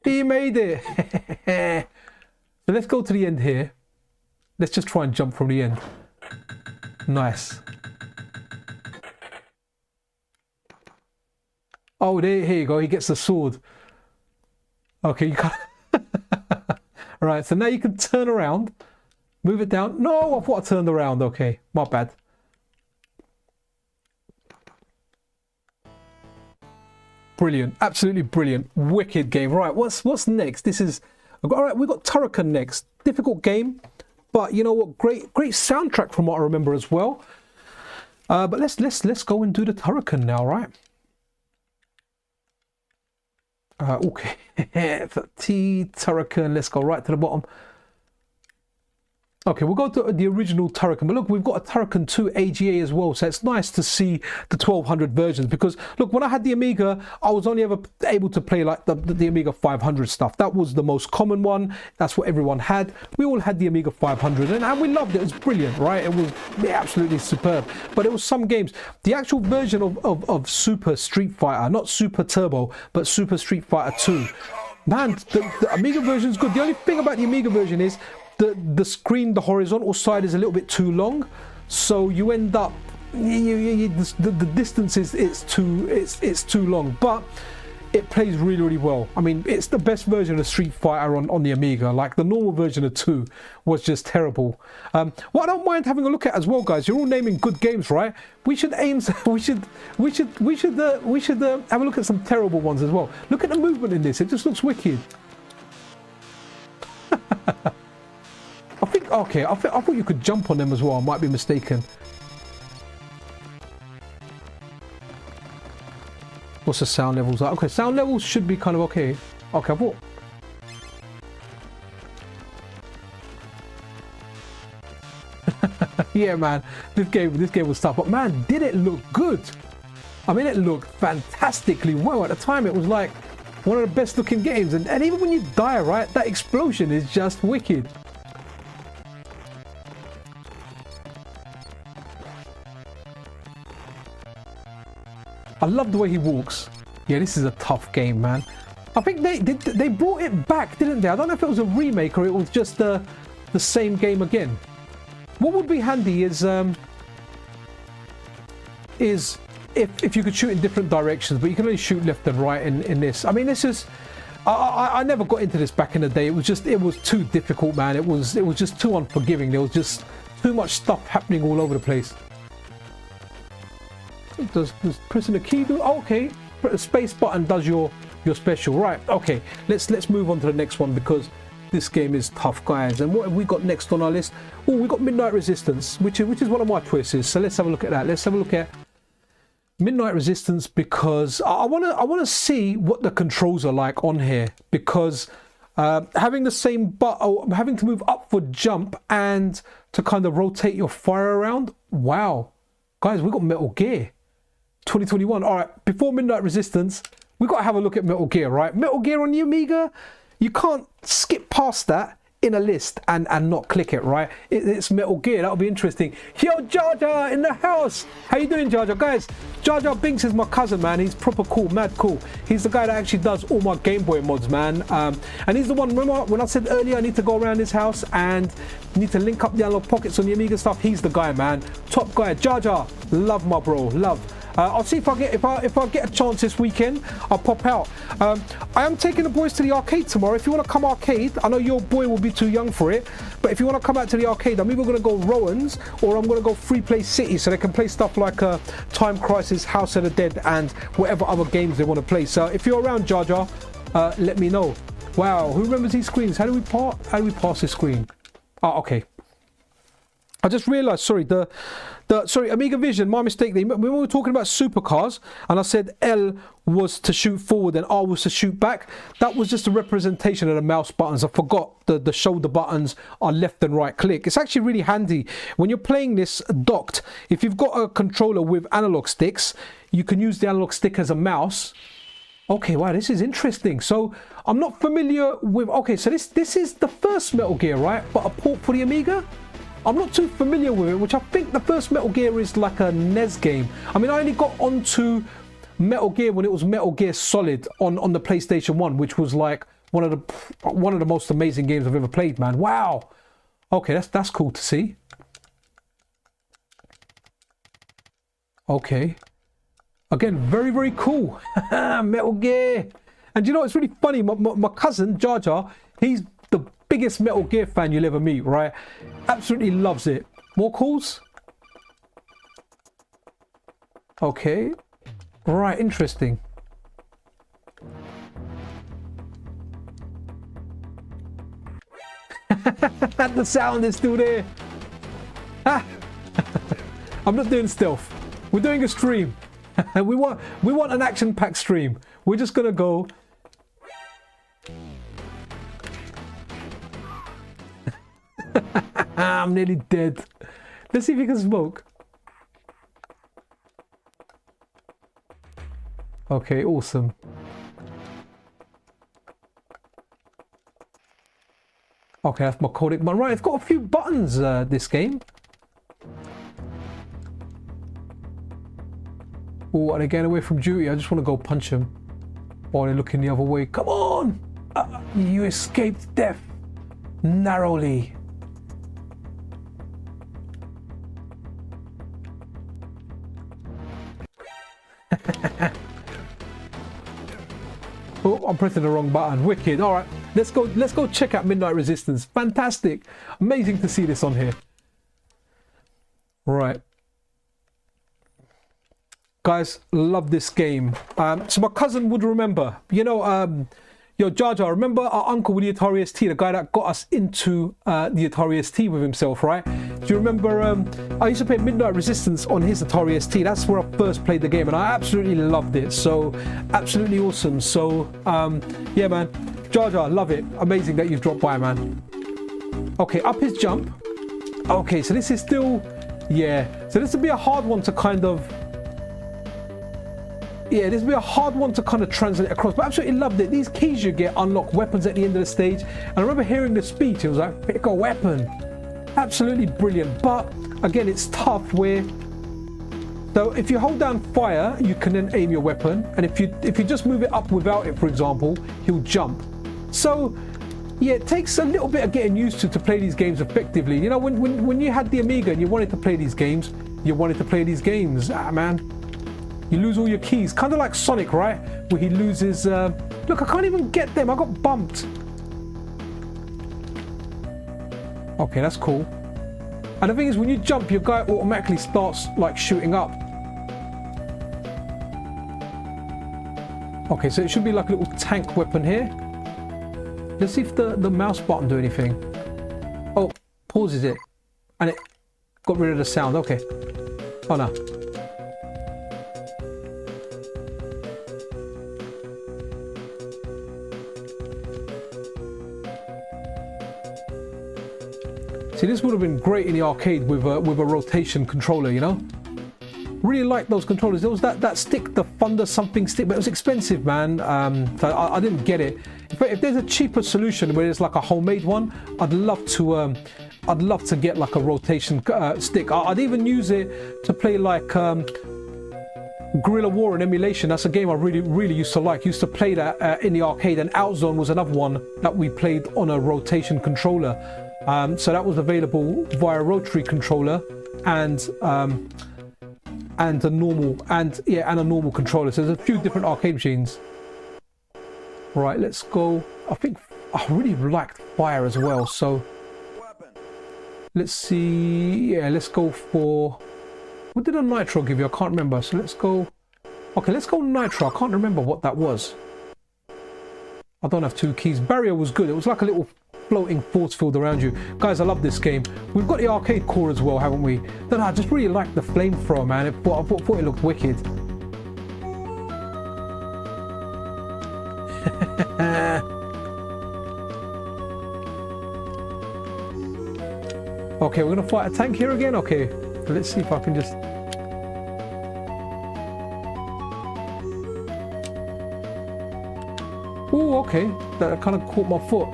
He made it. So let's go to the end here. Let's just try and jump from the end. Nice. Oh, here you go. He gets the sword. Okay, you can't. All right, so now you can turn around, move it down. No, I thought I turned around. Okay, my bad. Brilliant, absolutely brilliant, wicked game. Right, what's next? This is all right. We've got Turrican next. Difficult game, but you know what? Great soundtrack from what I remember as well. But let's go and do the Turrican now, right? Okay. T Turrican. Let's go right to the bottom. Okay, we'll go to the original Turrican, but look, we've got a Turrican 2 AGA as well, so it's nice to see the 1200 versions, because look, when I had the Amiga, I was only ever able to play like the Amiga 500 stuff. That was the most common one. That's what everyone had. We all had the Amiga 500, and we loved it. It was brilliant, right? It was absolutely superb. But it was some games. The actual version of Super Street Fighter, not Super Turbo, but Super Street Fighter 2, man, the Amiga version is good. The only thing about the Amiga version is the screen, the horizontal side is a little bit too long, so you end up the distance is it's too long, but it plays really well. I mean, it's the best version of Street Fighter on the Amiga. Like the normal version of 2 was just terrible. What I don't mind having a look at as well, guys, you're all naming good games, right? We should aim we should have a look at some terrible ones as well. Look at the movement in this. It just looks wicked. I think, okay, I thought you could jump on them as well. I might be mistaken. What's the sound levels like? Okay, sound levels should be kind of okay. Okay, I thought. Yeah, man, this game was tough, but man, did it look good? I mean, it looked fantastically well. At the time, it was like one of the best looking games, and even when you die, right, that explosion is just wicked. I love the way he walks. Yeah, this is a tough game, man. I think they brought it back, didn't they? I don't know if it was a remake or it was just the same game again. What would be handy is if you could shoot in different directions, but you can only shoot left and right in this. I mean, this is. I never got into this back in the day. It was too difficult, man. It was just too unforgiving. There was just too much stuff happening all over the place. Does pressing the key do? Oh, okay, space button does your special, right? Okay, let's move on to the next one, because this game is tough, guys. And what have we got next on our list? Oh, we got Midnight Resistance, which is one of my choices. So let's have a look at that. Let's have a look at Midnight Resistance, because I want to see what the controls are like on here, because having the same button, having to move up for jump and to kind of rotate your fire around. Wow, guys, we got Metal Gear 2021. All right, before Midnight Resistance, we got to have a look at Metal Gear, right? Metal Gear on the Amiga, you can't skip past that in a list and not click it, right? It's Metal Gear. That'll be interesting. Yo, Jar Jar in the house. How you doing, Jar Jar? Guys, Jar Jar Binks is my cousin, man. He's proper cool, mad cool. He's the guy that actually does all my Game Boy mods, man. And he's the one, remember when I said earlier I need to go around his house and need to link up the Analogue Pockets on the Amiga stuff? He's the guy, man. Top guy. Jar Jar, love my bro, love. I'll see if I get a chance this weekend. I'll pop out. I am taking the boys to the arcade tomorrow. If you want to come arcade, I know your boy will be too young for it, but if you want to come out to the arcade, I'm either going to go Rowan's or I'm going to go Free Play City, so they can play stuff like Time Crisis, House of the Dead, and whatever other games they want to play. So if you're around, Jar Jar, let me know. Wow, who remembers these screens? How do we pass this screen? Oh, okay. I just realised, sorry, sorry, Amiga Vision, my mistake. When we were talking about supercars, and I said L was to shoot forward and R was to shoot back, that was just a representation of the mouse buttons. I forgot the shoulder buttons are left and right click. It's actually really handy when you're playing this docked. If you've got a controller with analog sticks, you can use the analog stick as a mouse. Okay, wow, this is interesting. So I'm not familiar with. Okay, so this is the first Metal Gear, right? But a port for the Amiga. I'm not too familiar with it, which I think the first Metal Gear is like a NES game. I mean, I only got onto Metal Gear when it was Metal Gear Solid on the PlayStation 1, which was like one of the most amazing games I've ever played, man. Wow. Okay, that's cool to see. Okay. Again, very, very cool. Metal Gear. And you know, it's really funny. My cousin, Jar Jar, he's the biggest Metal Gear fan you'll ever meet, right? Absolutely loves it. More calls? Okay. Right, interesting. The sound is still there. Ah. I'm not doing stealth. We're doing a stream. we want an action-packed stream. We're just gonna go I'm nearly dead. Let's see if you can smoke. Okay, awesome. Okay, that's my codec one. Right, it's got a few buttons, this game. Oh, and again, away from duty. I just want to go punch him while they're looking the other way. Come on! You escaped death narrowly. Oh, I'm pressing the wrong button. Wicked. All right, let's go check out Midnight Resistance. Fantastic. Amazing to see this on here. Right. Guys, love this game. So my cousin would remember, you know, yo, Jar Jar, remember our uncle with the Atari ST, the guy that got us into the Atari ST with himself, right? Do you remember, I used to play Midnight Resistance on his Atari ST. That's where I first played the game, and I absolutely loved it. So, absolutely awesome. So, yeah, man, Jar Jar, love it. Amazing that you've dropped by, man. Okay, up his jump. Okay, so this is still, yeah. So this would be a hard one to kind of, yeah, this would be a hard one to kind of translate across, but I absolutely loved it. These keys you get unlock weapons at the end of the stage. And I remember hearing the speech, it was like, pick a weapon. Absolutely brilliant. But again, it's tough where, so if you hold down fire, you can then aim your weapon. And if you just move it up without it, for example, he'll jump. So yeah, it takes a little bit of getting used to play these games effectively. You know, when you had the Amiga and you wanted to play these games, Ah, man. You lose all your keys, kind of like Sonic, right? Where he loses, look, I can't even get them, I got bumped. Okay, that's cool. And the thing is, when you jump, your guy automatically starts like shooting up. Okay, so it should be like a little tank weapon here. Let's see if the mouse button do anything. Oh, pauses it. And it got rid of the sound, okay. Oh no. See, this would have been great in the arcade with a rotation controller, you know? Really like those controllers. There was that stick, the Thunder something stick, but it was expensive, man. So I didn't get it. But if there's a cheaper solution where it's like a homemade one, I'd love to get like a rotation stick. I'd even use it to play like Guerrilla War and emulation. That's a game I really used to like. Used to play that in the arcade, and Outzone was another one that we played on a rotation controller. So that was available via rotary controller and a normal controller. So there's a few different arcade machines. Right, let's go. I think I really liked fire as well. So let's see. Yeah, let's go for. What did a nitro give you? I can't remember. So let's go. Okay, let's go nitro. I can't remember what that was. I don't have two keys. Barrier was good. It was like a little floating force field around you. Guys, I love this game. We've got the arcade core as well, haven't we? Then I just really like the flamethrower, man. I thought it looked wicked. Okay, we're gonna fight a tank here again. Okay, let's see if I can just. Oh, okay. That kind of caught my foot.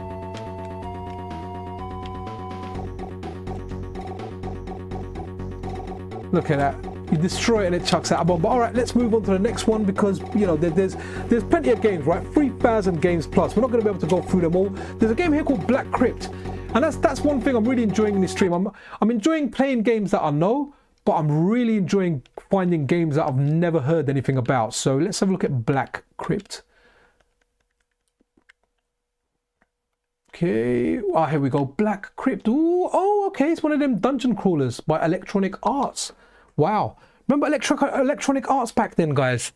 Look at that. You destroy it and it chucks out a bomb. But all right, let's move on to the next one because, you know, there's plenty of games, right? 3,000 games plus. We're not going to be able to go through them all. There's a game here called Black Crypt. And that's one thing I'm really enjoying in this stream. I'm enjoying playing games that I know, but I'm really enjoying finding games that I've never heard anything about. So let's have a look at Black Crypt. Okay, here we go. Black Crypt. Ooh, oh, okay. It's one of them dungeon crawlers by Electronic Arts. Wow. Remember Electronic Arts back then, guys?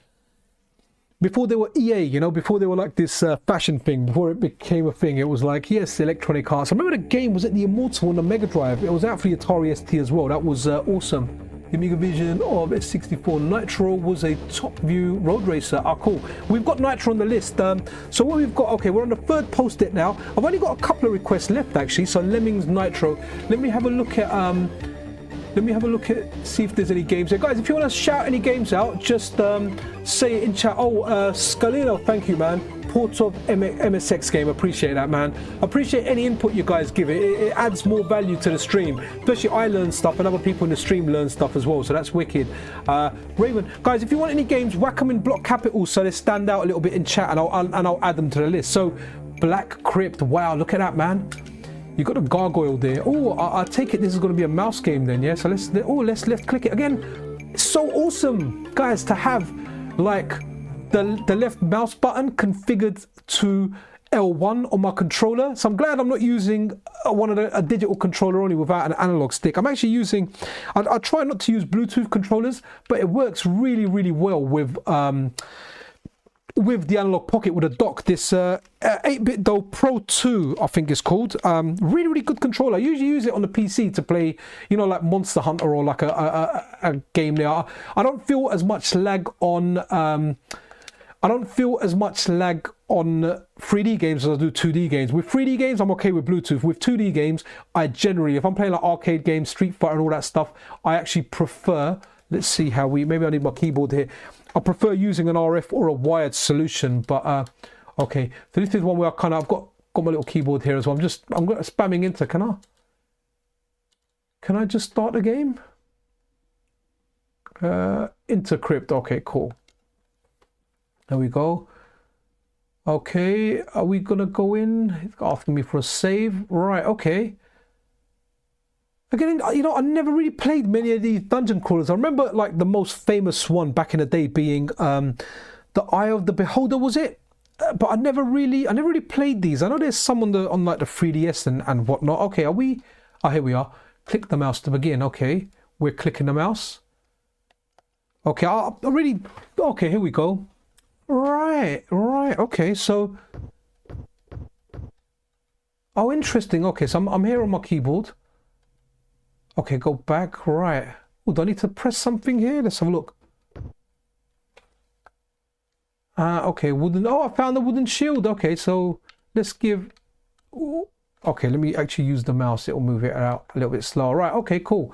Before they were EA, you know, before they were like this fashion thing, before it became a thing, it was like, yes, Electronic Arts. I remember the game was at the Immortal on the Mega Drive. It was out for the Atari ST as well. That was awesome. The Amiga Vision of S64 Nitro was a top view road racer. Ah, cool. We've got Nitro on the list. So what we've got, okay, we're on the third post-it now. I've only got a couple of requests left actually. So Lemmings Nitro. Let me have a look at see if there's any games there. Guys, if you want to shout any games out, just say it in chat. Oh, Scalino, thank you, man. Port of MSX game, appreciate that, man. Appreciate any input you guys give. It adds more value to the stream. Especially I learn stuff and other people in the stream learn stuff as well, so that's wicked. Raven, guys, if you want any games, whack them in block capitals so they stand out a little bit in chat, and I'll add them to the list. So Black Crypt, wow, look at that, man. You got a gargoyle there. Oh, I take it this is going to be a mouse game then, yeah? So let's left click it again. It's so awesome, guys, to have like the left mouse button configured to L1 on my controller. So I'm glad I'm not using a digital controller only without an analog stick. I'm actually using, I try not to use Bluetooth controllers, but it works really, really well with the Analogue Pocket with a dock. This 8-bit though Pro 2, I think it's called. Really, really good controller. I usually use it on the PC to play, you know, like Monster Hunter or like a game there. I don't feel as much lag on 3D games as I do 2D games. With 3D games, I'm okay with Bluetooth. With 2D games, I generally, if I'm playing like arcade games, Street Fighter and all that stuff, I actually prefer, let's see how maybe I need my keyboard here. I prefer using an RF or a wired solution, but okay. So this is one where I've got my little keyboard here as well. I'm spamming into, can I just start the game? Into Crypt, okay, cool. There we go. Okay, are we gonna go in? It's asking me for a save. Right, okay. Again, you know, I never really played many of these dungeon crawlers. I remember like the most famous one back in the day being the Eye of the Beholder, was it? But I never really played these. I know there's some on like the 3DS and whatnot. Okay, are we? Oh, here we are. Click the mouse to begin. Okay, we're clicking the mouse. Okay, okay, here we go. Right, okay, so, oh, interesting. Okay, so I'm here on my keyboard. Okay, go back, right. Oh, do I need to press something here? Let's have a look. Okay, I found the wooden shield. Okay, so let's give, okay, let me actually use the mouse. It'll move it out a little bit slower. Right, okay, cool.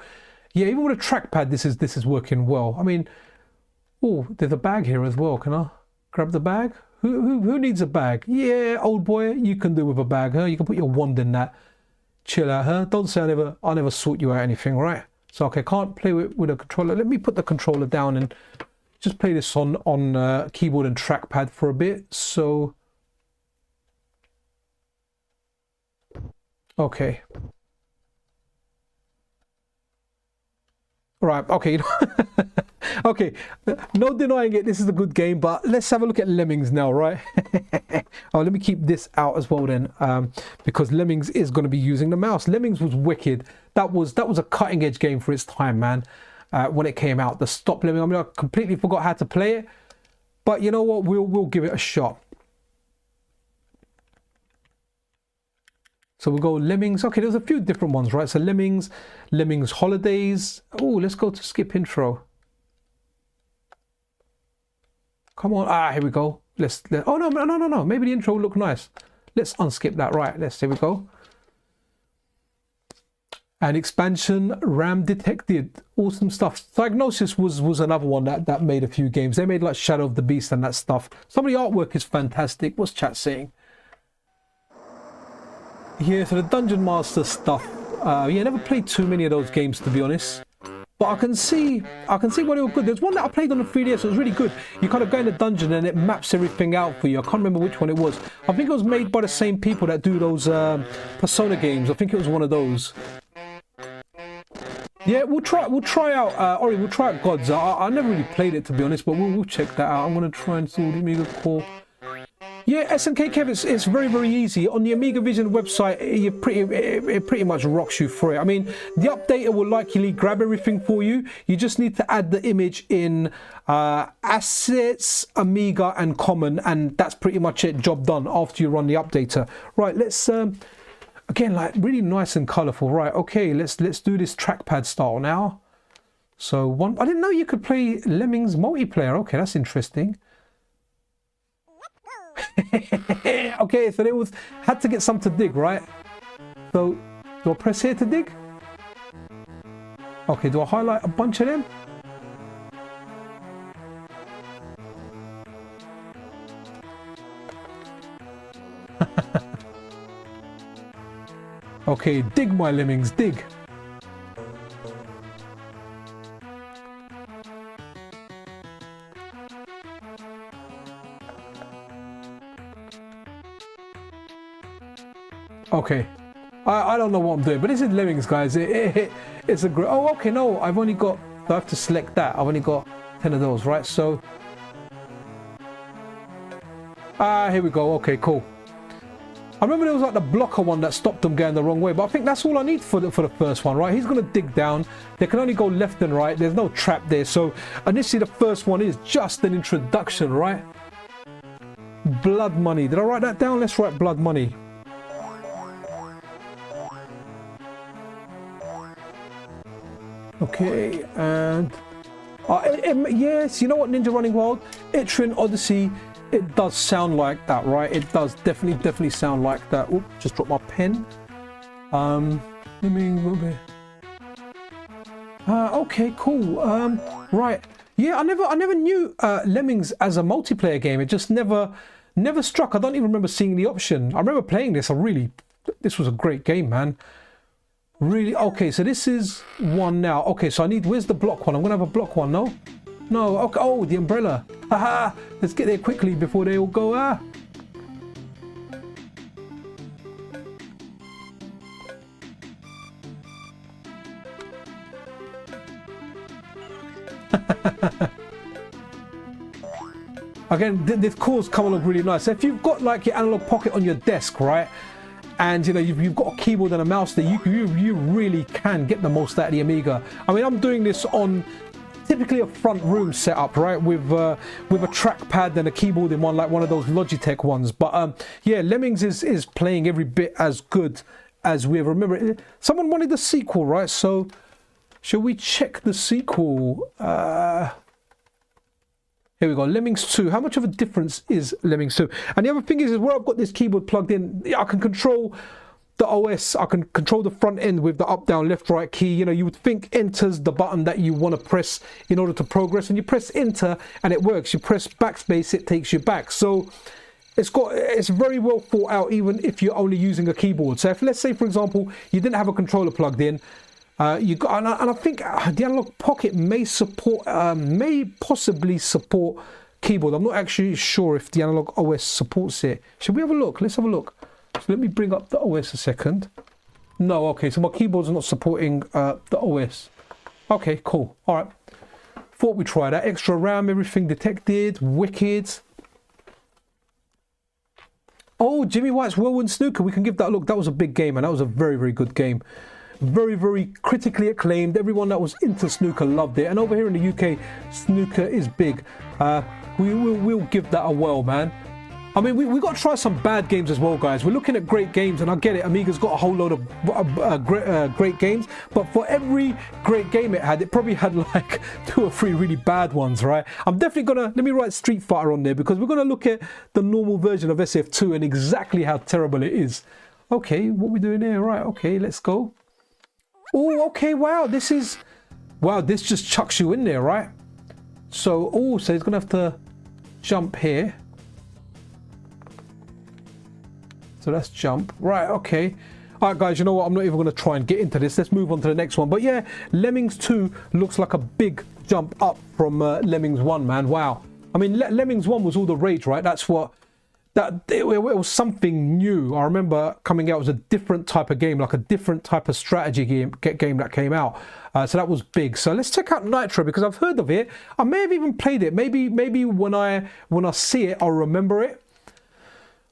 Yeah, even with a trackpad, this is working well. I mean, oh, there's a bag here as well. Can I grab the bag? Who needs a bag? Yeah, old boy, you can do with a bag, huh? You can put your wand in that. Chill out, huh? Don't say I never sort you out anything, right? So okay, can't play with a controller. Let me put the controller down and just play this on keyboard and trackpad for a bit. So okay. Right, okay. Okay, no denying it, this is a good game, but let's have a look at Lemmings now, right? Oh, let me keep this out as well then, because Lemmings is going to be using the mouse. Lemmings was wicked. That was a cutting edge game for its time, man. When it came out, the stop Lemming, I mean, I completely forgot how to play it, but you know what, we'll give it a shot. So we'll go Lemmings. Okay, there's a few different ones, right? So Lemmings Holidays. Oh, let's go to skip intro. Come on. Here we go. Oh, no. Maybe the intro will look nice. Let's unskip that. Right, here we go. And expansion, RAM detected. Awesome stuff. Diagnosis was another one that made a few games. They made like Shadow of the Beast and that stuff. Some of the artwork is fantastic. What's chat saying? Yeah, so the Dungeon Master stuff. Yeah, never played too many of those games, to be honest. But I can see why they were good. There's one that I played on the 3DS. It was really good. You kind of go in the dungeon and it maps everything out for you. I can't remember which one it was. I think it was made by the same people that do those Persona games. I think it was one of those. Yeah, we'll try out Ori. We'll try out Gods. I never really played it, to be honest, but we'll check that out. I'm gonna try and install the Amiga Core. Yeah, SNK Kev, it's very, very easy. On the Amiga Vision website, it pretty much rocks you through it. I mean, the updater will likely grab everything for you. You just need to add the image in Assets, Amiga, and Common, and that's pretty much it. Job done after you run the updater. Right, let's, again, like really nice and colorful. Right, okay, let's do this trackpad style now. So one, I didn't know you could play Lemmings multiplayer. Okay, that's interesting. Okay, so they had to get some to dig, right? So do I press here to dig? Okay, do I highlight a bunch of them? Okay, dig my lemmings, dig. Okay, I don't know what I'm doing, but this is lemmings, guys. It's a great. Oh, okay, no, I've only got. I have to select that. I've only got 10 of those, right? So, here we go. Okay, cool. I remember there was like the blocker one that stopped them going the wrong way, but I think that's all I need for the first one, right? He's gonna dig down. They can only go left and right. There's no trap there. So initially, the first one is just an introduction, right? Blood money. Did I write that down? Let's write blood money. Okay, and yes, you know what, Ninja Running Wild, Etrian Odyssey, it does sound like that, right? It does definitely sound like that. Oop, just dropped my pen. Let me okay, cool. Right, yeah, I never knew Lemmings as a multiplayer game. It just never struck. I don't even remember seeing the option. I remember playing this. This was a great game, man. Really? Okay, so this is one now. Okay, so I need, where's the block one? I'm gonna have a block one, no? No, okay, oh, the umbrella. Haha, let's get there quickly before they all go, Again, this core's come along really nice. So if you've got like your Analogue Pocket on your desk, right? And you know you've got a keyboard and a mouse there, you really can get the most out of the Amiga. I mean, I'm doing this on typically a front room setup, right, with a trackpad and a keyboard in one, like one of those Logitech ones. But yeah, Lemmings is playing every bit as good as we ever remember. Someone wanted the sequel, right? So shall we check the sequel? Here we go, Lemmings 2. How much of a difference is Lemmings 2? And the other thing is where I've got this keyboard plugged in, I can control the OS. I can control the front end with the up, down, left, right key. You know, you would think enter's the button that you want to press in order to progress. And you press enter and it works. You press backspace, it takes you back. So it's very well thought out, even if you're only using a keyboard. So if, let's say, for example, you didn't have a controller plugged in, you got, and I think the Analogue Pocket may possibly support keyboard. I'm not actually sure if the Analogue OS supports it. Should we have a look? Let's have a look. So let me bring up the OS a second. No, okay, so my keyboard's not supporting the OS. Okay, cool. All right. Thought we'd try that. Extra RAM, everything detected. Wicked. Oh, Jimmy White's Whirlwind Snooker. We can give that a look. That was a big game, and that was a very good game. Very critically acclaimed. Everyone that was into snooker loved it, and over here in the UK, snooker is big. We'll give that a whirl, man. I mean, we got to try some bad games as well, guys. We're looking at great games, and I get it, Amiga's got a whole load of great games, but for every great game it had, it probably had like 2 or 3 really bad ones, right? I'm definitely gonna, let me write Street Fighter on there, because we're gonna look at the normal version of SF2 and exactly how terrible it is. Okay, what we doing here? Right, okay, let's go. Oh, okay, wow, this just chucks you in there, right? So, oh, so he's gonna have to jump here. So let's jump. Right, okay. All right, guys, you know what? I'm not even gonna try and get into this. Let's move on to the next one. But yeah, Lemmings 2 looks like a big jump up from Lemmings 1, man. Wow. I mean, Lemmings 1 was all the rage, right? That's what... It was something new. I remember coming out as a different type of game, like a different type of strategy game that came out. So that was big. So let's check out Nitro, because I've heard of it. I may have even played it. Maybe when I see it, I'll remember it.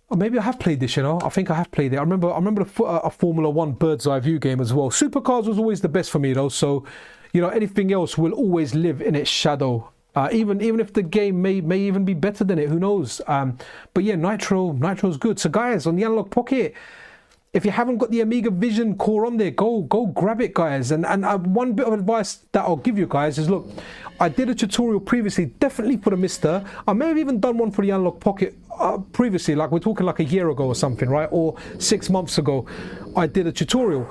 Or maybe I have played this, you know. I think I have played it. I remember a Formula 1 bird's eye view game as well. Supercars was always the best for me, though. So, you know, anything else will always live in its shadow. Even if the game may even be better than it, who knows? But yeah, Nitro's good. So guys, on the Analogue Pocket, if you haven't got the Amiga Vision Core on there, go grab it, guys. And one bit of advice that I'll give you guys is, look, I did a tutorial previously, definitely for the Mister. I may have even done one for the Analogue Pocket previously, like we're talking like a year ago or something, right? Or 6 months ago, I did a tutorial.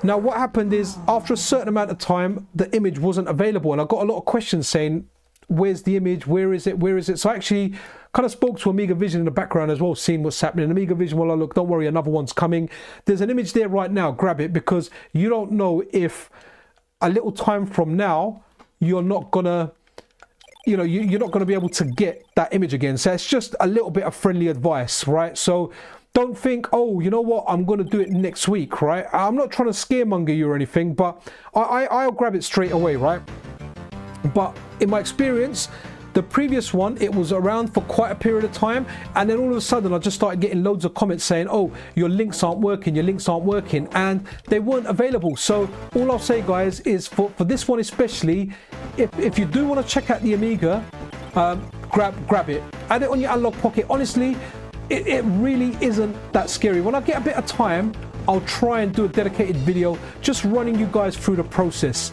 Now, what happened is, after a certain amount of time, the image wasn't available, and I got a lot of questions saying, where's the image? Where is it? Where is it? So I actually kind of spoke to Amiga Vision in the background as well, seeing what's happening. Amiga Vision, well, look, don't worry, another one's coming. There's an image there right now. Grab it, because you don't know if a little time from now you're not gonna, you know, you're not gonna be able to get that image again. So it's just a little bit of friendly advice, right? So don't think, oh, you know what, I'm going to do it next week, right? I'm not trying to scaremonger you or anything, but I'll grab it straight away, right? But in my experience, the previous one, it was around for quite a period of time, and then all of a sudden I just started getting loads of comments saying, oh, your links aren't working, and they weren't available. So all I'll say, guys, is for this one especially, if you do want to check out the Amiga, grab it. Add it on your Analogue Pocket. Honestly, it really isn't that scary. When I get a bit of time, I'll try and do a dedicated video just running you guys through the process.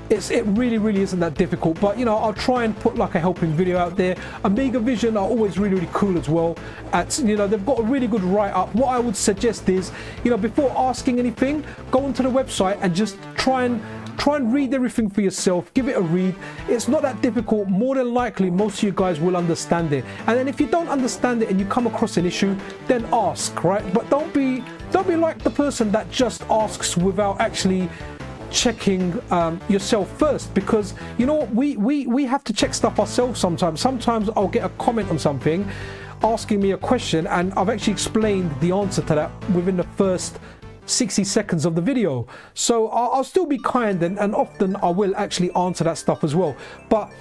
It really isn't that difficult, but you know, I'll try and put like a helping video out there. Amiga Vision are always really cool as well. You know, they've got a really good write-up. What I would suggest is, you know, before asking anything, go onto the website and just try and read everything for yourself. Give it a read. It's not that difficult. More than likely, most of you guys will understand it. And then if you don't understand it and you come across an issue, then ask, right? But don't be like the person that just asks without actually checking yourself first, because you know what, we have to check stuff ourselves sometimes I'll get a comment on something asking me a question, and I've actually explained the answer to that within the first 60 seconds of the video. So I'll still be kind, and often I will actually answer that stuff as well. But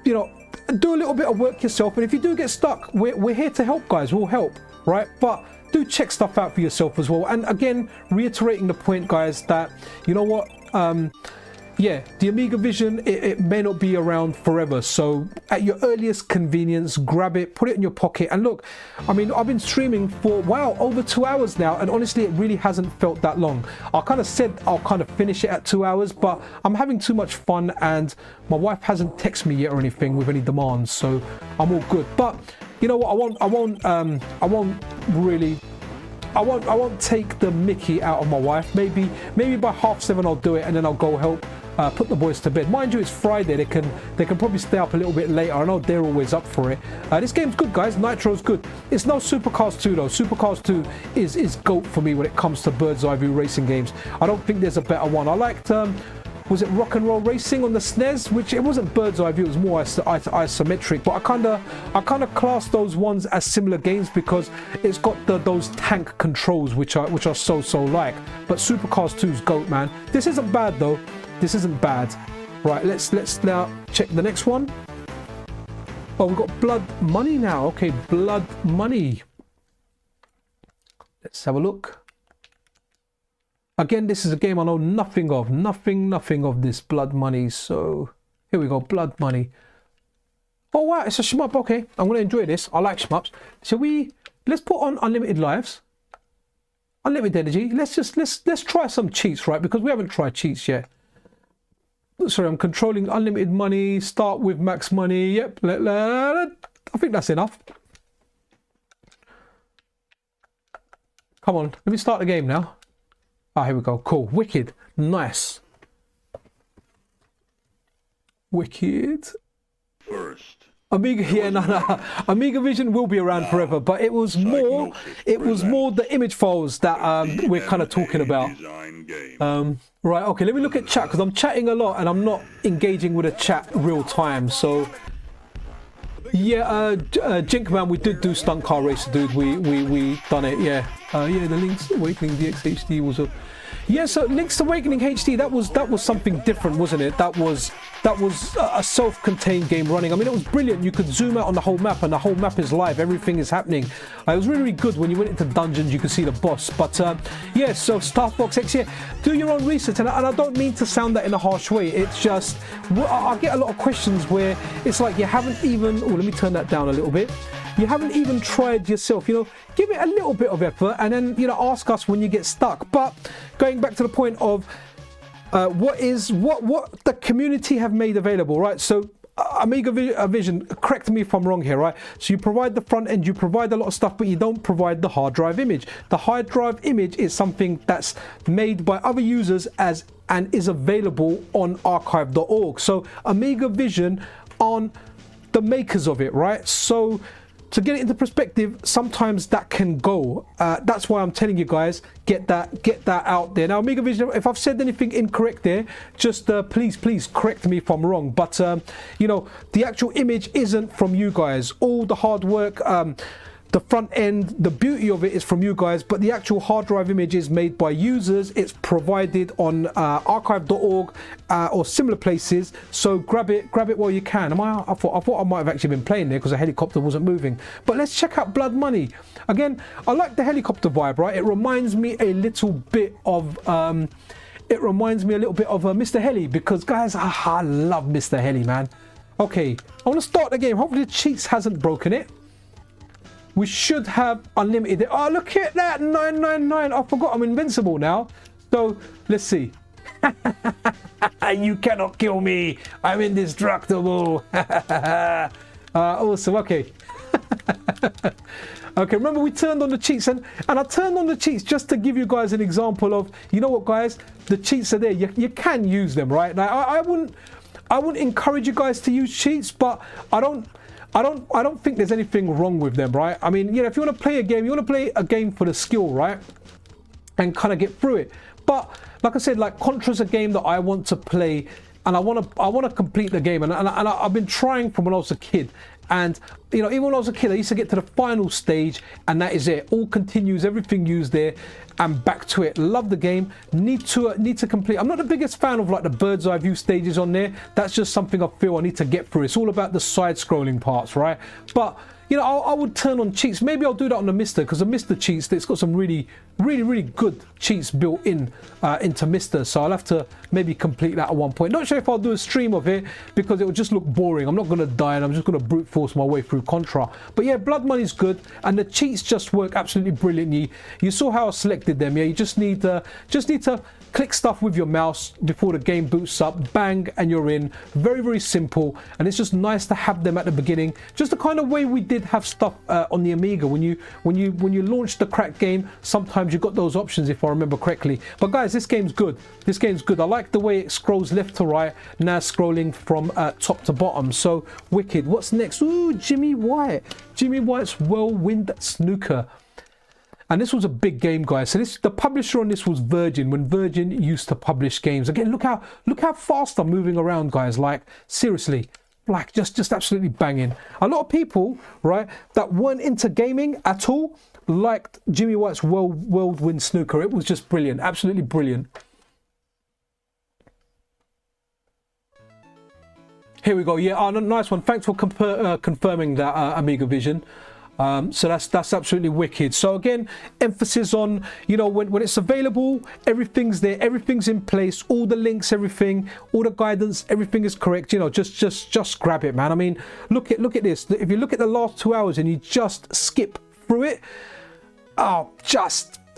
you know, do a little bit of work yourself, and if you do get stuck, we're here to help, guys. We'll help, right? But do check stuff out for yourself as well. And again, reiterating the point, guys, that you know what, yeah, the Amiga Vision, it may not be around forever, so at your earliest convenience, grab it, put it in your pocket. And look, I mean, I've been streaming for, wow, over 2 hours now, and honestly, it really hasn't felt that long. I kind of said I'll kind of finish it at 2 hours, but I'm having too much fun, and my wife hasn't texted me yet or anything with any demands, so I'm all good. But you know what, I won't take the mickey out of my wife. Maybe by 7:30 I'll do it, and then I'll go help put the boys to bed. Mind you, it's Friday. They can probably stay up a little bit later. I know they're always up for it. This game's good, guys. Nitro's good. It's no Supercars 2 though. Supercars 2 is GOAT for me when it comes to bird's eye view racing games. I don't think there's a better one. I liked was it Rock and Roll Racing on the SNES, which it wasn't bird's eye view, it was more isometric, but I kind of class those ones as similar games because it's got those tank controls which are so like. But Supercars 2's GOAT, man. This isn't bad though. This isn't bad. Right, let's now check the next one. Oh, we've got Blood Money now. Okay, Blood Money. Let's have a look. Again, this is a game I know nothing of. Nothing of this Blood Money. So here we go, Blood Money. Oh wow, it's a shmup. Okay, I'm gonna enjoy this. I like shmups. Let's put on unlimited lives, unlimited energy. Let's try some cheats, right? Because we haven't tried cheats yet. Sorry, I'm controlling unlimited money. Start with max money. Yep. I think that's enough. Come on, let me start the game now. Ah, here we go. Cool. Wicked. Nice. Wicked. First. Amiga, yeah, no. Amiga Vision will be around forever, but it was more the image files that we're kind of talking about. Right, okay, let me look at chat, because I'm chatting a lot and I'm not engaging with the chat real time. So yeah, Jinkman, we did do Stunt Car Racer, dude. We done it, yeah. Yeah, the Link's Awakening DX HD was a... Yeah, so Link's Awakening HD, that was something different, wasn't it? That was a self-contained game running. I mean, it was brilliant. You could zoom out on the whole map, and the whole map is live. Everything is happening. It was really good. When you went into dungeons, you could see the boss. But yeah, so Star Fox X, yeah, do your own research. And I don't mean to sound that in a harsh way. It's just, I get a lot of questions where it's like you haven't even... Oh, let me turn that down a little bit. you haven't even tried yourself, you know, give it a little bit of effort and then, you know, ask us when you get stuck. But going back to the point of what the community have made available, right? So Amiga Vision, correct me if I'm wrong here, right? So you provide the front end, you provide a lot of stuff, but you don't provide the hard drive image. The hard drive image is something that's made by other users and is available on archive.org. So Amiga Vision aren't the makers of it, right? So to get it into perspective, sometimes that can go. That's why I'm telling you guys, get that out there. Now, Amiga Vision, if I've said anything incorrect there, just please correct me if I'm wrong. But you know, the actual image isn't from you guys. All the hard work, the front end, the beauty of it is from you guys, but the actual hard drive image is made by users. It's provided on archive.org or similar places. So grab it while you can. I thought I might have actually been playing there because the helicopter wasn't moving. But let's check out Blood Money. Again, I like the helicopter vibe, right? It reminds me a little bit of Mr. Heli, because guys, I love Mr. Heli, man. Okay, I want to start the game. Hopefully the cheats hasn't broken it. We should have unlimited. Oh, look at that, 999. I forgot I'm invincible now. So let's see. You cannot kill me. I'm indestructible. Awesome. Okay. Okay, remember we turned on the cheats, and I turned on the cheats just to give you guys an example of, you know what, guys, the cheats are there. You can use them, right? Now, I wouldn't encourage you guys to use cheats, but I don't think there's anything wrong with them, right? I mean, you know, if you want to play a game, you want to play a game for the skill, right? And kind of get through it. But like I said, like Contra's a game that I want to play, and I want to complete the game, and I've been trying from when I was a kid. And you know, even when I was a kid, I used to get to the final stage, and that is it. All continues, everything used there, and back to it. Love the game. Need to complete. I'm not the biggest fan of like the bird's eye view stages on there. That's just something I feel I need to get through. It's all about the side-scrolling parts, right? But you know, I would turn on cheats. Maybe I'll do that on the Mister, because the Mister cheats, it's got some really good cheats built in into Mister. So I'll have to maybe complete that at one point. Not sure if I'll do a stream of it, because it will just look boring. I'm not going to die, and I'm just going to brute force my way through Contra. But yeah, Blood Money's good, and the cheats just work absolutely brilliantly. You saw how I selected them. Yeah, you just need to click stuff with your mouse before the game boots up, bang, and you're in. Very simple, and it's just nice to have them at the beginning, just the kind of way we did have stuff on the Amiga. When you launched the crack game, sometimes you got those options, if I remember correctly. But guys, this game's good. I like the way it scrolls left to right, now scrolling from top to bottom. So wicked. What's next? Ooh, Jimmy White's Whirlwind Snooker. And this was a big game, guys. So the publisher on this was Virgin, when Virgin used to publish games. Again, look how fast I'm moving around, guys. Like, seriously, like just absolutely banging. A lot of people, right, that weren't into gaming at all, liked Jimmy White's Whirlwind Snooker. It was just brilliant, absolutely brilliant. Here we go. Yeah, nice one. Thanks for confirming that, Amiga Vision. So that's absolutely wicked. So again, emphasis on, you know, when it's available, everything's there, everything's in place, all the links, everything, all the guidance, everything is correct. You know, just grab it, man. I mean, look at this. If you look at the last 2 hours and you just skip through it,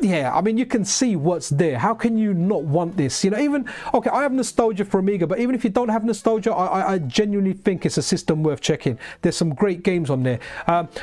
yeah, I mean, you can see what's there. How can you not want this? You know, even, okay, I have nostalgia for Amiga, but even if you don't have nostalgia, I genuinely think it's a system worth checking. There's some great games on there.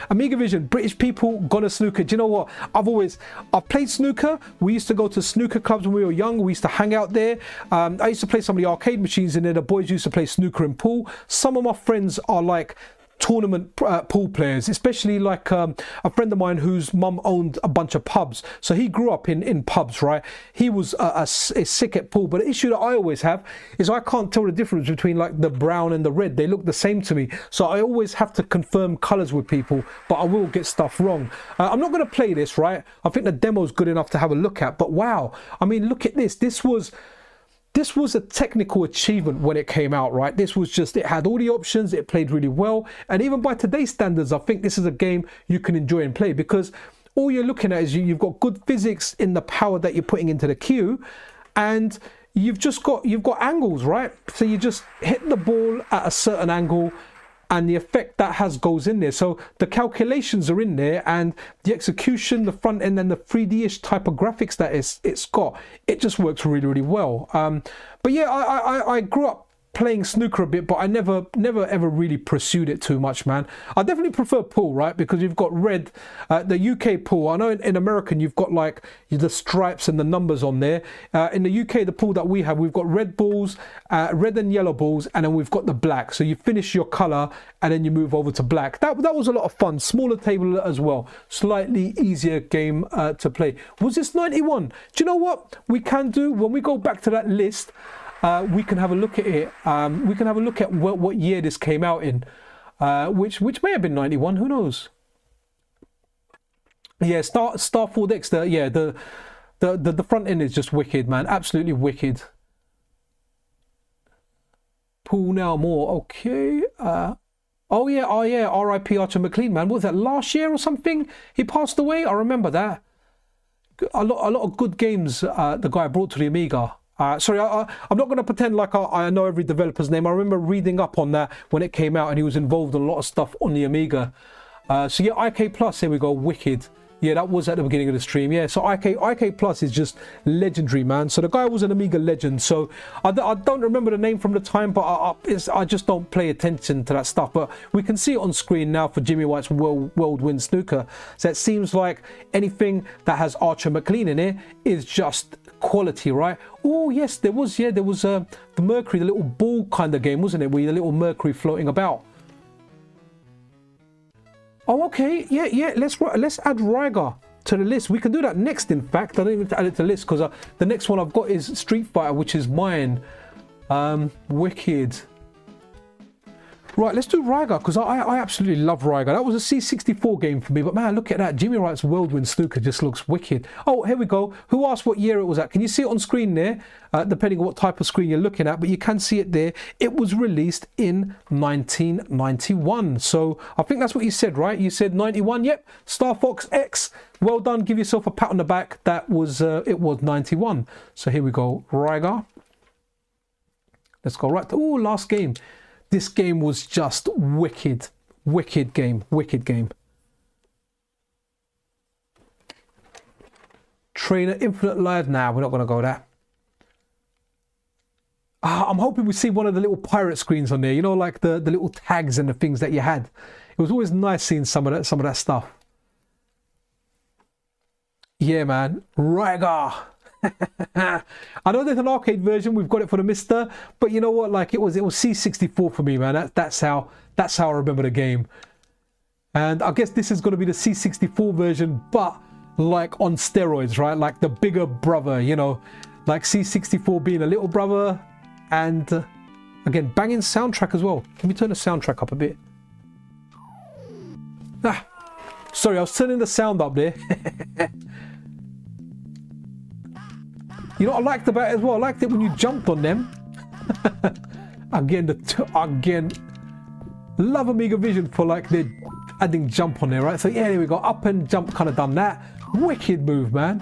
Amiga Vision, British people gonna snooker. Do you know what? I've played snooker. We used to go to snooker clubs when we were young. We used to hang out there. I used to play some of the arcade machines in there. The boys used to play snooker and pool. Some of my friends are like tournament pool players, especially like a friend of mine whose mum owned a bunch of pubs, so he grew up in pubs, right? He was a sick at pool, but the issue that I always have is I can't tell the difference between like the brown and the red. They look the same to me, so I always have to confirm colors with people, but I will get stuff wrong. I'm not going to play this, right? I think the demo's good enough to have a look at, but wow, I mean, look at this. This was a technical achievement when it came out, right? This was just, it had all the options, it played really well. And even by today's standards, I think this is a game you can enjoy and play, because all you're looking at is you've got good physics in the power that you're putting into the cue, and you've got angles, right? So you just hit the ball at a certain angle, and the effect that has goes in there. So the calculations are in there, and the execution, the front end, and the 3D-ish type of graphics that it's got, it just works really, really well. But yeah, I grew up playing snooker a bit, but I never ever really pursued it too much, man. I definitely prefer pool, right? Because you've got red, the UK pool. I know in American you've got like the stripes and the numbers on there. In the UK, the pool that we have, we've got red balls, red and yellow balls, and then we've got the black. So you finish your color and then you move over to black. That was a lot of fun. Smaller table as well. Slightly easier game to play. Was this 91? Do you know what we can do when we go back to that list? We can have a look at it. We can have a look at what year this came out in, which may have been 91. Who knows? Yeah, Starfield X. The front end is just wicked, man. Absolutely wicked. Pool now more. Okay. Oh yeah. R.I.P. Archer McLean, man. What was that, last year or something? He passed away. I remember that. A lot of good games. The guy brought to the Amiga. Sorry, I'm not going to pretend like I know every developer's name. I remember reading up on that when it came out, and he was involved in a lot of stuff on the Amiga. So yeah, IK Plus, here we go, wicked. Yeah, that was at the beginning of the stream. Yeah, so IK Plus is just legendary, man. So the guy was an Amiga legend. So I don't remember the name from the time, but I just don't pay attention to that stuff. But we can see it on screen now for Jimmy White's World Snooker. So it seems like anything that has Archer McLean in it is just quality, right? Oh yes, there was the Mercury, the little ball kind of game, wasn't it? Where the little Mercury floating about. Oh, okay, yeah. Let's add Rygar to the list. We can do that next. In fact, I don't even have to add it to the list because the next one I've got is Street Fighter, which is mine. Wicked. Right, let's do Rygar because I absolutely love Rygar. That was a C64 game for me, but man, look at that. Jimmy Wright's Whirlwind Snooker just looks wicked. Oh, here we go. Who asked what year it was at? Can you see it on screen there? Depending on what type of screen you're looking at, but you can see it there. It was released in 1991. So I think that's what you said, right? You said 91. Yep. Star Fox X. Well done. Give yourself a pat on the back. That was it was 91. So here we go. Rygar. Let's go right to last game. This game was just wicked. Wicked game. Wicked game. Trainer Infinite Live. Nah, we're not going to go there. I'm hoping we see one of the little pirate screens on there. You know, like the little tags and the things that you had. It was always nice seeing some of that stuff. Yeah, man. Rygar. I know there's an arcade version. We've got it for the Mister, but you know what? Like it was C64 for me, man. That's how I remember the game. And I guess this is going to be the C64 version, but like on steroids, right? Like the bigger brother, you know, like C64 being a little brother, and again banging soundtrack as well. Can we turn the soundtrack up a bit? Sorry, I was turning the sound up there. You know what I liked about it as well? I liked it when you jumped on them. Again, love Amiga Vision for like the adding jump on there, right? So yeah, there we go. Up and jump, kind of done that. Wicked move, man.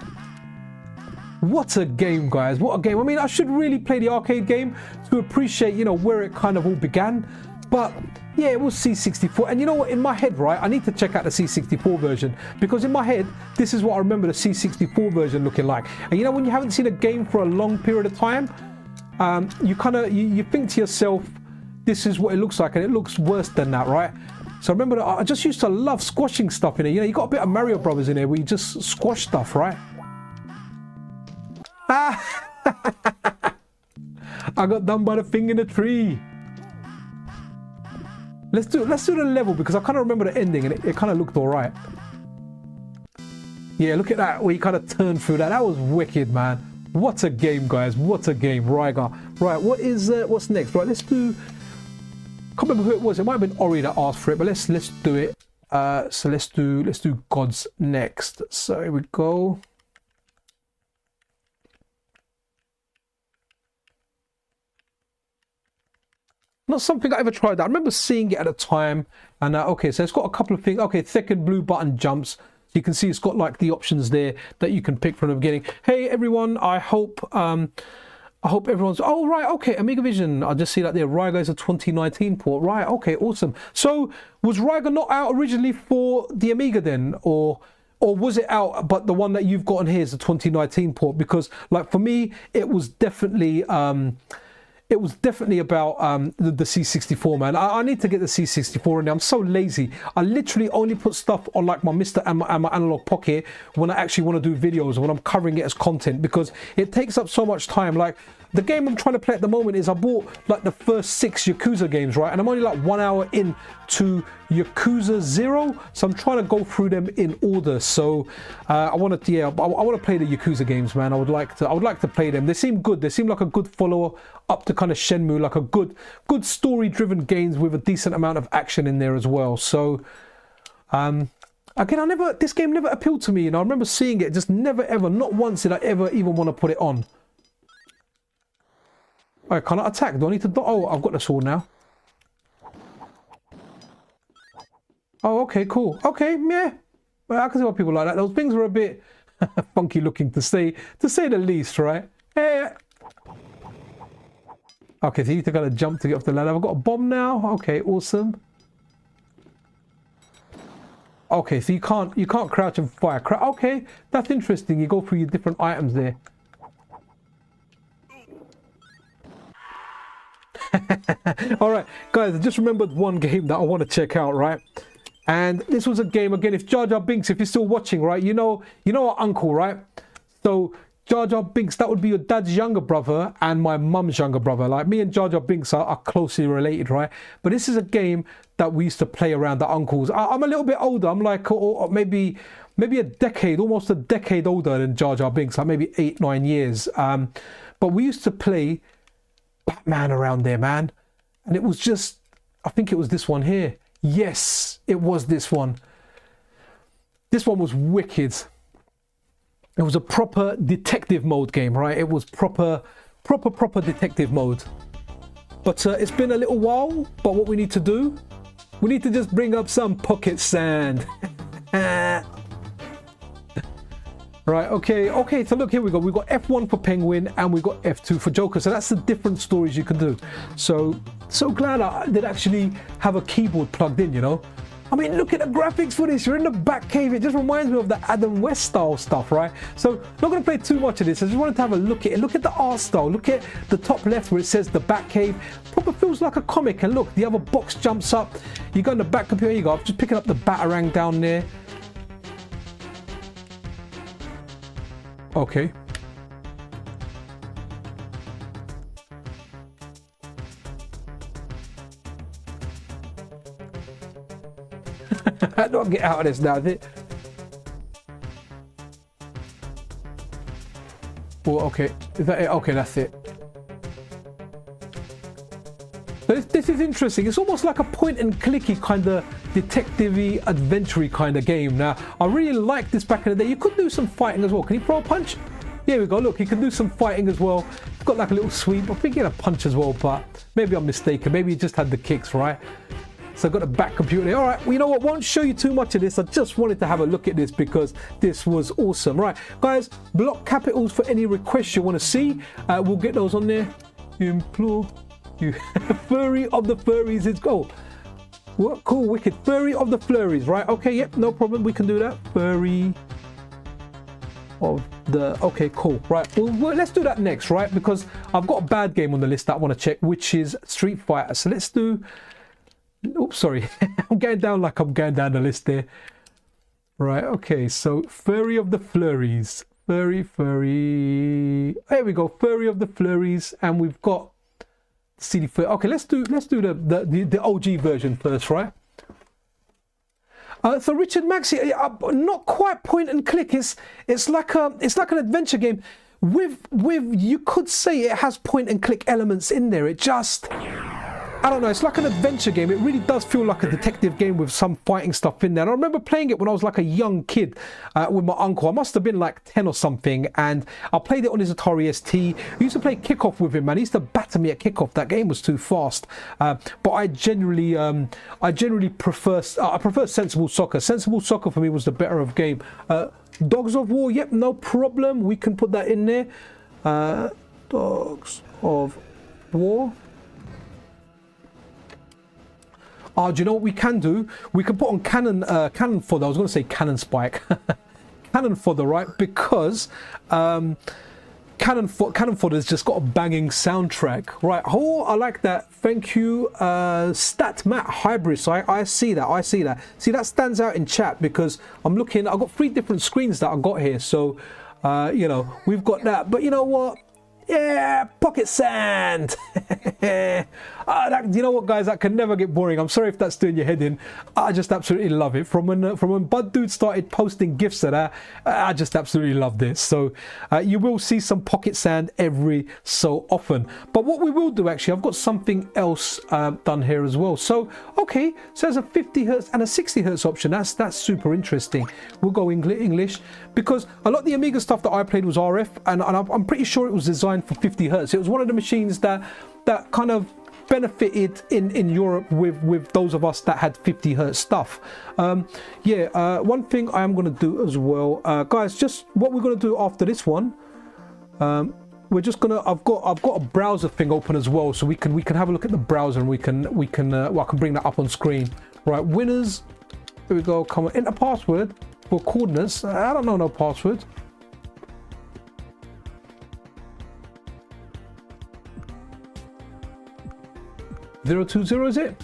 What a game, guys. What a game. I mean, I should really play the arcade game to appreciate, you know, where it kind of all began. But yeah, it was C64. And you know what? In my head, right, I need to check out the C64 version, because in my head, this is what I remember the C64 version looking like. And you know, when you haven't seen a game for a long period of time, you think to yourself, this is what it looks like, and it looks worse than that, right? So I remember that I just used to love squashing stuff in it. You know, you got a bit of Mario Brothers in there where you just squash stuff, right? I got done by the thing in the tree. Let's do the level, because I kind of remember the ending and it kind of looked all right. Yeah, look at that, where you kind of turned through that. That was wicked, man. What a game, guys. What a game. Rygar. Right, what's next? Right, let's do... I can't remember who it was. It might have been Ori that asked for it, but let's do it. So let's do Gods next. So here we go. Not something I ever tried that. I remember seeing it at a time, and okay, so it's got a couple of things. Okay, second blue button jumps. You can see it's got like the options there that you can pick from the beginning. Hey everyone, I hope I hope everyone's... Oh, right, okay, Amiga Vision. I just see that there. Ryga is a 2019 port. Right, okay, awesome. So, was Ryga not out originally for the Amiga then? Or was it out, but the one that you've got on here is the 2019 port? Because, like, for me, it was definitely... it was definitely about the C64, man. I need to get the C64 in there. I'm so lazy. I literally only put stuff on like my Mr. and my Analogue Pocket when I actually want to do videos, when I'm covering it as content, because it takes up so much time. Like the game I'm trying to play at the moment is I bought like the first 6 Yakuza games, right? And I'm only like 1 hour in to Yakuza 0, so I'm trying to go through them in order. So I want to, yeah, I want to play the Yakuza games, man. I would like to play them. They seem good. They seem like a good follower up to kind of Shenmue, like a good story-driven games with a decent amount of action in there as well. So again, this game never appealed to me. You know, I remember seeing it, just never ever, not once did I ever even want to put it on. All right, can I attack? Do I need to? Oh, I've got the sword now. Oh, okay, cool. Okay, yeah. Well, I can see why people like that. Those things were a bit funky looking, to say the least, right? Yeah. Okay, so you need to kind of jump to get off the ladder. I've got a bomb now. Okay, awesome. Okay, so you can't crouch and fire. Okay, that's interesting. You go through your different items there. All right, guys, I just remembered one game that I want to check out, right? And this was a game, again, if Jar Jar Binks, if you're still watching, right, you know our uncle, right? So Jar Jar Binks, that would be your dad's younger brother and my mum's younger brother. Like me and Jar Jar Binks are closely related, right? But this is a game that we used to play around the uncles. I'm a little bit older. I'm like or maybe a decade, almost a decade older than Jar Jar Binks, like maybe 8, 9 years. But we used to play Batman around there, man. And it was just, I think it was this one here. Yes, it was this one. This one was wicked. It was a proper detective mode game, right? It was proper detective mode. But it's been a little while, but what we need to do, we need to just bring up some pocket sand. Right, okay, so look, here we go. We've got F1 for Penguin and we've got F2 for Joker. So that's the different stories you can do. So glad I did actually have a keyboard plugged in, you know. I mean, look at the graphics for this. You're in the back cave. It just reminds me of the Adam West style stuff, right? So not going to play too much of this. I just wanted to have a look at it. Look at the art style. Look at the top left where it says the back cave. Proper feels like a comic. And look, the other box jumps up. You go in the back computer. You go. I'm just picking up the Batarang down there. Okay. How do I get out of this now? Oh, okay. Is that it? Okay, that's it. This is interesting. It's almost like a point and clicky kind of detective-y, adventure-y kind of game. Now, I really liked this back in the day. You could do some fighting as well. Can you throw a punch? Here we go. Look, you can do some fighting as well. It's got like a little sweep. I think he had a punch as well, but maybe I'm mistaken. Maybe he just had the kicks, right? So I've got a back computer there. All right, well, you know what? Won't show you too much of this. I just wanted to have a look at this because this was awesome. Right, guys, block capitals for any requests you want to see. We'll get those on there. Implore you. Furry of the furries. It's go. What? Cool, wicked. Furry of the flurries, right? Okay, yep, no problem. We can do that. Furry of the... Okay, cool. Right, well, let's do that next, right? Because I've got a bad game on the list that I want to check, which is Street Fighter. So let's do... Oops, sorry. I'm going down like I'm going down the list there. Right, okay, so Furry of the Flurries. Furry. There we go, Furry of the Flurries, and we've got CD4. Okay, let's do the OG version first, right? So Richard Maxey, not quite point and click. It's like an adventure game with you could say it has point and click elements in there. It just, I don't know, it's like an adventure game. It really does feel like a detective game with some fighting stuff in there. And I remember playing it when I was like a young kid with my uncle. I must have been like 10 or something, and I played it on his Atari ST. I used to play kickoff with him, man. He used to batter me at kickoff. That game was too fast. But I generally prefer Sensible Soccer. Sensible Soccer for me was the better of game. Dogs of War, yep, no problem. We can put that in there. Dogs of War. Oh, do you know what we can do? We can put on cannon fodder. I was going to say cannon spike. Cannon fodder, right? Because cannon fodder's just got a banging soundtrack, right? Oh, I like that. Thank you, Stat Matt Hybrid. So I see that. I see that. See, that stands out in chat because I'm looking. I've got 3 different screens that I got here. So, you know, we've got that. But you know what? Yeah, Pocket Sand. You know what, guys? That can never get boring. I'm sorry if that's doing your head in. I just absolutely love it. From when Bud Dude started posting gifs of that, I just absolutely love this. So you will see some Pocket Sand every so often. But what we will do, actually, I've got something else done here as well. So okay, so there's a 50 hertz and a 60 hertz option. That's super interesting. We'll go English because a lot of the Amiga stuff that I played was RF, and I'm pretty sure it was designed for 50 hertz. It was one of the machines that kind of benefited in Europe with those of us that had 50 hertz stuff. One thing I am going to do as well, guys, just what we're going to do after this one, we're just gonna I've got a browser thing open as well, so we can have a look at the browser, and we can well, I can bring that up on screen. Right, winners, here we go. Come on, enter password for coordinates. I don't know no password. 020, is it?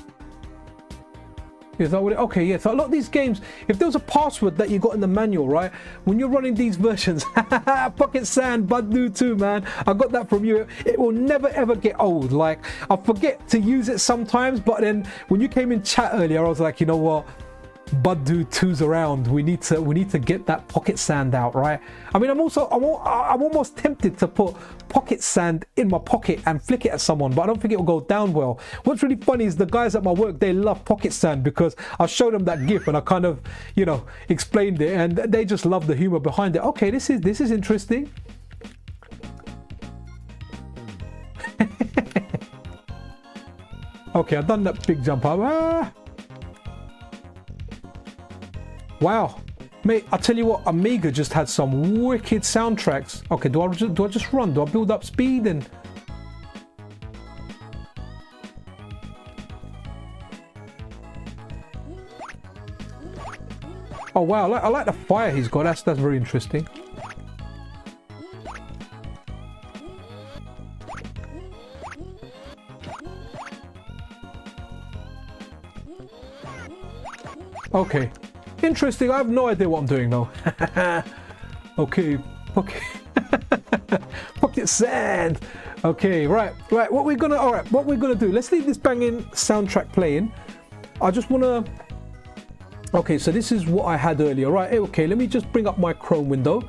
Is that what it? Okay, yeah. So a lot of these games, if there was a password that you got in the manual, right? When you're running these versions, Pocket Sand, Bud Dude 2, man. I got that from you. It will never ever get old. Like, I forget to use it sometimes, but then when you came in chat earlier, I was like, you know what? Bud Dude 2's around. We need to get that Pocket Sand out, right? I mean, I'm almost tempted to put Pocket Sand in my pocket and flick it at someone, but I don't think it will go down well. What's really funny is the guys at my work, they love Pocket Sand because I showed them that GIF and I kind of, you know, explained it, and they just love the humor behind it. Okay, this is interesting. Okay, I've done that big jump up. Wow, mate, I tell you what, Amiga just had some wicked soundtracks. Okay, do I just run? Do I build up speed? And oh wow, I like the fire he's got. That's very interesting. Okay. Interesting. I have no idea what I'm doing though. Okay, Pocket Sand. Okay, right. What we're gonna do? Let's leave this banging soundtrack playing. I just wanna. Okay, so this is what I had earlier. Right. Okay, let me just bring up my Chrome window.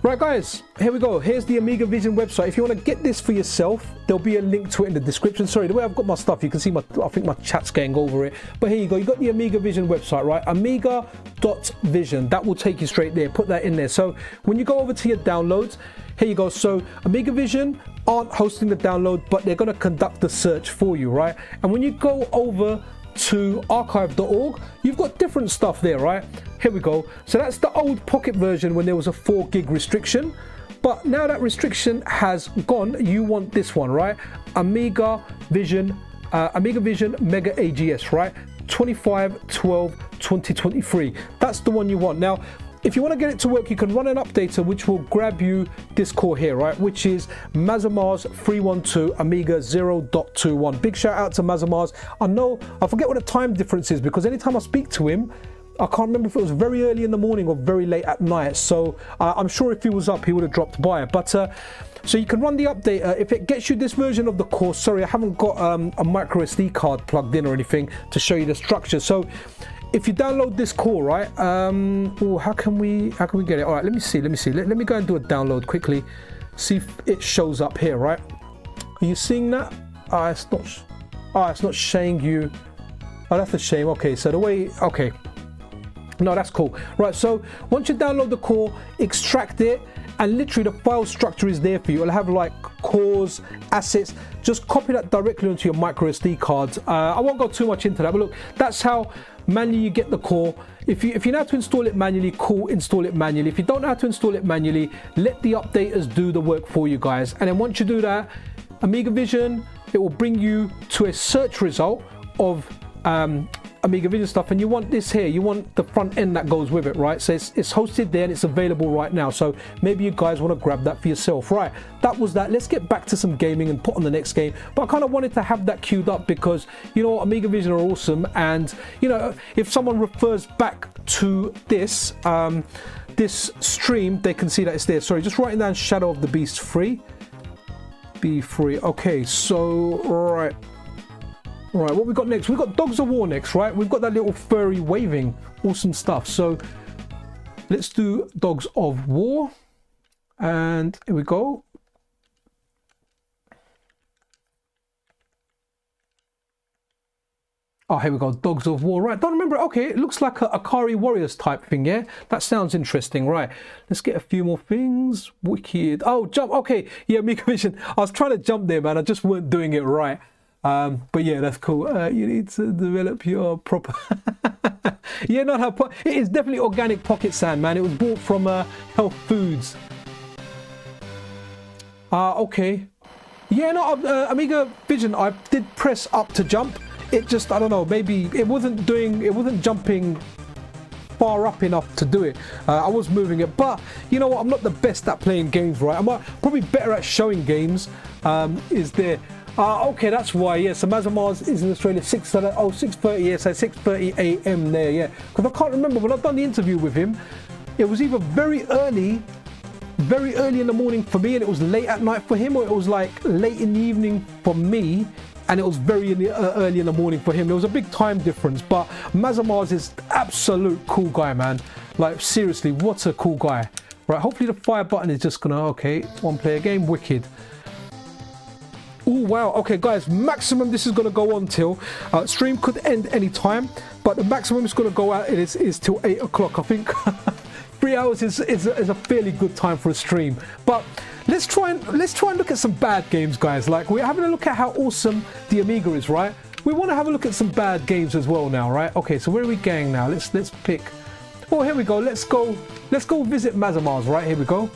Right, guys, here we go. Here's the Amiga Vision website. If you want to get this for yourself, there'll be a link to it in the description. Sorry, the way I've got my stuff, you can see I think my chat's going over it. But here you go. You got the Amiga Vision website, right? Amiga.vision. That will take you straight there. Put that in there. So when you go over to your downloads, here you go. So Amiga Vision aren't hosting the download, but they're going to conduct the search for you, right? And when you go over to archive.org, you've got different stuff there, right? Here we go. So that's the old Pocket version when there was a 4 gig restriction, but now that restriction has gone, you want this one, right? Amiga Vision Mega AGS, right? 25/12/2023. That's the one you want. Now, if you want to get it to work, you can run an updater which will grab you this core here, right? Which is Mazamars 312 Amiga 0.21. Big shout out to Mazamars. I forget what the time difference is because anytime I speak to him, I can't remember if it was very early in the morning or very late at night. So I'm sure if he was up, he would have dropped by. But so you can run the updater. If it gets you this version of the core, sorry, I haven't got a micro SD card plugged in or anything to show you the structure. So if you download this core, right? How can we get it? All right, let me see. Let me go and do a download quickly. See if it shows up here, right? Are you seeing that? It's not showing you. Oh, that's a shame. Okay, so the way. Okay. No, that's cool. Right, so once you download the core, extract it, and literally the file structure is there for you. It'll have like cores, assets. Just copy that directly onto your micro SD cards. I won't go too much into that, but look, that's how manually you get the core. If you know how to install it manually, cool, install it manually. If you don't know how to install it manually, let the updaters do the work for you guys. And then once you do that, Amiga Vision, it will bring you to a search result of Amiga Vision stuff, and you want this here, you want the front end that goes with it, right? So it's hosted there and it's available right now, so maybe you guys want to grab that for yourself. Right, that was that. Let's get back to some gaming and put on the next game, but I kind of wanted to have that queued up because, you know, Amiga Vision are awesome, and you know, if someone refers back to this this stream, they can see that it's there. Sorry, just writing down Shadow of the Beast free, be free. Okay, so right, what we got next? We've got Dogs of War next, right? We've got that little furry waving, awesome stuff. So let's do Dogs of War, and here we go. Oh, here we go, Dogs of War. Right, don't remember. Okay, it looks like a Akari Warriors type thing, yeah? That sounds interesting. Right, let's get a few more things. Wicked. Oh, jump. Okay, yeah, Amiga Vision. I was trying to jump there, man. I just weren't doing it right. But yeah, that's cool. You need to develop your proper yeah, not how it is definitely organic pocket sand, man. It was bought from Health Foods. Okay, yeah, no, Amiga Vision, I did press up to jump. It just, I don't know, maybe it wasn't jumping far up enough to do it. I was moving it, but you know what, I'm not the best at playing games, right? I'm probably better at showing games. Is there okay, that's why. Yeah, so Mazamars is in Australia 6:30. Yeah, so 6:30 a.m. there. Yeah, because I can't remember when I've done the interview with him. It was either very early in the morning for me, and it was late at night for him, or it was like late in the evening for me, and it was very early in the morning for him. There was a big time difference, but Mazamars is absolute cool guy, man. Like seriously, what a cool guy. Right, hopefully the fire button is just gonna, okay, one player game, wicked. Oh wow, okay guys, maximum this is going to go on till, stream could end any time, but the maximum it's going to go out is till 8 o'clock. I think 3 hours is a fairly good time for a stream. But let's try and look at some bad games, guys. Like, we're having a look at how awesome the Amiga is, right? We want to have a look at some bad games as well now, right? Okay, so where are we going now? Let's pick. Oh, here we go. Let's go visit Mazamars, right? Here we go.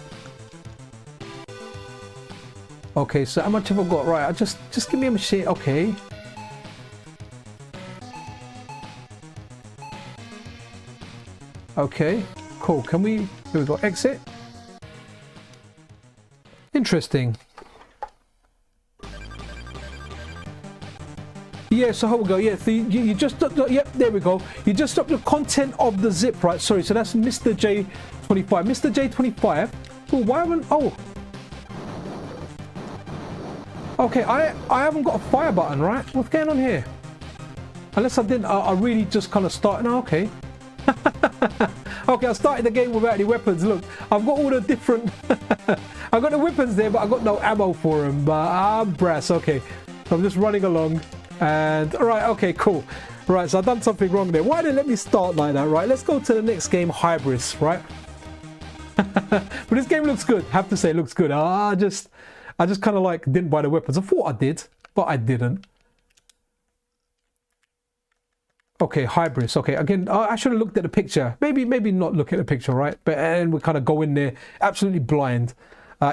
Okay, so how much have I got? Right, just give me a machine. Okay. Okay, cool. Can we, here we go, exit. Interesting. Yeah, so here we go. Yeah, so you just, yep, there we go. You just stopped the content of the zip, right? Sorry, so that's Mr. J25. Mr. J25. Oh, why haven't, oh. Okay, I haven't got a fire button, right? What's going on here? Unless I didn't, I really just kind of started. No, okay. Okay, I started the game without any weapons. Look, I've got all the different... I've got the weapons there, but I've got no ammo for them. But I'm brass, okay. So I'm just running along. And, alright, okay, cool. Right, so I've done something wrong there. Why didn't let me start like that, right? Let's go to the next game, Hybris, right? But this game looks good. Have to say, it looks good. I just kind of like didn't buy the weapons. I thought I did, but I didn't. Okay, Hybris. Okay, again, I should have looked at the picture. Maybe not look at the picture, right? But and we kind of go in there absolutely blind,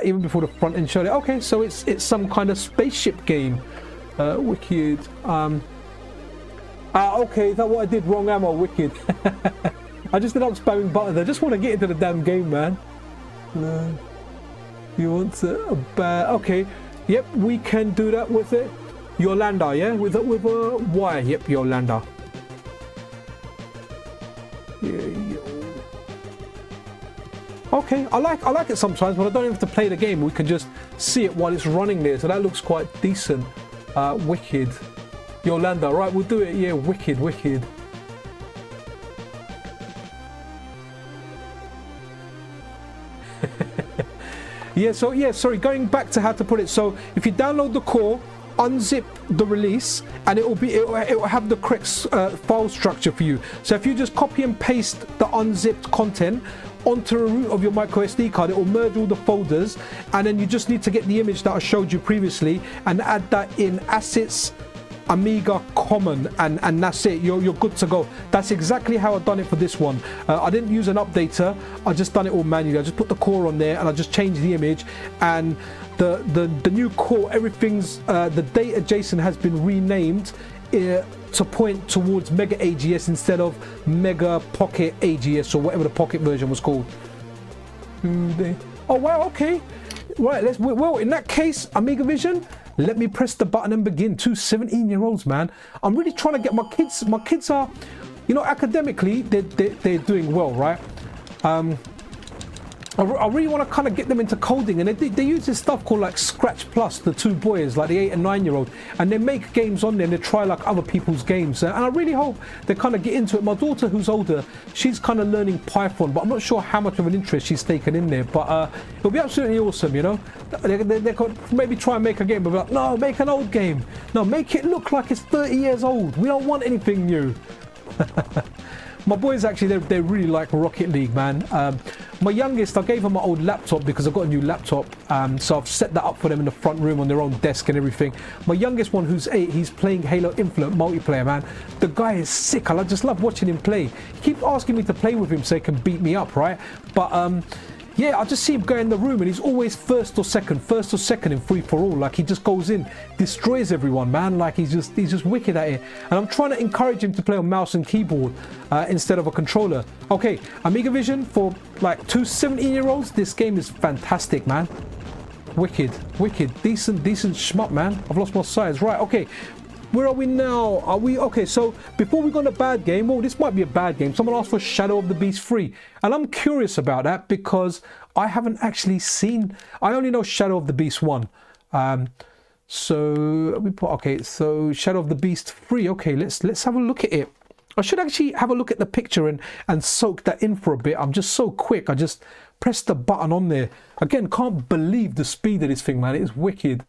even before the front end showed it. Okay, so it's some kind of spaceship game. Wicked. Okay, is that what I did? Wrong ammo. Wicked. I just ended up spamming buttons. I just want to get into the damn game, man. You want to okay, yep, we can do that with it. Yolanda, yeah, with a Y. Yep, Yolanda. Yeah. Okay, I like it sometimes, but I don't even have to play the game. We can just see it while it's running there, so that looks quite decent. Wicked. Yolanda, right? We'll do it. Yeah, wicked. Yeah, so yeah, sorry, going back to how to put it. So if you download the core, unzip the release, and it will have the correct file structure for you. So if you just copy and paste the unzipped content onto the root of your micro SD card, it will merge all the folders, and then you just need to get the image that I showed you previously and add that in assets Amiga common, and that's it. You're good to go. That's exactly how I've done it for this one. I didn't use an updater, I just done it all manually. I just put the core on there and I just changed the image, and the new core, everything's the data JSON has been renamed to point towards Mega AGS instead of Mega Pocket AGS or whatever the Pocket version was called. Oh wow, okay, right, well, in that case, Amiga Vision, let me press the button and begin. 2 17-year-olds, man. I'm really trying to get my kids are, you know, academically they're doing well, right? I really want to kind of get them into coding, and they use this stuff called like Scratch Plus, the 2 boys, like the 8 and 9-year-old, and they make games on there and they try like other people's games, and I really hope they kind of get into it. My daughter, who's older, she's kind of learning Python, but I'm not sure how much of an interest she's taken in there, but it'll be absolutely awesome, you know. They could maybe try and make a game, but like, no, make an old game. No, make it look like it's 30 years old. We don't want anything new. My boys, actually, they really like Rocket League, man. My youngest, I gave him my old laptop because I've got a new laptop, so I've set that up for them in the front room on their own desk and everything. My youngest one, who's 8, he's playing Halo Infinite multiplayer, man. The guy is sick. I just love watching him play. He keeps asking me to play with him so he can beat me up, right? But yeah, I just see him go in the room and he's always first or second in free for all. Like, he just goes in, destroys everyone, man. Like, he's just wicked at it. And I'm trying to encourage him to play on mouse and keyboard instead of a controller. Okay, Amiga Vision for like 2 17-year-olds. This game is fantastic, man. Wicked, decent shmup, man. I've lost my size. Right, okay. Where are we now? Are we okay? So before we go on a bad game, well, this might be a bad game. Someone asked for Shadow of the Beast 3, and I'm curious about that because I haven't actually seen. I only know Shadow of the Beast 1. So we put okay. So Shadow of the Beast 3. Okay, let's have a look at it. I should actually have a look at the picture and soak that in for a bit. I'm just so quick. I just pressed the button on there. Again, can't believe the speed of this thing, man. It is wicked.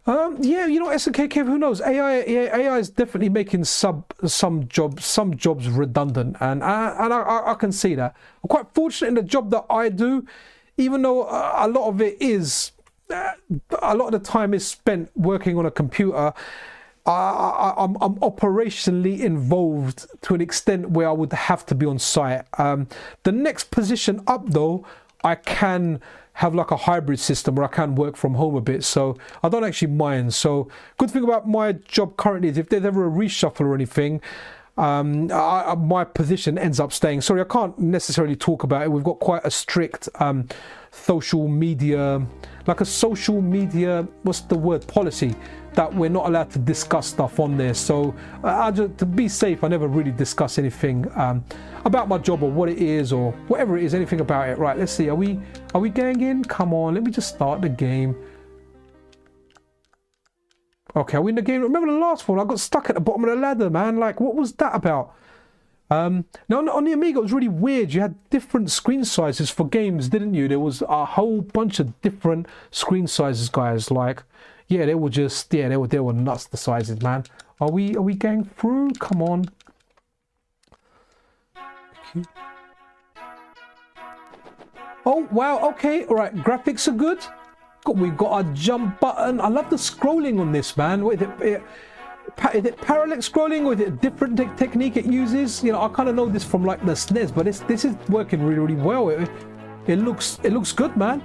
Yeah, you know, SNK Kev, who knows? AI is definitely making some jobs redundant, and I can see that. I'm quite fortunate in the job that I do, even though a lot of it is, a lot of the time is spent working on a computer. I'm operationally involved to an extent where I would have to be on site. The next position up, though, I can have like a hybrid system where I can work from home a bit, so I don't actually mind. So good thing about my job currently is if there's ever a reshuffle or anything, my position ends up staying. Sorry, I can't necessarily talk about it. We've got quite a strict social media, what's the word, policy, that we're not allowed to discuss stuff on there. So to be safe, I never really discuss anything about my job or what it is or whatever it is, anything about it. Right, let's see. Are we going in? Come on, let me just start the game. Okay, are we in the game? Remember the last one? I got stuck at the bottom of the ladder, man. Like, what was that about? Now on the Amiga, it was really weird. You had different screen sizes for games, didn't you? There was a whole bunch of different screen sizes, guys. Like, yeah, they were just, yeah, they were nuts, the sizes, man. Are we going through? Come on. Okay. Oh wow, okay, all right. Graphics are good. We've got our jump button. I love the scrolling on this, man. Is it parallax scrolling, or is it a different technique it uses? You know, I kind of know this from like the SNES, but this is working really well. It looks good, man.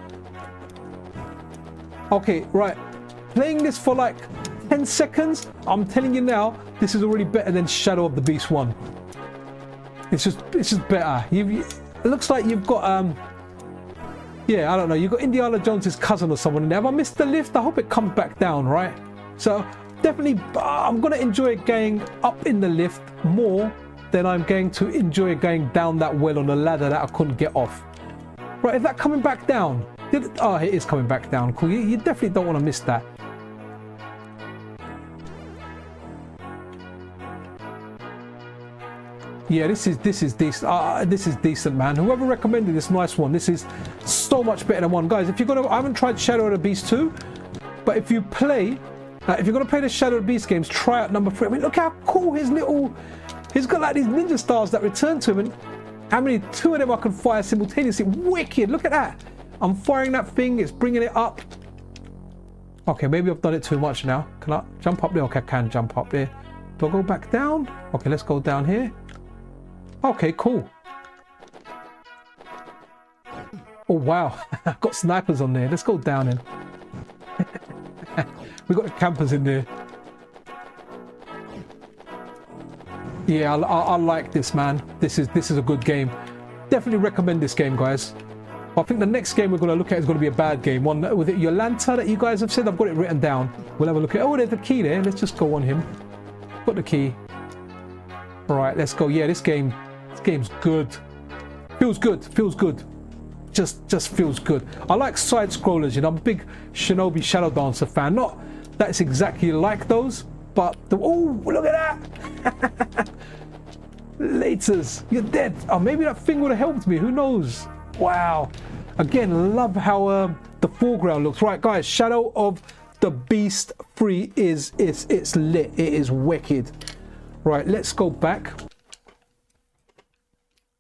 Okay, right. Playing this for like 10 seconds, I'm telling you now, this is already better than Shadow of the Beast 1. It's just better. It looks like you've got yeah, I don't know, you've got Indiana Jones's cousin or someone in there. Have I missed the lift? I hope it comes back down, right? So definitely, I'm gonna enjoy going up in the lift more than I'm going to enjoy going down that well on a ladder that I couldn't get off. Right, is that coming back down? Oh, it is coming back down. Cool. You definitely don't want to miss that. Yeah, this is decent. This is decent, man. Whoever recommended this, nice one. This is so much better than one, guys. If you're gonna, I haven't tried Shadow of the Beast 2, but if you play, if you're gonna play the Shadow of the Beast games, try out number 3. I mean, look how cool his little. He's got like these ninja stars that return to him, and how many? 2 of them I can fire simultaneously. Wicked! Look at that. I'm firing that thing. It's bringing it up. Okay, maybe I've done it too much now. Can I jump up there? Okay, I can jump up there. Do I go back down? Okay, let's go down here. Okay, cool. Oh, wow. I've got snipers on there. Let's go down in. We got the campers in there. Yeah, I like this, man. This is a good game. Definitely recommend this game, guys. I think the next game we're going to look at is going to be a bad game. One with it, Yolanta, that you guys have said. I've got it written down. We'll have a look at. Oh, there's the key there. Let's just go on him. Got the key. All right, let's go. Yeah, this game's good. Feels good. Feels good. Just feels good. I like side scrollers. You know, I'm a big Shinobi Shadow Dancer fan. Not that it's exactly like those, but oh, look at that. Laters, you're dead. Oh, maybe that thing would have helped me. Who knows? Wow. Again, love how the foreground looks. Right, guys, Shadow of the Beast 3 it's lit. It is wicked. Right, let's go back.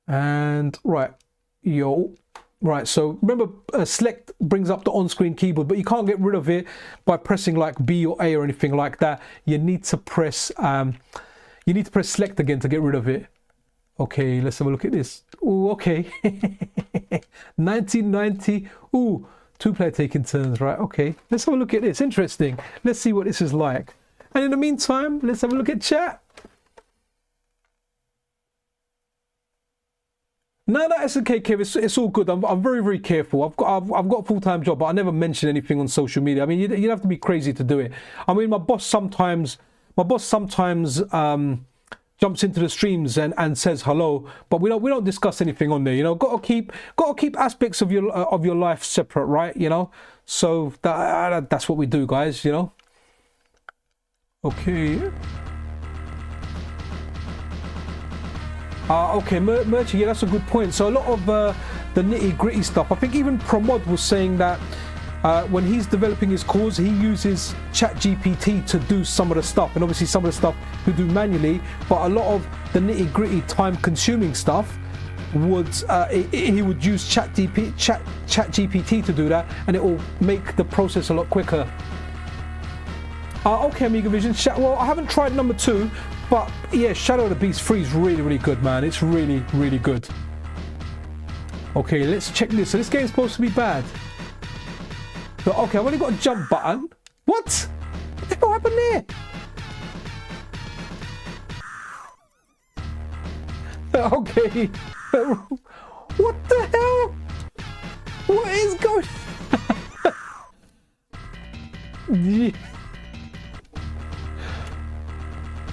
And right, right, so remember select brings up the on-screen keyboard, but you can't get rid of it by pressing like B or A or anything like that. You need to press select again to get rid of it. Okay, let's have a look at this. Ooh, okay. 1990. Ooh, 2-player taking turns, right? Okay, let's have a look at this. Interesting. Let's see what this is like. And in the meantime, let's have a look at chat. No, that's okay, Kev. It's all good. I'm very, very careful. I've got a full-time job, but I never mention anything on social media. I mean, you'd have to be crazy to do it. I mean, my boss sometimes jumps into the streams and says hello, but we don't discuss anything on there. You know, got to keep aspects of your life separate, right? You know, so that's what we do, guys. You know. Okay. Okay, Merchie, yeah, that's a good point. So a lot of the nitty-gritty stuff, I think even Pramod was saying that when he's developing his cores, he uses ChatGPT to do some of the stuff, and obviously some of the stuff we do manually, but a lot of the nitty-gritty time-consuming stuff he would use ChatGPT to do that, and it will make the process a lot quicker. Okay, Amiga Vision. Well, I haven't tried number 2, but yeah, Shadow of the Beast 3 is really, really good, man. It's really, really good. Okay, let's check this. So this game's supposed to be bad. So, okay, I've only got a jump button. What? What the hell happened there? Okay. What the hell? What is going yeah.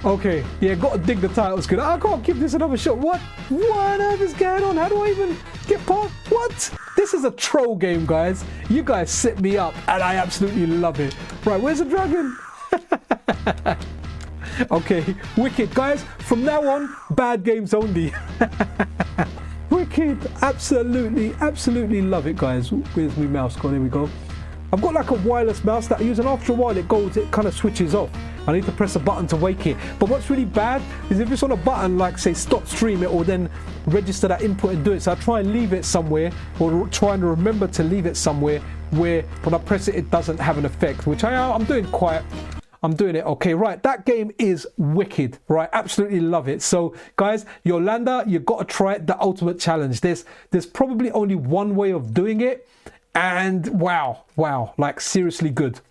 Okay, yeah, gotta dig the titles good. I can't give this another shot. What on earth is going on? How do I even get past? What? This is a troll game, guys. You guys set me up, and I absolutely love it. Right, where's the dragon? Okay, wicked, guys. From now on, bad games only. Wicked, absolutely love it, guys. Where's my mouse gone? Here we go. I've got like a wireless mouse that I use, and after a while it kind of switches off. I need to press a button to wake it. But what's really bad is if it's on a button like say stop stream, it will then register that input and do it. So I try and leave it somewhere, or try and remember to leave it somewhere where when I press it, it doesn't have an effect, which I'm doing it. Okay, right, that game is wicked, right? Absolutely love it. So guys, Yolanda, you got to try it, the ultimate challenge. There's probably only one way of doing it, and wow, like seriously good.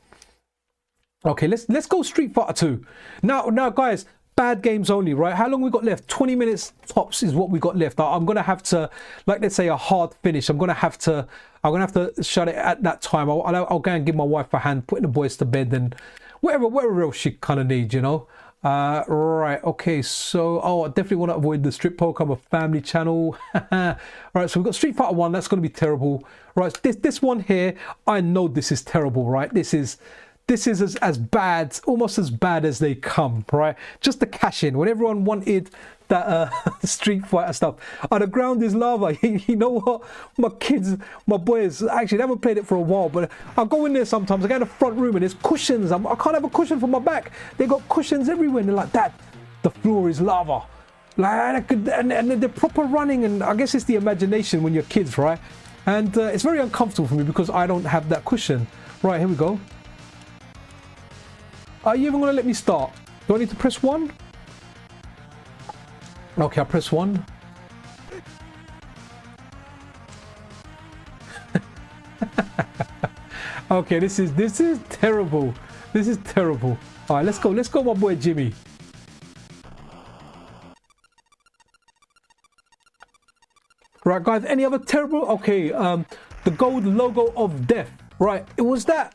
Okay, let's go Street Fighter 2. Now guys, bad games only, right? How long we got left? 20 minutes tops is what we got left. I'm gonna have to, like, let's say a hard finish. I'm gonna have to shut it at that time. I'll go and give my wife a hand, putting the boys to bed, and whatever else she kind of needs, you know. Right, okay, so I definitely want to avoid the strip poke. I'm a family channel. Right, so we've got Street Fighter 1. That's going to be terrible. Right, this one here, I know this is terrible, right? This is as bad, almost as bad as they come, right? Just the cash in. When everyone wanted that Street Fighter stuff. And the ground is lava. You know what? My kids, my boys, actually, they haven't played it for a while, but I go in there sometimes. I go in the front room and there's cushions. I can't have a cushion for my back. They got cushions everywhere. And they're like, Dad, the floor is lava. Like, and they're proper running. And I guess it's the imagination when you're kids, right? And it's very uncomfortable for me because I don't have that cushion. Right, here we go. Are you even going to let me start? Do I need to press 1? Okay, I'll press 1. Okay, this is terrible. This is terrible. All right, let's go. Let's go, my boy Jimmy. Right, guys. Any other terrible? Okay, the gold logo of death. Right, it was that.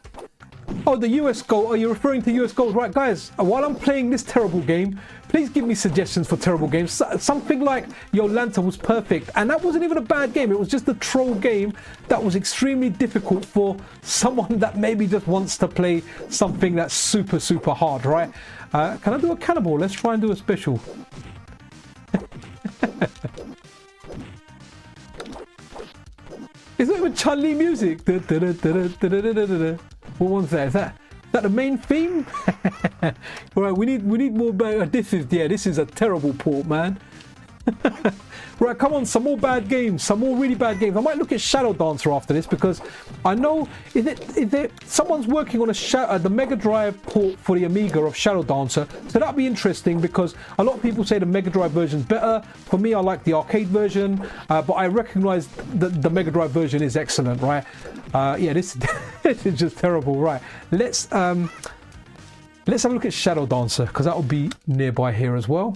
Oh, the US gold. Are you referring to US gold? Right, guys. While I'm playing this terrible game, please give me suggestions for terrible games. Something like Yolanta was perfect, and that wasn't even a bad game. It was just a troll game that was extremely difficult for someone that maybe just wants to play something that's super, super hard, right? Can I do a cannibal? Let's try and do a special. It's not even Chun-Li music. What one's that? Is that the main theme? Right, we need more bad. This is a terrible port, man. Right, come on, some more bad games, some more really bad games. I might look at Shadow Dancer after this because I know someone's working on the Mega Drive port for the Amiga of Shadow Dancer, so that'll be interesting because a lot of people say the Mega Drive version's better. For me, I like the arcade version, but I recognize the Mega Drive version is excellent, right? Yeah, this is just terrible. Right, let's have a look at Shadow Dancer because that will be nearby here as well.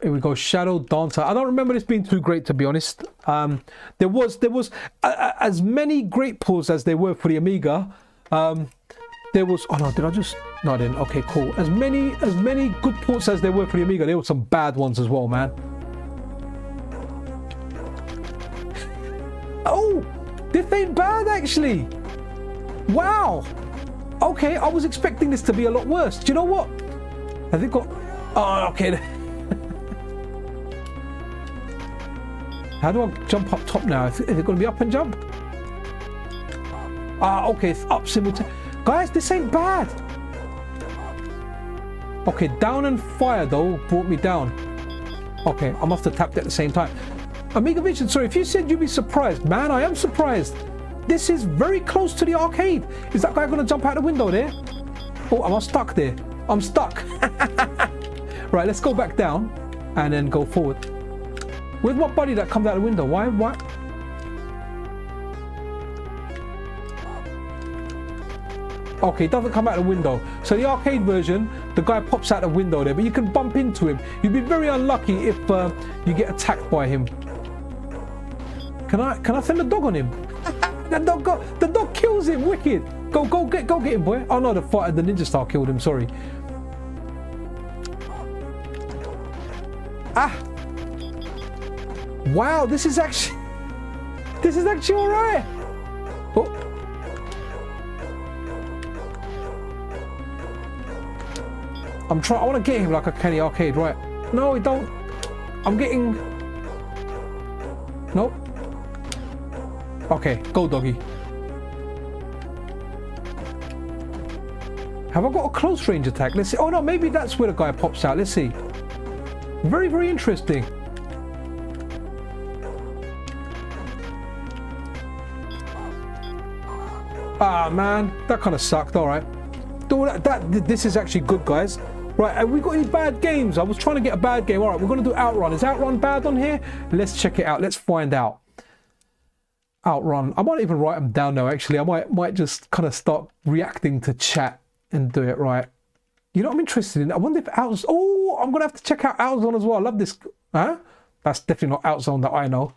Here we go, Shadow Dancer. I don't remember this being too great, to be honest. There was as many great ports as there were for the Amiga. There was, oh no, did I just? No, I didn't. Okay, cool. As many good ports as there were for the Amiga, there were some bad ones as well, man. Oh, this ain't bad actually. Wow. Okay, I was expecting this to be a lot worse. Do you know what? Have they got? Oh, okay. How do I jump up top now? Is it going to be up and jump? Ah, okay, it's up simultaneously. Guys, this ain't bad. Okay, down and fire though brought me down. Okay, I must have tapped at the same time. Amiga Vision, sorry, if you said you'd be surprised, man, I am surprised. This is very close to the arcade. Is that guy going to jump out the window there? Oh, am I stuck there? I'm stuck. Right, let's go back down and then go forward. Where's my buddy that comes out the window? Why? Okay, it doesn't come out the window. So the arcade version, the guy pops out the window there, but you can bump into him. You'd be very unlucky if you get attacked by him. Can I send the dog on him? the dog kills him. Wicked. Go get him, boy. Oh no, the ninja star killed him. Sorry. Ah. Wow, this is actually all right. Oh. I want to get him like a Kenny Arcade, right? No, I don't. I'm getting. Nope. Okay, go doggy. Have I got a close range attack? Let's see. Oh no, maybe that's where the guy pops out. Let's see. Very, very interesting. Ah man, that kind of sucked. All right, this is actually good, guys. Right, have we got any bad games? I was trying to get a bad game. All right, we're gonna do Outrun. Is Outrun bad on here? Let's check it out. Let's find out. Outrun. I might even write them down now. Actually, I might just kind of start reacting to chat and do it right. You know what I'm interested in? I wonder if Outzone. Oh, I'm gonna have to check out Outzone as well. I love this. Huh? That's definitely not Outzone that I know.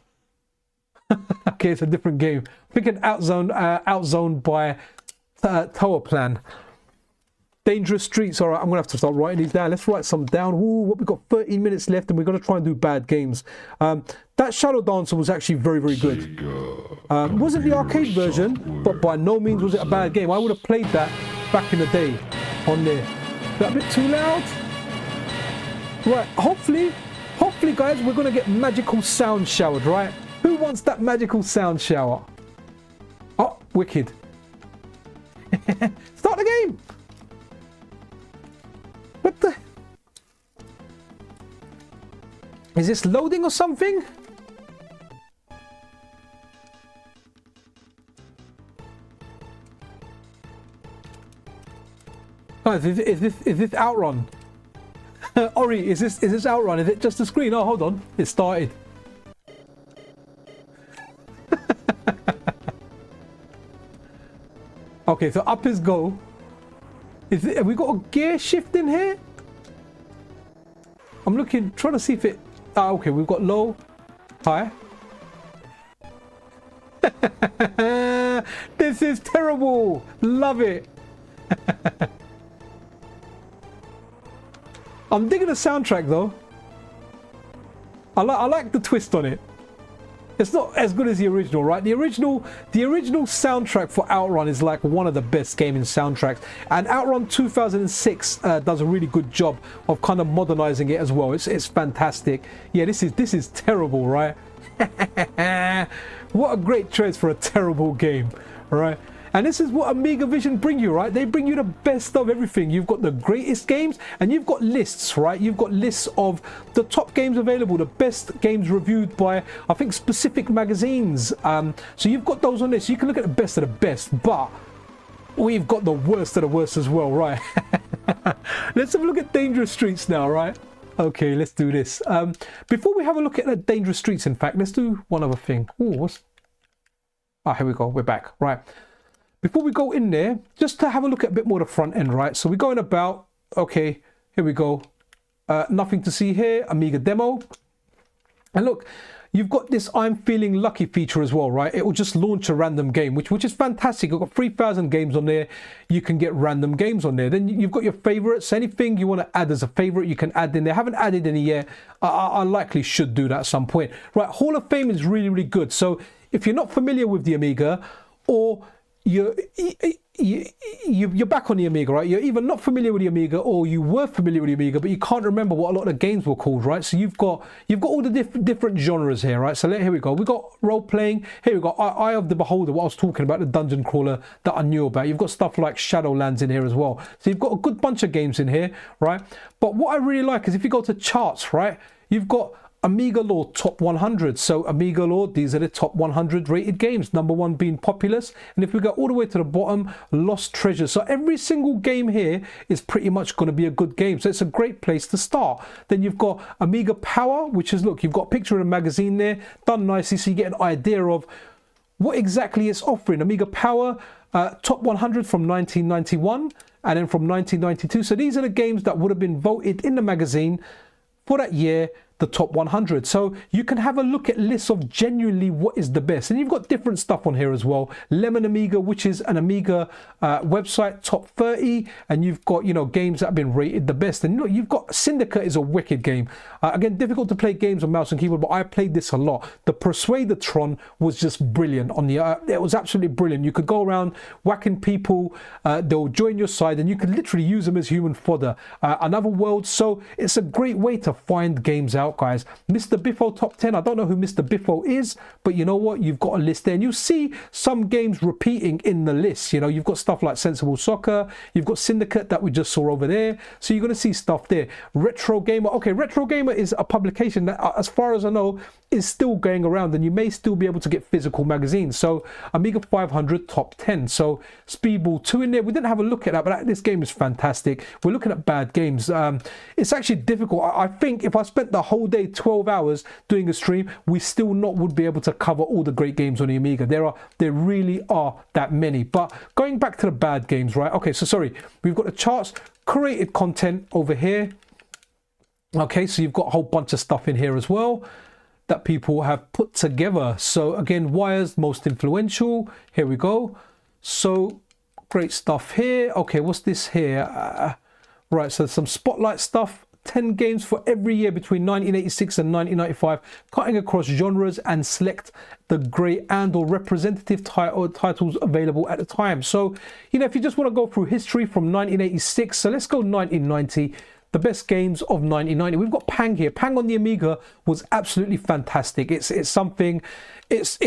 Okay, it's a different game. I'm thinking Outzone by Tower Plan. Dangerous Streets. All right, I'm gonna have to start writing these down. Let's write some down. Ooh, what, we've got 13 minutes left, and we're gonna try and do bad games. That Shadow Dancer was actually very, very good. It wasn't the arcade version, but by no means was it a bad game. I would have played that back in the day. on there. Is that a bit too loud? Right, hopefully guys, we're gonna get magical sound showered, right? Who wants that magical sound shower? Oh, wicked. Start the game. What the? Is this loading or something? Oh, is this Outrun? Ori, is this Outrun? Is it just a screen? Oh, hold on, it started. Okay, so up is go. Have we got a gear shift in here? I'm looking, trying to see if it. Ah, okay, we've got low, high. This is terrible. Love it. I'm digging the soundtrack though. I like the twist on it. It's not as good as the original, right? The original soundtrack for Outrun is like one of the best gaming soundtracks, and Outrun 2006 does a really good job of kind of modernizing it as well. It's fantastic. Yeah, this is terrible, right? What a great choice for a terrible game, right? And this is what Amiga Vision bring you, right? They bring you the best of everything. You've got the greatest games, and you've got lists, right? You've got lists of the top games available, the best games reviewed by, I think, specific magazines. So you've got those on this. You can look at the best of the best, but we've got the worst of the worst as well, right? Let's have a look at Dangerous Streets now, right? Okay, let's do this. Before we have a look at the Dangerous Streets, in fact, let's do one other thing. Oh, what's... Ah, here we go. We're back, right? Before we go in there, just to have a look at a bit more of the front end, right? So we're going about, okay, here we go. Nothing to see here, Amiga demo. And look, you've got this I'm feeling lucky feature as well, right? It will just launch a random game, which is fantastic. You've got 3,000 games on there. You can get random games on there. Then you've got your favorites. Anything you want to add as a favorite, you can add in there. Haven't added any yet. I likely should do that at some point. Right, Hall of Fame is really, really good. So if you're not familiar with the Amiga, or you're back on the Amiga, right? You're either not familiar with the Amiga, or you were familiar with the Amiga, but you can't remember what a lot of the games were called, right? So you've got all the different genres here, right? So here we go. We got role playing. Here we go. Eye of the Beholder. What I was talking about, the dungeon crawler that I knew about. You've got stuff like Shadowlands in here as well. So you've got a good bunch of games in here, right? But what I really like is if you go to charts, right? You've got Amiga Lore Top 100. So Amiga Lore, these are the top 100 rated games. Number one being Populous. And if we go all the way to the bottom, Lost Treasure. So every single game here is pretty much going to be a good game. So it's a great place to start. Then you've got Amiga Power, which is, look, you've got a picture of a magazine there, done nicely, so you get an idea of what exactly it's offering. Amiga Power, Top 100 from 1991, and then from 1992. So these are the games that would have been voted in the magazine for that year, the top 100. So you can have a look at lists of genuinely what is the best. And you've got different stuff on here as well. Lemon Amiga, which is an Amiga website, top 30. And you've got, you know, games that have been rated the best. And look, you've got Syndicate is a wicked game. Again, difficult to play games on mouse and keyboard, but I played this a lot. The Persuader-tron was just brilliant on the, it was absolutely brilliant. You could go around whacking people, they'll join your side, and you could literally use them as human fodder. Another World, so it's a great way to find games out, guys. Mr. Biffo top 10. I don't know who Mr. Biffo is, but you know what? You've got a list there, and you see some games repeating in the list. You know, you've got stuff like Sensible Soccer. You've got Syndicate that we just saw over there. So you're going to see stuff there. Retro Gamer. Okay, Retro Gamer is a publication that, as far as I know, is still going around, and you may still be able to get physical magazines. So Amiga 500 top 10. So Speedball 2 in there. We didn't have a look at that, but this game is fantastic. We're looking at bad games. It's actually difficult. I think if I spent the whole day, 12 hours doing a stream, we still not would be able to cover all the great games on the Amiga. There really are that many. But going back to the bad games, right? Okay, so sorry, we've got the charts, created content over here. Okay, so you've got a whole bunch of stuff in here as well that people have put together. So again, Wires, most influential. Here we go. So great stuff here. Okay, what's this here? Right, so some spotlight stuff. 10 games for every year between 1986 and 1995, cutting across genres, and select the great and or representative titles available at the time. So, you know, if you just want to go through history from 1986, so let's go 1990. The best games of 1990. We've got Pang here. Pang on the Amiga was absolutely fantastic. It's something, it's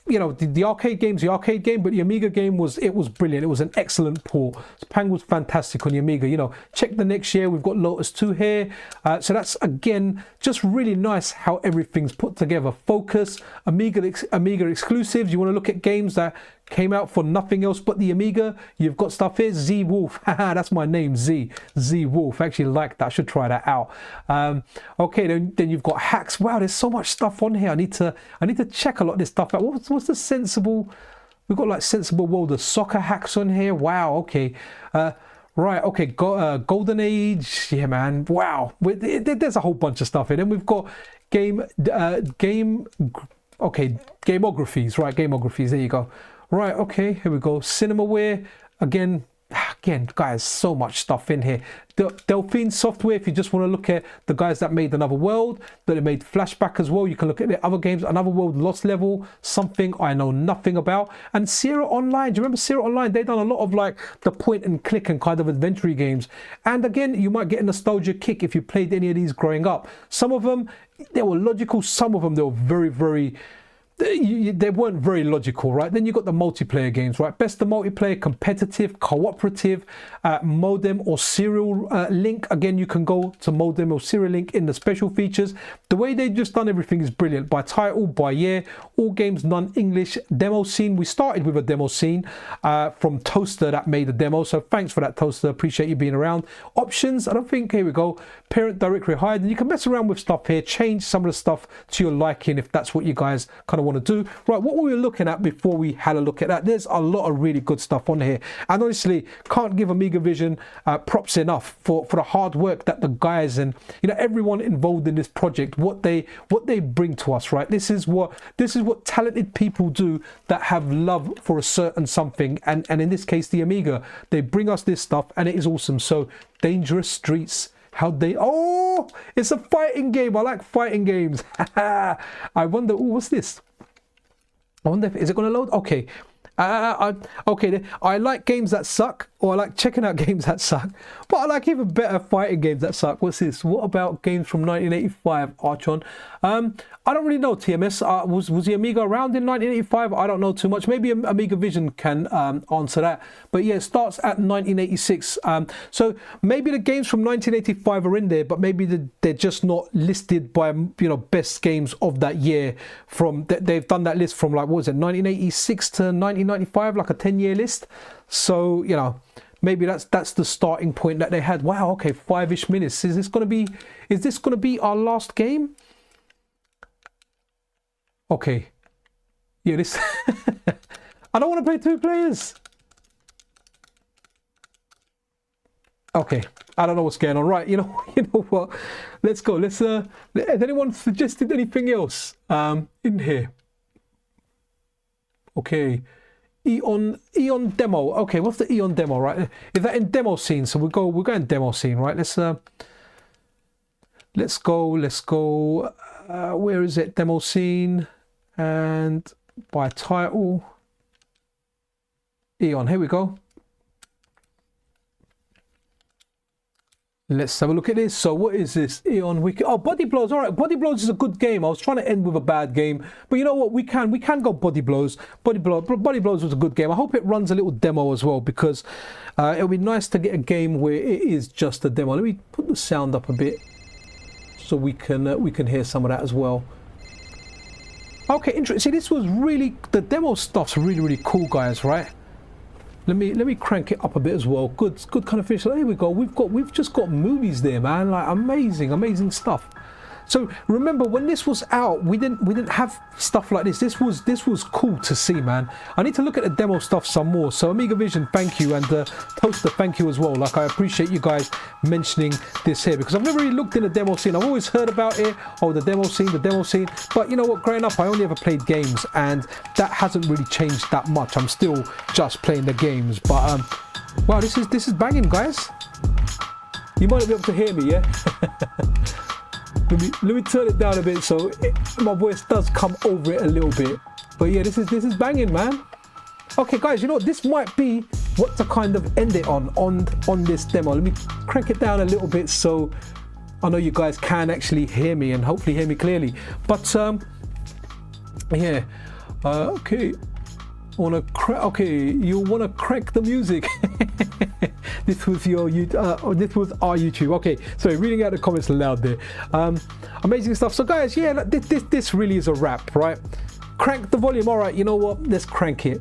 you know, the arcade game's the arcade game, but the Amiga game was brilliant. It was an excellent port. So Pang was fantastic on the Amiga. You know, check the next year. We've got Lotus 2 here. So that's, again, just really nice how everything's put together. Focus, Amiga exclusives. You want to look at games that came out for nothing else but the Amiga. You've got stuff here. Z Wolf. That's my name, Z Wolf. I actually like that. I should try that out. Okay, then you've got hacks. Wow, there's so much stuff on here. I need to check a lot of this stuff out. What's the sensible? We've got like sensible world of soccer hacks on here. Wow. Okay. Right. Okay. Golden Age. Yeah, man. Wow. There's a whole bunch of stuff here. Then we've got gamographies. Right. Gamographies. There you go. Right, okay, here we go. Cinemaware, again, guys, so much stuff in here. Delphine Software, if you just want to look at the guys that made Another World, that made Flashback as well, you can look at the other games. Another World, Lost Level, something I know nothing about. And Sierra Online, do you remember Sierra Online? They've done a lot of like the point and click and kind of adventure games. And again, you might get a nostalgia kick if you played any of these growing up. Some of them, they were logical. Some of them, they were very, very... they weren't very logical, right? Then you got the multiplayer games, right? Best of multiplayer, competitive, cooperative, modem or serial link. Again, you can go to modem or serial link in the special features. The way they've just done everything is brilliant. By title, by year, all games non-English. Demo scene, we started with a demo scene from Toaster that made the demo, so thanks for that, Toaster. Appreciate you being around. Options, I don't think, here we go, parent directory hide, and you can mess around with stuff here, change some of the stuff to your liking if that's what you guys kind of want to do. Right, what were we looking at before we had a look at that? There's a lot of really good stuff on here, and honestly can't give Amiga Vision props enough for the hard work that the guys and, you know, everyone involved in this project, what they bring to us, right? This is what talented people do that have love for a certain something, and in this case the Amiga. They bring us this stuff and it is awesome. So Dangerous Streets, oh, it's a fighting game. I like fighting games. I wonder, what's this? I wonder if, is it going to load? Okay. Okay, I like games that suck, or I like checking out games that suck, but I like even better fighting games that suck. What's this? What about games from 1985, Archon? I don't really know, TMS. Was the Amiga around in 1985? I don't know too much. Maybe Amiga Vision can answer that. But yeah, it starts at 1986. So maybe the games from 1985 are in there, but maybe they're just not listed by, you know, best games of that year. They've done that list from, like, what was it, 1986 to 1995, like a 10-year list. So, you know, maybe that's the starting point that they had. Wow, okay, 5-ish minutes. Is this gonna be our last game? Okay. Yeah, this I don't want to play 2 players. Okay. I don't know what's going on. Right, you know what? Let's go. Let's has anyone suggested anything else in here? Okay. Eon demo. Okay, what's the Eon demo, right? Is that in demo scene? So we're going demo scene, right? Let's go. Where is it? Demo scene, and by title, Eon. Here we go. Let's have a look at this. So what is this? Eon Wiki. Oh, Body Blows. All right, Body Blows is a good game. I was trying to end with a bad game, but you know what? We can go Body Blows. Body Blows was a good game. I hope it runs a little demo as well, because it'll be nice to get a game where it is just a demo. Let me put the sound up a bit so we can hear some of that as well. Okay, interesting. See, this was really, the demo stuff's really, really cool, guys, right? Let me crank it up a bit as well. Good kind of finish. There we go. We've just got movies there, man. Like amazing stuff. So remember, when this was out, we didn't have stuff like this. This was cool to see, man. I need to look at the demo stuff some more. So Amiga Vision, thank you, and Toaster, thank you as well. Like, I appreciate you guys mentioning this here, because I've never really looked in the demo scene. I've always heard about it. Oh, the demo scene. But you know what? Growing up, I only ever played games, and that hasn't really changed that much. I'm still just playing the games. But wow, this is banging, guys. You might not be able to hear me, yeah? let me turn it down a bit so my voice does come over it a little bit. But yeah, this is banging, man. Okay, guys, you know what? This might be what to kind of end it on this demo. Let me crank it down a little bit so I know you guys can actually hear me and hopefully hear me clearly. But yeah, okay. Okay, you want to crank the music. This was your this was our YouTube. Okay, sorry, reading out the comments aloud there. Amazing stuff. So guys, yeah, this really is a wrap, right? Crank the volume. All right, you know what? Let's crank it.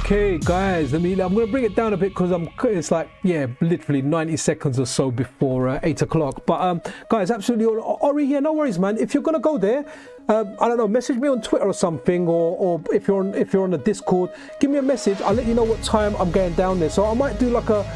Okay guys, I'm gonna bring it down a bit because it's like, yeah, literally 90 seconds or so before 8 o'clock. But guys, absolutely, Ori, yeah, no worries, man. If you're gonna go there, I don't know, message me on Twitter or something, or if you're on the Discord, give me a message. I'll let you know what time I'm going down there. So I might do like a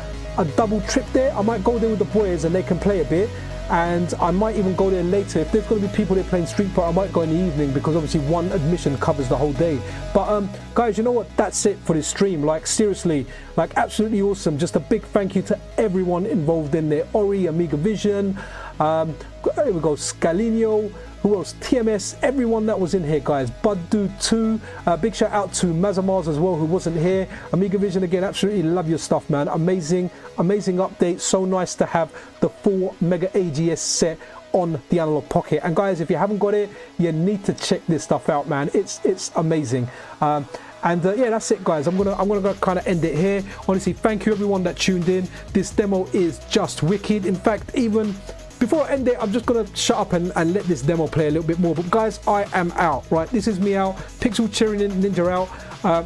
double trip there. I might go there with the boys and they can play a bit. And I might even go there later. If there's going to be people there playing Street Fighter, I might go in the evening because obviously one admission covers the whole day. But guys, you know what? That's it for this stream. Like seriously, like absolutely awesome. Just a big thank you to everyone involved in there. Ori, Amiga Vision, there we go, Scalino, who else? TMS, everyone that was in here, guys. Buddu2, big shout out to Mazamars as well, who wasn't here. Amiga Vision again, absolutely love your stuff, man. Amazing update. So nice to have the full Mega AGS set on the Analogue Pocket. And guys, if you haven't got it, you need to check this stuff out, man. It's amazing. Yeah, that's it, guys. I'm gonna kind of end it here. Honestly, thank you everyone that tuned in. This demo is just wicked. In fact, even before I end it, I'm just gonna shut up and let this demo play a little bit more. But guys, I am out, right? This is me out, Pixel Cherry Ninja out.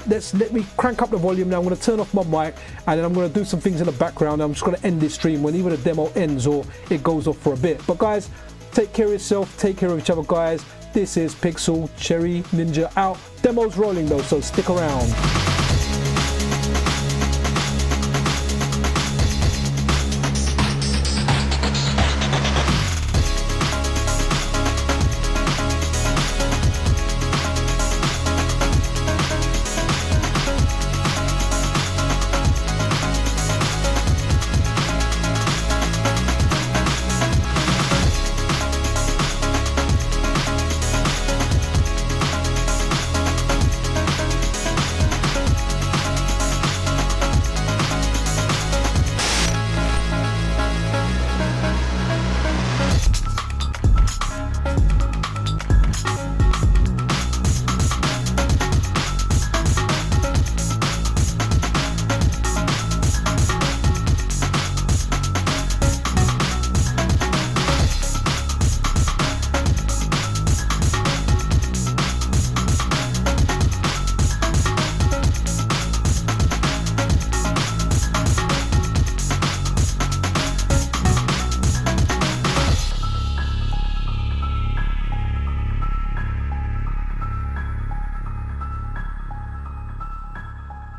Let me crank up the volume now. I'm gonna turn off my mic and then I'm gonna do some things in the background. I'm just gonna end this stream when either the demo ends or it goes off for a bit. But guys, take care of yourself, take care of each other, guys. This is Pixel Cherry Ninja out. Demo's rolling though, so stick around.